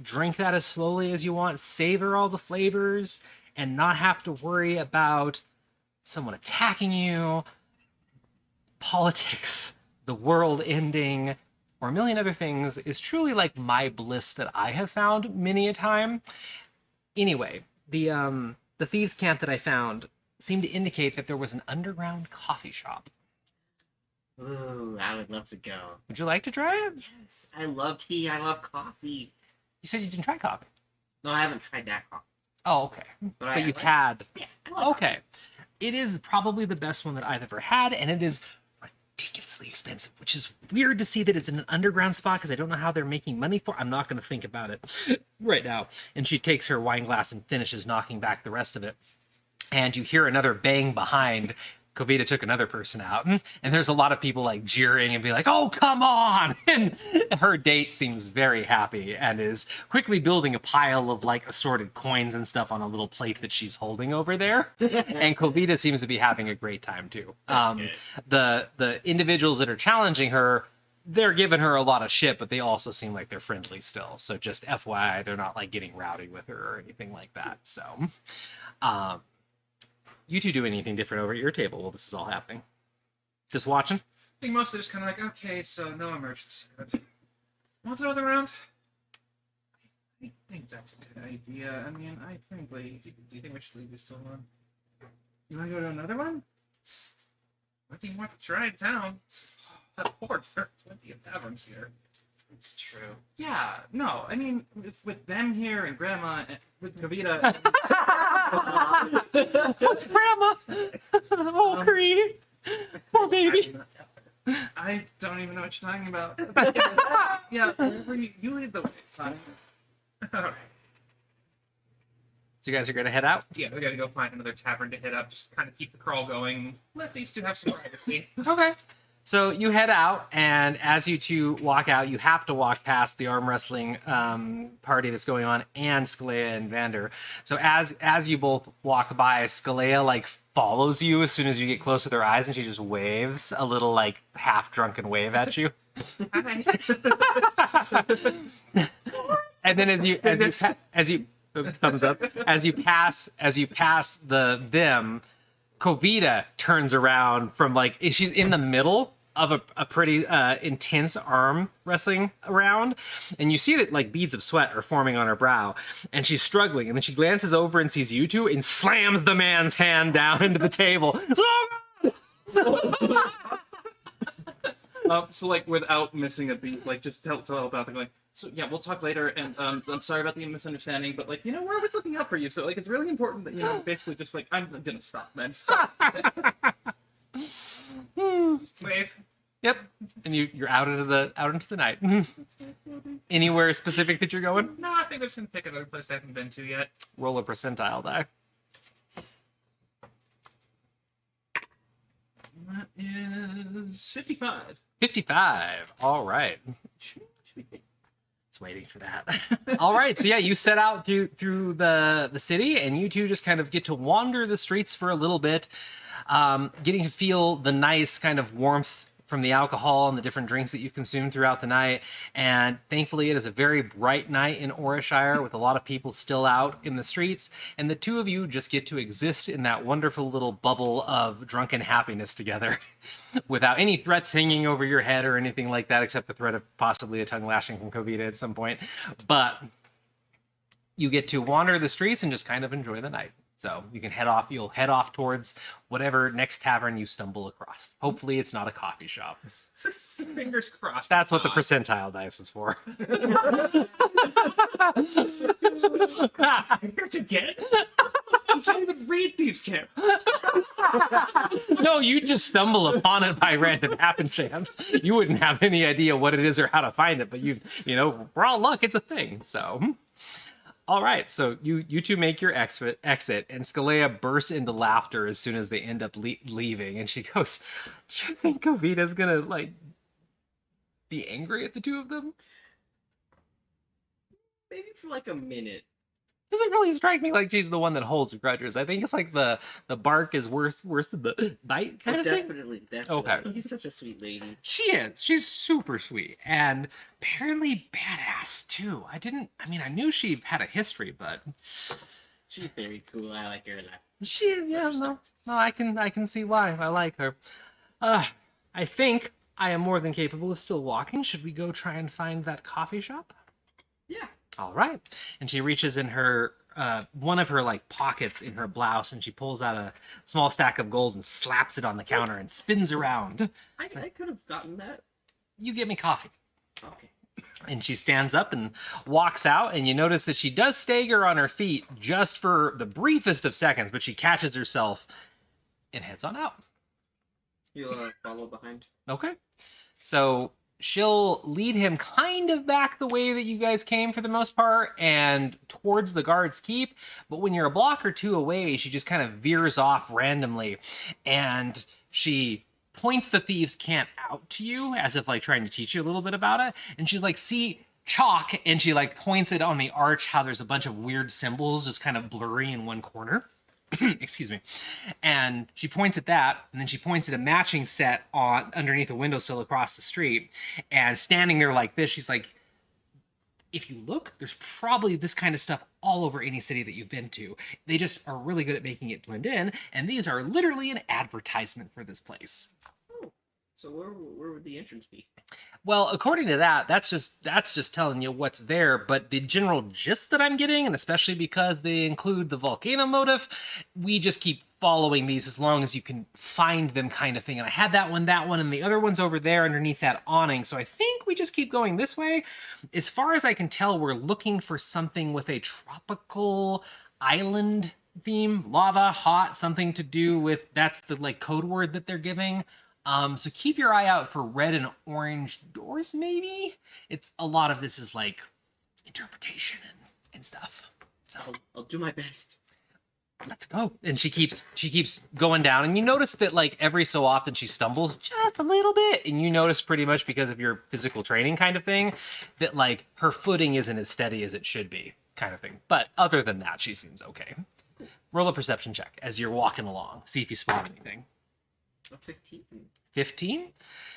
drink that as slowly as you want, savor all the flavors, and not have to worry about someone attacking you, politics, the world ending, or a million other things is truly like my bliss that I have found many a time. Anyway, the thieves' cant that I found seemed to indicate that there was an underground coffee shop. Ooh, I would love to go. Would you like to try it? Yes, I love tea. I love coffee. You said you didn't try coffee. No, I haven't tried that coffee. Oh, okay. But you've had. Yeah, I like Okay. It is probably the best one that I've ever had, and it is ridiculously expensive, which is weird to see that it's in an underground spot because I don't know how they're making money for. I'm not going to think about it right now. And she takes her wine glass and finishes knocking back the rest of it. And you hear another bang behind. Kovita took another person out, and there's a lot of people like jeering and be like, "Oh, come on!" And her date seems very happy and is quickly building a pile of like assorted coins and stuff on a little plate that she's holding over there. And Kovita seems to be having a great time too. The individuals that are challenging her, they're giving her a lot of shit, but they also seem like they're friendly still. So just FYI, they're not like getting rowdy with her or anything like that. So, you two do anything different over at your table while this is all happening? Just watching? I think mostly just kind of like, okay, so no emergency. But want another round? I think that's a good idea. I mean, I think, like, do you think we should leave this till one? You want to go to another one? What do you want to try in town? It's a port. There are plenty of taverns here. It's true. Yeah, no, I mean, with them here and Grandma, and with Kavita. Grandma! Oh, Cree! Poor baby. I don't even know what you're talking about. Yeah, you lead the way, son. Alright. So you guys are going to head out? Yeah, we gotta go find another tavern to hit up, just kind of keep the crawl going. Let these two have some privacy. Okay. So you head out, and as you two walk out, you have to walk past the arm wrestling party that's going on, and Skalea and Vander. So as you both walk by, Skalea like follows you as soon as you get close with her eyes, and she just waves a little like half drunken wave at you. And then as you thumbs up as you pass them. Kovita turns around from like she's in the middle of a pretty intense arm wrestling round, and you see that like beads of sweat are forming on her brow, and she's struggling, and then she glances over and sees you two and slams the man's hand down into the table. So like without missing a beat, like just tell about the like. So yeah, we'll talk later, and I'm sorry about the misunderstanding, but like we're always looking out for you, so like it's really important that basically just like I'm gonna stop, man. Just wave. Yep. And you're out into the night. Anywhere specific that you're going? No, I think they're just gonna pick another place they haven't been to yet. Roll a percentile die. That is 55. 55. All right. So waiting for that. All right, so yeah, you set out through the city, and you two just kind of get to wander the streets for a little bit, getting to feel the nice kind of warmth from the alcohol and the different drinks that you've consumed throughout the night. And thankfully, it is a very bright night in Orishire with a lot of people still out in the streets. And the two of you just get to exist in that wonderful little bubble of drunken happiness together without any threats hanging over your head or anything like that, except the threat of possibly a tongue lashing from Covita at some point. But you get to wander the streets and just kind of enjoy the night. So you can head off. You'll head off towards whatever next tavern you stumble across. Hopefully, it's not a coffee shop. Fingers crossed. That's what the percentile dice was for. Here to get? You can't even read thieves' camp. No, you just stumble upon it by random happen chance. You wouldn't have any idea what it is or how to find it, but you know, for all luck, it's a thing. So. All right, so you two make your exit, and Scalea bursts into laughter as soon as they end up leaving, and she goes, "Do you think Covita's gonna like be angry at the two of them?" Maybe for like a minute. Doesn't really strike me like she's the one that holds grudges. I think it's like the bark is worse than the bite kind of thing. Definitely. Okay. He's such a sweet lady. She is. She's super sweet and apparently badass too. I knew she had a history, but She's very cool. I like her a lot. I can see why. I like her. I think I am more than capable of still walking. Should we go try and find that coffee shop? Yeah. All right. And she reaches in her one of her like pockets in her blouse, and she pulls out a small stack of gold and slaps it on the counter and spins around. I could have gotten that. You get me coffee. Okay. And she stands up and walks out, and you notice that she does stagger on her feet just for the briefest of seconds, but she catches herself and heads on out. You'll follow behind. Okay. So she'll lead him kind of back the way that you guys came for the most part and towards the guard's keep. But when you're a block or two away, she just kind of veers off randomly, and she points the thieves' camp out to you as if like trying to teach you a little bit about it. And she's like, "See chalk," and she like points it on the arch how there's a bunch of weird symbols just kind of blurry in one corner. Excuse me. And she points at that, and then she points at a matching set on underneath a windowsill across the street. And standing there like this, she's like, "If you look, there's probably this kind of stuff all over any city that you've been to. They just are really good at making it blend in, and these are literally an advertisement for this place." So where would the entrance be? Well, according to that, that's just telling you what's there, but the general gist that I'm getting, and especially because they include the volcano motif, we just keep following these as long as you can find them kind of thing. And I had that one, and the other one's over there underneath that awning, so I think we just keep going this way. As far as I can tell, we're looking for something with a tropical island theme, lava, hot, something to do with, that's the like code word that they're giving. So keep your eye out for red and orange doors, maybe? It's a lot of this is like interpretation and stuff. So I'll do my best. Let's go. And she keeps going down, and you notice that like every so often she stumbles just a little bit, and you notice pretty much because of your physical training kind of thing that like her footing isn't as steady as it should be kind of thing. But other than that, she seems okay. Roll a perception check as you're walking along. See if you spot anything. 15. 15?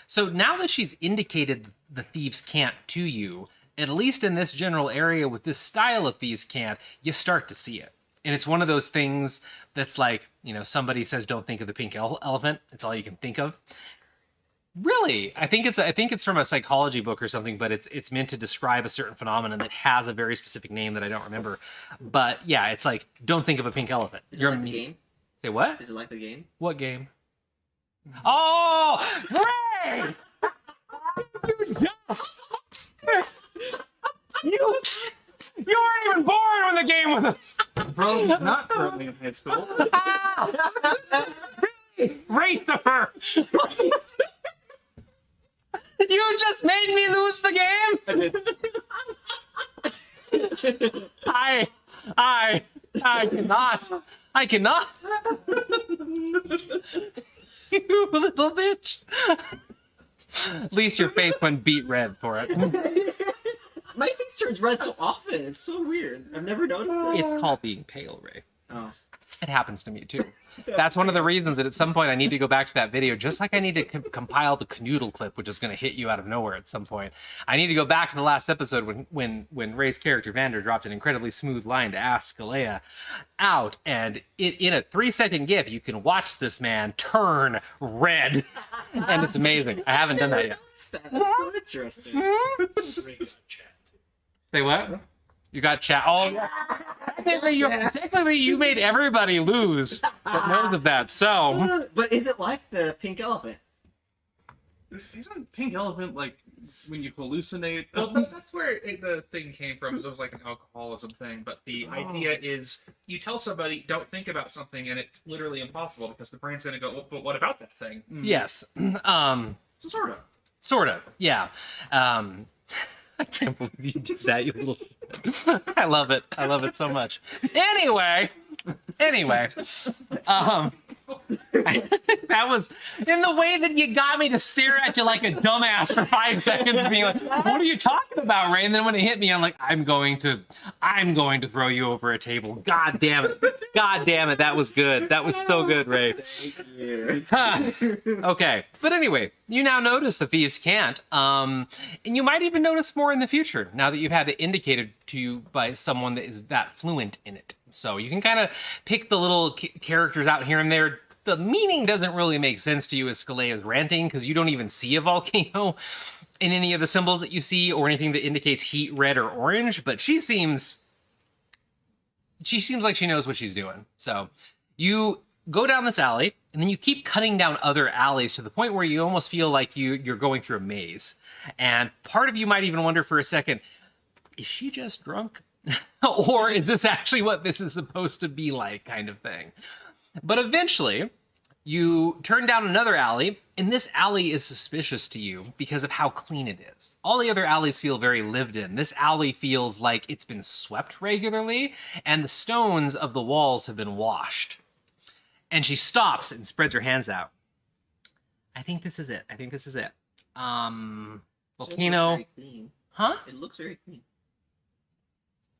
So now that she's indicated the thieves' camp to you, at least in this general area with this style of thieves' camp, you start to see it. And it's one of those things that's like, somebody says, "Don't think of the pink elephant." It's all you can think of. Really, I think it's from a psychology book or something, but it's meant to describe a certain phenomenon that has a very specific name that I don't remember. But yeah, it's like, don't think of a pink elephant. Is it like the game? Say what? Is it like the game? What game? Oh, Ray! You weren't even born when the game was us. Bro, he's not currently in high school. Raytopher! You just made me lose the game. I cannot. You little bitch. At least your face went beat red for it. My face turns red so often. It's so weird. I've never noticed that. It's called being pale, Ray. Oh. It happens to me too. That's one of the reasons that at some point I need to go back to that video, just like I need to compile the canoodle clip, which is going to hit you out of nowhere at some point. I need to go back to the last episode when Ray's character Vander dropped an incredibly smooth line to ask Skalea out, and in a 3-second gif, you can watch this man turn red, and it's amazing. I haven't done that yet. That's so interesting. Ray got chat. Say what? You got chat. Oh, yeah. Technically, you made everybody lose that knows of that. So, But is it like the pink elephant? Isn't pink elephant like when you hallucinate? Well, that's where the thing came from. It was like an alcoholism thing. But the idea is you tell somebody, don't think about something, and it's literally impossible because the brain's going to go, well, but what about that thing? yes. So Sort of. Yeah. I can't believe you did that, you little... I love it. I love it so much. Anyway, that was in the way that you got me to stare at you like a dumbass for 5 seconds and being like, what are you talking about, Ray? And then when it hit me, I'm like, I'm going to throw you over a table. God damn it. That was good. That was so good, Ray. Okay. But anyway, you now notice the thieves can't. And you might even notice more in the future now that you've had it indicated to you by someone that is that fluent in it. So you can kind of pick the little characters out here and there. The meaning doesn't really make sense to you as Skalea is ranting because you don't even see a volcano in any of the symbols that you see or anything that indicates heat, red, or orange. But she seems like she knows what she's doing. So you go down this alley and then you keep cutting down other alleys to the point where you almost feel like you're going through a maze. And part of you might even wonder for a second, is she just drunk? Or is this actually what this is supposed to be like, kind of thing? But eventually, you turn down another alley, and this alley is suspicious to you because of how clean it is. All the other alleys feel very lived in. This alley feels like it's been swept regularly, and the stones of the walls have been washed. And she stops and spreads her hands out. I think this is it. Volcano. Very clean. Huh? It looks very clean.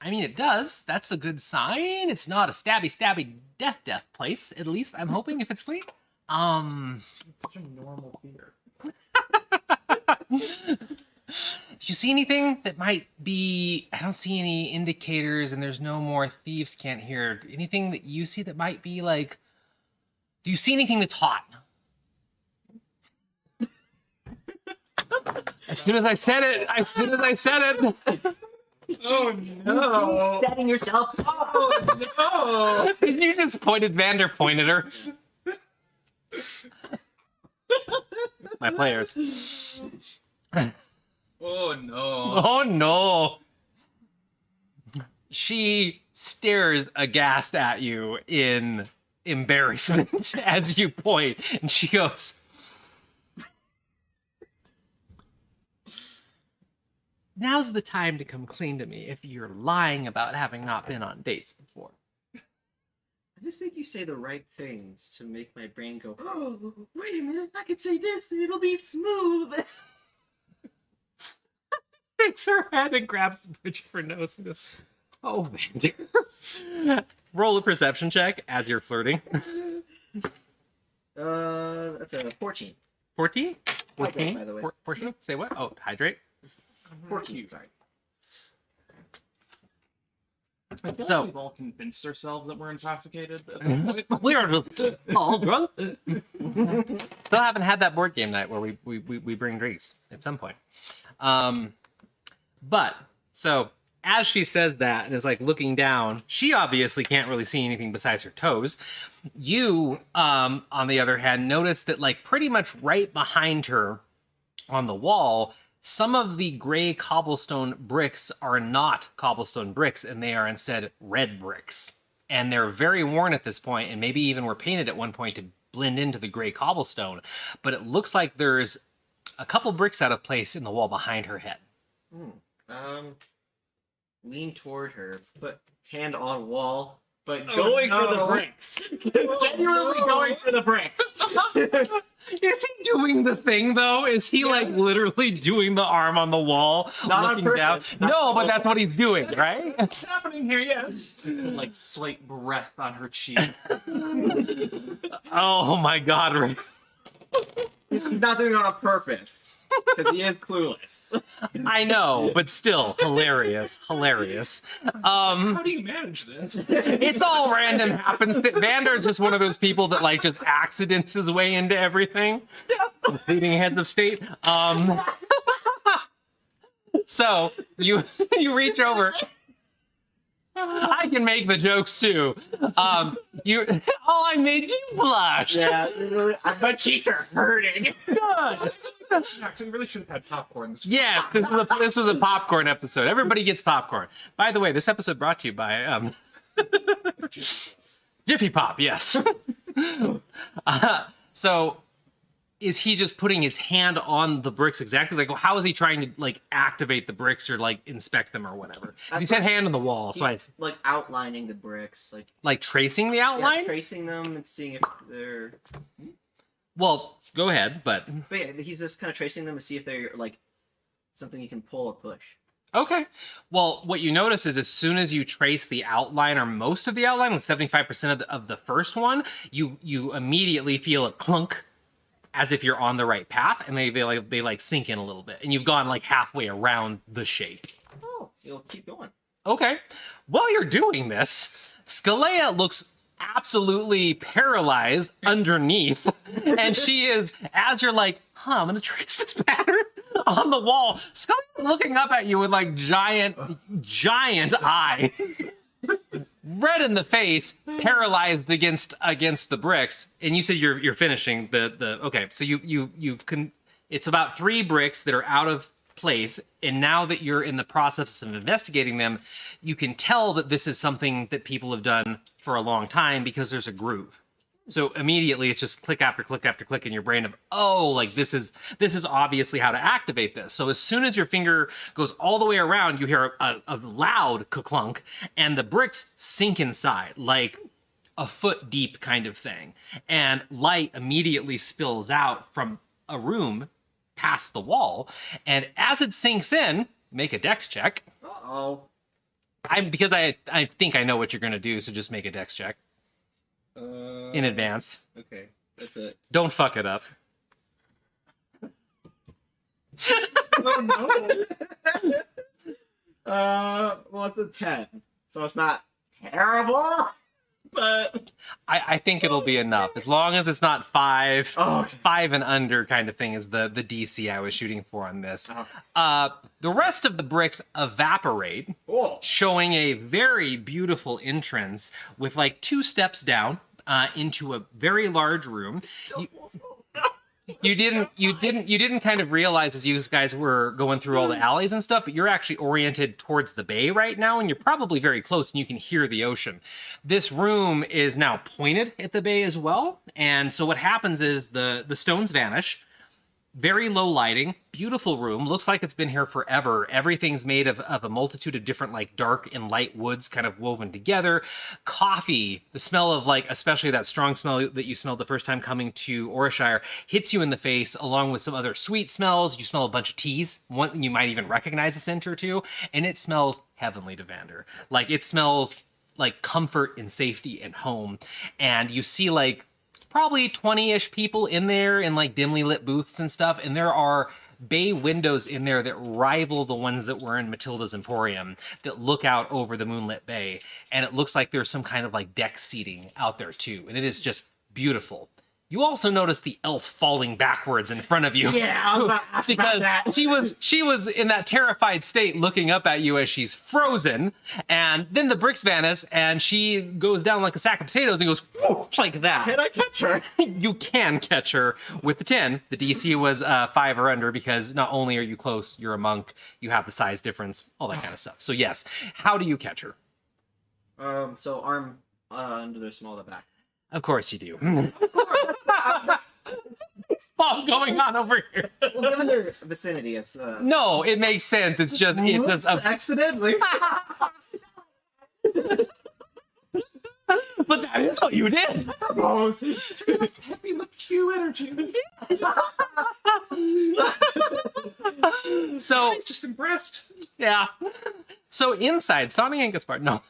I mean, it does. That's a good sign. It's not a stabby, death place. At least I'm hoping if it's clean. It's such a normal fear. Do you see anything that might be... I don't see any indicators and there's no more thieves can't hear. Anything that you see that might be like... Do you see anything that's hot? As soon as I said it. Oh no! Setting yourself. Oh no! You just pointed Vander pointed her. My players. Oh no! Oh no! She stares aghast at you in embarrassment as you point, and she goes, "Now's the time to come clean to me if you're lying about having not been on dates before." I just think you say the right things to make my brain go, oh, wait a minute, I could say this and it'll be smooth. Takes her head and grabs the bridge of her nose and goes, "Oh, Vander." Roll a perception check as you're flirting. That's a 14. 14? Hydrate, by the way. 14? Say what? Oh, hydrate. 14, sorry. I feel So- like we've all convinced ourselves that we're intoxicated. At that point. We are just all drunk. Still haven't had that board game night where we bring drinks at some point. But, so, as she says that and is like looking down, she obviously can't really see anything besides her toes. You, on the other hand, notice that like pretty much right behind her on the wall, some of the gray cobblestone bricks are not cobblestone bricks, and they are instead red bricks. And they're very worn at this point, and maybe even were painted at one point to blend into the gray cobblestone. But it looks like there's a couple bricks out of place in the wall behind her head. Lean toward her, put hand on wall, but going for the bricks. Genuinely going for the bricks. Is he doing the thing though? Is he like literally doing the arm on the wall, Not on looking purpose. down? No, but that's what he's doing, right? What's happening here? Yes. Like slight breath on her cheek. Oh my god, Rick. He's not doing it on purpose. Because he is clueless. I know, but still hilarious. How do you manage this? It's all random happens. Vander's just one of those people that like just accidents his way into everything, including heads of state. So you reach over. I can make the jokes too. I made you blush. Yeah, really, my cheeks are hurting. Good. Snacks. We really should have had popcorn this week. Yes, this was a popcorn episode. Everybody gets popcorn. By the way, this episode brought to you by Jiffy Pop. Yes. So, is he just putting his hand on the bricks exactly? Like, how is he trying to like activate the bricks or like inspect them or whatever? He said hand on the wall, so He's, like outlining the bricks, like tracing the outline. yeah, tracing them and seeing if they're. Well, go ahead, but yeah, he's just kind of tracing them to see if they're like something you can pull or push. okay. Well, what you notice is as soon as you trace the outline or most of the outline, like 75% of the first one, you immediately feel a clunk, as if you're on the right path, and they like sink in a little bit, and you've gone like halfway around the shape. Oh, you'll keep going. Okay. While you're doing this, Scalea looks absolutely paralyzed underneath, and she is, as you're like, I'm gonna trace this pattern on the wall, Scalea's looking up at you with like giant eyes. Red in the face, paralyzed against the bricks, and you said you're finishing the okay. So you can. It's about 3 bricks that are out of place, and now that you're in the process of investigating them, you can tell that this is something that people have done for a long time because there's a groove. So immediately it's just click after click after click in your brain of, oh, like this is obviously how to activate this. So as soon as your finger goes all the way around, you hear a loud clunk, and the bricks sink inside, like a foot deep kind of thing. And light immediately spills out from a room past the wall. And as it sinks in, make a dex check. Uh-oh. Because I think I know what you're going to do, so just make a dex check in advance. Okay, that's it. Don't fuck it up. Oh no. Well, it's a 10, so it's not terrible, but I think it'll be enough as long as it's not 5. Oh, okay. 5 and under kind of thing is the DC I was shooting for on this. Oh. The rest of the bricks evaporate, Cool. showing a very beautiful entrance with like 2 steps down into a very large room. You didn't kind of realize as you guys were going through all the alleys and stuff, but you're actually oriented towards the bay right now, and you're probably very close and you can hear the ocean. This room is now pointed at the bay as well, and so what happens is the stones vanish. Very low lighting, beautiful room, looks like it's been here forever. Everything's made of a multitude of different like dark and light woods kind of woven together. Coffee, the smell of like, especially that strong smell that you smelled the first time coming to Orishire, hits you in the face along with some other sweet smells. You smell a bunch of teas, one you might even recognize a scent or two, and it smells heavenly to Vander. Like it smells like comfort and safety and home. And you see like probably 20-ish people in there in like dimly lit booths and stuff, and there are bay windows in there that rival the ones that were in Matilda's Emporium that look out over the moonlit bay, and it looks like there's some kind of like deck seating out there too, and it is just beautiful. You also notice the elf falling backwards in front of you. Yeah, I was about to ask about that. because she was in that terrified state looking up at you as she's frozen, and then the bricks vanish and she goes down like a sack of potatoes and goes whoop, like that. Can I catch her? You can catch her with the 10. The DC was 5 or under because not only are you close, you're a monk, you have the size difference, all that kind of stuff. So yes, how do you catch her? So arm under the small of the back. Of course you do. Stop going on over here. Well, given their vicinity, it's No, it makes sense. It's just a accidentally. But that is what you did. Suppose. Happy the Q energy. So It's just impressed. yeah. So inside, Sonny and Gaspar. No.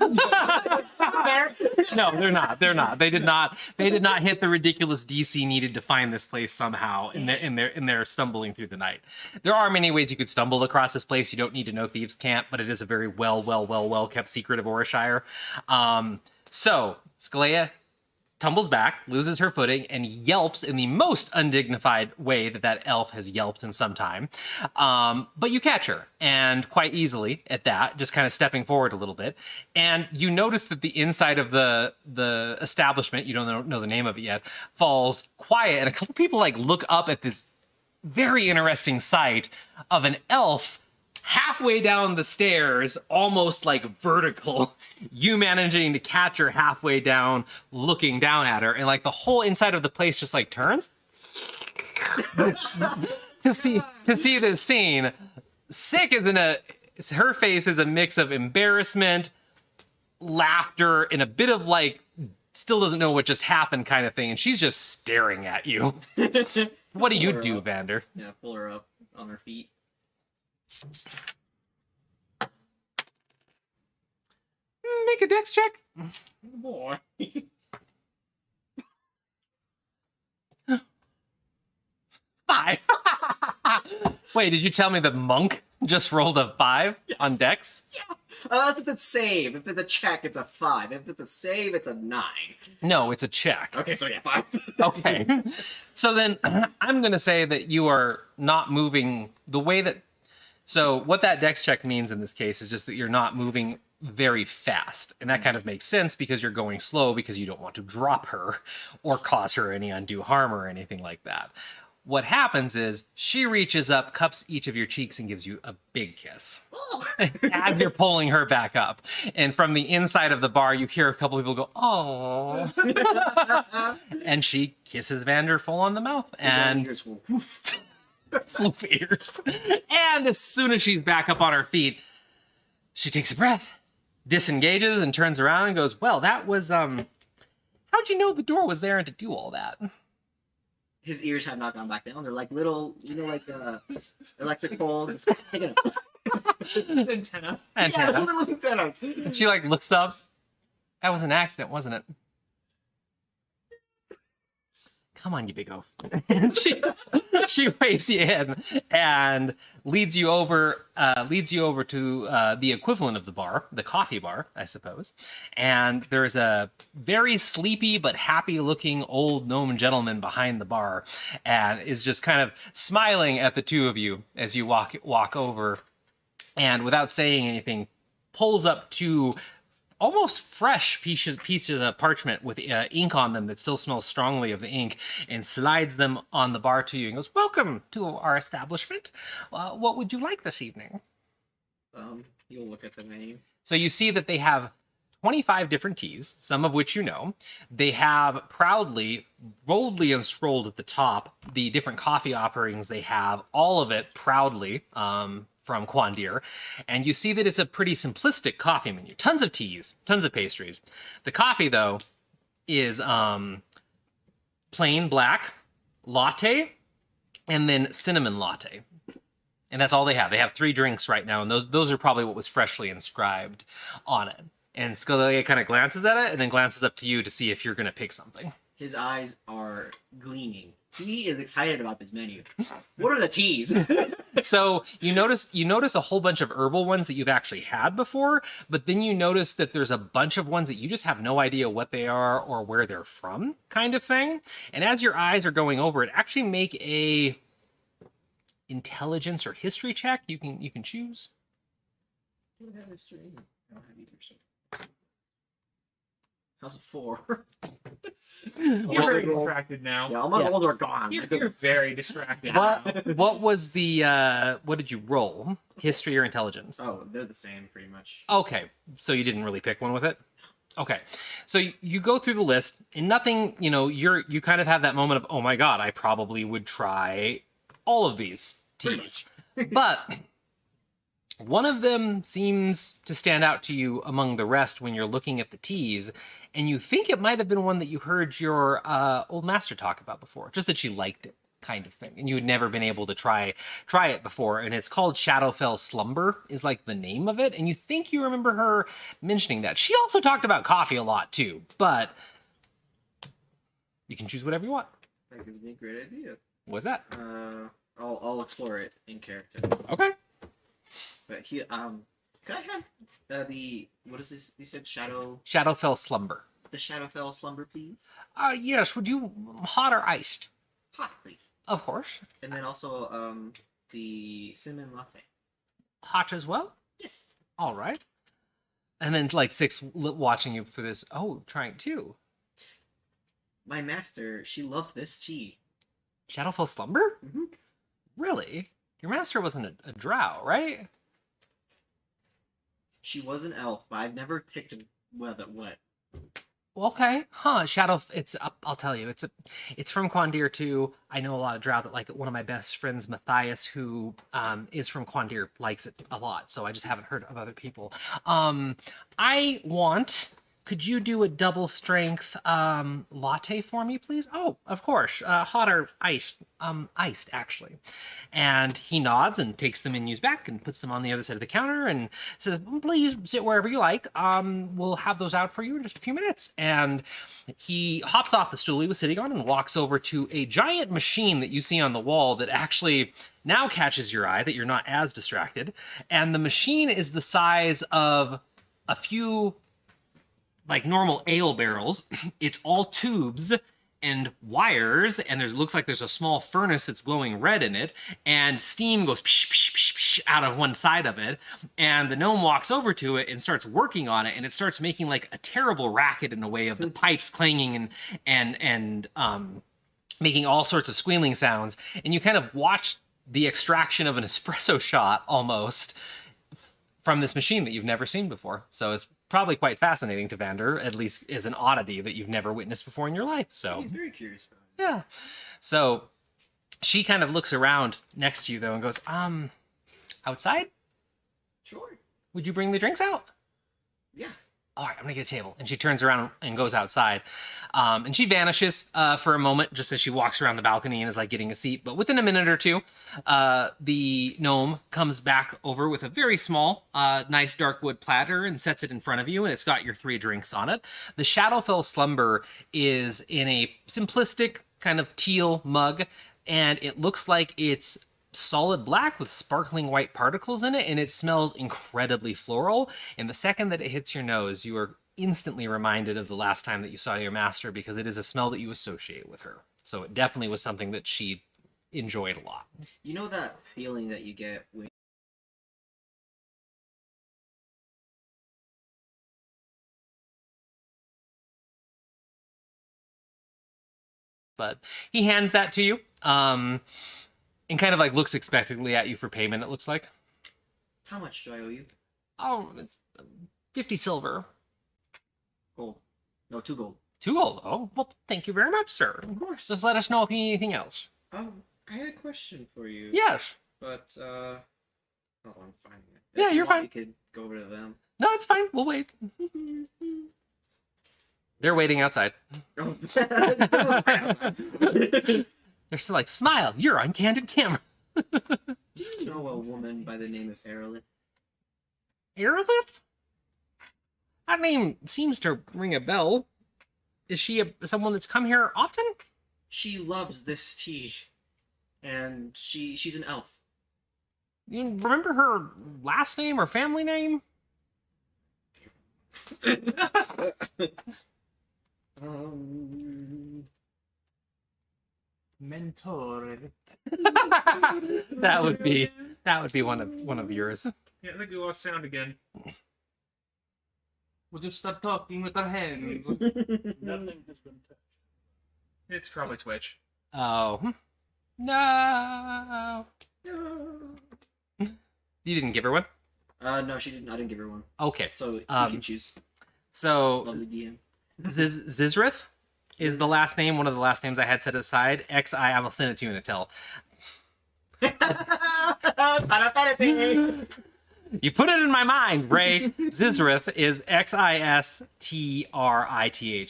No, they're not. They're not. They did not. They did not hit the ridiculous DC needed to find this place somehow in their stumbling through the night. There are many ways you could stumble across this place. You don't need to know thieves' camp, but it is a very well kept secret of Orishire. So Scalea tumbles back, loses her footing, and yelps in the most undignified way that elf has yelped in some time. But you catch her, and quite easily at that, just kind of stepping forward a little bit. And you notice that the inside of the establishment, you don't know the name of it yet, falls quiet, and a couple people like look up at this very interesting sight of an elf halfway down the stairs, almost like vertical, you managing to catch her halfway down, looking down at her, and like the whole inside of the place just like turns to see this scene. Sick is her face is a mix of embarrassment, laughter, and a bit of like still doesn't know what just happened kind of thing, and she's just staring at you. What do you do, Vander? Yeah, pull her up on her feet. Make a dex check. Boy. Five. Wait, did you tell me the monk just rolled a 5 on dex? That's if it's save. If it's a check, it's a 5. If it's a save, it's a 9. No, it's a check. Okay, so yeah, 5. Okay. So then I'm going to say that you are not moving the way that... So what that dex check means in this case is just that you're not moving very fast. And that kind of makes sense because you're going slow because you don't want to drop her or cause her any undue harm or anything like that. What happens is she reaches up, cups each of your cheeks, and gives you a big kiss as you're pulling her back up. And from the inside of the bar, you hear a couple people go, "Oh," and she kisses Vander full on the mouth and floof ears. And as soon as she's back up on her feet, she takes a breath, disengages, and turns around and goes, "Well, that was how'd you know the door was there and to do all that?" His ears have not gone back down. They're like little, like electric poles. Antenna. Yeah, little antennas. And she like looks up. That was an accident, wasn't it? Come on, you big oaf. And she waves you in and leads you over to the equivalent of the bar, the coffee bar, I suppose. And there's a very sleepy but happy-looking old gnome gentleman behind the bar, and is just kind of smiling at the two of you as you walk over, and without saying anything, pulls up two almost fresh pieces of parchment with ink on them that still smells strongly of the ink, and slides them on the bar to you and goes, "Welcome to our establishment. What would you like this evening?" You'll look at the menu. So you see that they have 25 different teas, some of which you know. They have proudly, boldly ensrolled at the top, the different coffee offerings they have, all of it proudly, from Quandir, and you see that it's a pretty simplistic coffee menu. Tons of teas, tons of pastries. The coffee, though, is plain black, latte, and then cinnamon latte. And that's all they have. They have 3 drinks right now, and those are probably what was freshly inscribed on it. And Scalia kind of glances at it, and then glances up to you to see if you're going to pick something. His eyes are gleaming. He is excited about this menu. What are the teas? So you notice a whole bunch of herbal ones that you've actually had before, but then you notice that there's a bunch of ones that you just have no idea what they are or where they're from, kind of thing. And as your eyes are going over it, actually make a intelligence or history check. You can choose. Do I have history? I don't have either. So. How's a 4? You're very distracted now. Yeah, all my rolls are gone. You're very distracted now. What was the what did you roll? History or intelligence? Oh, they're the same pretty much. Okay, so you didn't really pick one with it? Okay, so you go through the list, and nothing, you kind of have that moment of, oh my god, I probably would try all of these teas. But One of them seems to stand out to you among the rest when you're looking at the teas, and you think it might have been one that you heard your old master talk about before, just that she liked it, kind of thing, and you had never been able to try it before. And it's called Shadowfell Slumber, is like the name of it, and you think you remember her mentioning that. She also talked about coffee a lot too, but you can choose whatever you want. That gives me a great idea. What's that? I'll explore it in character. Okay. But here, could I have the what is this? You said Shadowfell Slumber. the Shadowfell Slumber, please. Yes. Would you hot or iced? Hot, please. Of course. And then also the cinnamon latte. Hot as well. Yes. All right. And then like Six watching you for this. Oh, trying too. My master, she loved this tea. Shadowfell Slumber? Mhm. Really? Your master wasn't a drow, right? She was an elf, but I've never picked a what. Okay, huh? It's I'll tell you, it's from Quandir too. I know a lot of drow that like it. One of my best friends, Matthias, who is from Quandir, likes it a lot. So I just haven't heard of other people. I want. Could you do a double strength latte for me, please? Oh, of course. Hot or iced? Iced, actually. And he nods and takes the menus back and puts them on the other side of the counter and says, please sit wherever you like. We'll have those out for you in just a few minutes. And he hops off the stool he was sitting on and walks over to a giant machine that you see on the wall that actually now catches your eye, that you're not as distracted. And the machine is the size of a few like normal ale barrels. It's all tubes and wires, and looks like there's a small furnace that's glowing red in it, and steam goes psh, psh, psh, psh, out of one side of it, and the gnome walks over to it and starts working on it, and it starts making like a terrible racket in a way of the pipes clanging and making all sorts of squealing sounds, and you kind of watch the extraction of an espresso shot almost from this machine that you've never seen before. So it's probably quite fascinating to Vander, at least as an oddity that you've never witnessed before in your life. So He's very curious about it. yeah. So she kind of looks around next to you though and goes, outside? Sure. Would you bring the drinks out? Yeah. All right, I'm gonna get a table. And she turns around and goes outside. And she vanishes for a moment just as she walks around the balcony and is like getting a seat. But within a minute or two, the gnome comes back over with a very small, nice dark wood platter and sets it in front of you. And it's got your 3 drinks on it. The Shadowfell Slumber is in a simplistic kind of teal mug. And it looks like it's solid black with sparkling white particles in it, and it smells incredibly floral. And the second that it hits your nose, you are instantly reminded of the last time that you saw your master, because it is a smell that you associate with her. So it definitely was something that she enjoyed a lot. You know that feeling that you get when But he hands that to you, and kind of like looks expectantly at you for payment, it looks like. how much do I owe you? Oh, it's 50 silver. Gold. No, 2 gold. 2 gold. Oh, well, thank you very much, sir. Of course. Just let us know if you need anything else. I had a question for you. Yes. But oh, I'm finding it. Yeah, If you you're want, fine. You could go over to them. No, it's fine. We'll wait. They're waiting outside. Oh. They're still like, smile, you're on candid camera. Do you know a woman by the name of Aerolith? Aerolith? That name seems to ring a bell. Is she someone that's come here often? She loves this tea, and she's an elf. You remember her last name or family name? Mentor. that would be one of yours. Yeah, I think we lost sound again. We'll just start talking with our hands. Nothing has been touched. It's probably Twitch. Oh. No. You didn't give her one? No, she didn't. I didn't give her one. Okay. So you Um, can choose. So Lovely DM. Zizrith is the last name, one of the last names I had set aside. I will send it to you in a tell. You put it in my mind, Ray. Zizrith is Xistrith.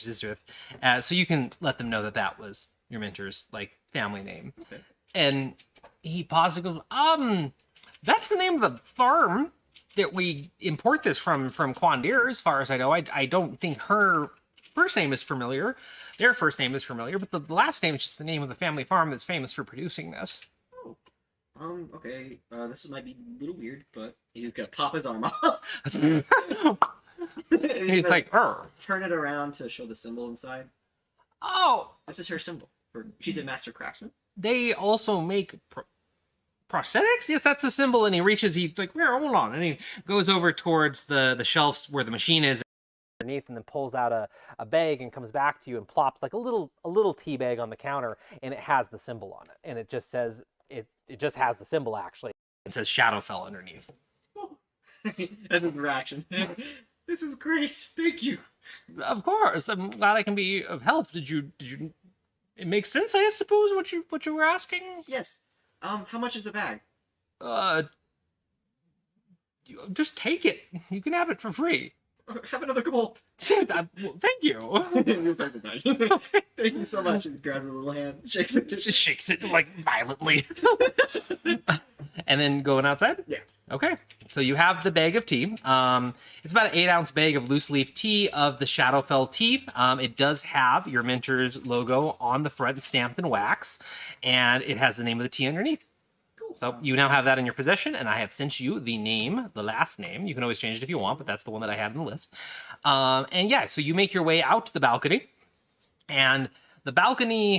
Zizrith. So you can let them know that that was your mentor's like family name. Okay. And he pauses and goes, that's the name of the farm that we import this from Quandir, as far as I know. I don't think her first name is familiar. Their first name is familiar, but the last name is just the name of the family farm that's famous for producing this. Okay. This might be a little weird, but he's gonna pop his arm off. He's like, turn it around to show the symbol inside. oh, This is her symbol. She's a master craftsman. they also make prosthetics? Yes, that's a symbol. And he reaches, he's like, here, hold on. And he goes over towards the shelves where the machine is underneath, and then pulls out a bag and comes back to you and plops like a little tea bag on the counter, and it has the symbol on it. And it just says, it just has the symbol actually. It says Shadowfell underneath. That's his reaction. This is great. Thank you. Of course. I'm glad I can be of help. Did you it makes sense, I suppose, what you were asking? Yes. How much is a bag? Just take it. You can have it for free. Have another gold. Thank you. Thank you so much. He grabs a little hand, shakes it. Just shakes it like violently. And then going outside? Yeah. Okay. So you have the bag of tea. It's about an 8-ounce bag of loose leaf tea of the Shadowfell tea. It does have your mentor's logo on the front stamped in wax, and it has the name of the tea underneath. So you now have that in your possession, and I have sent you the name, the last name. You can always change it if you want, but that's the one that I had in the list. And yeah, so you make your way out to the balcony, and the balcony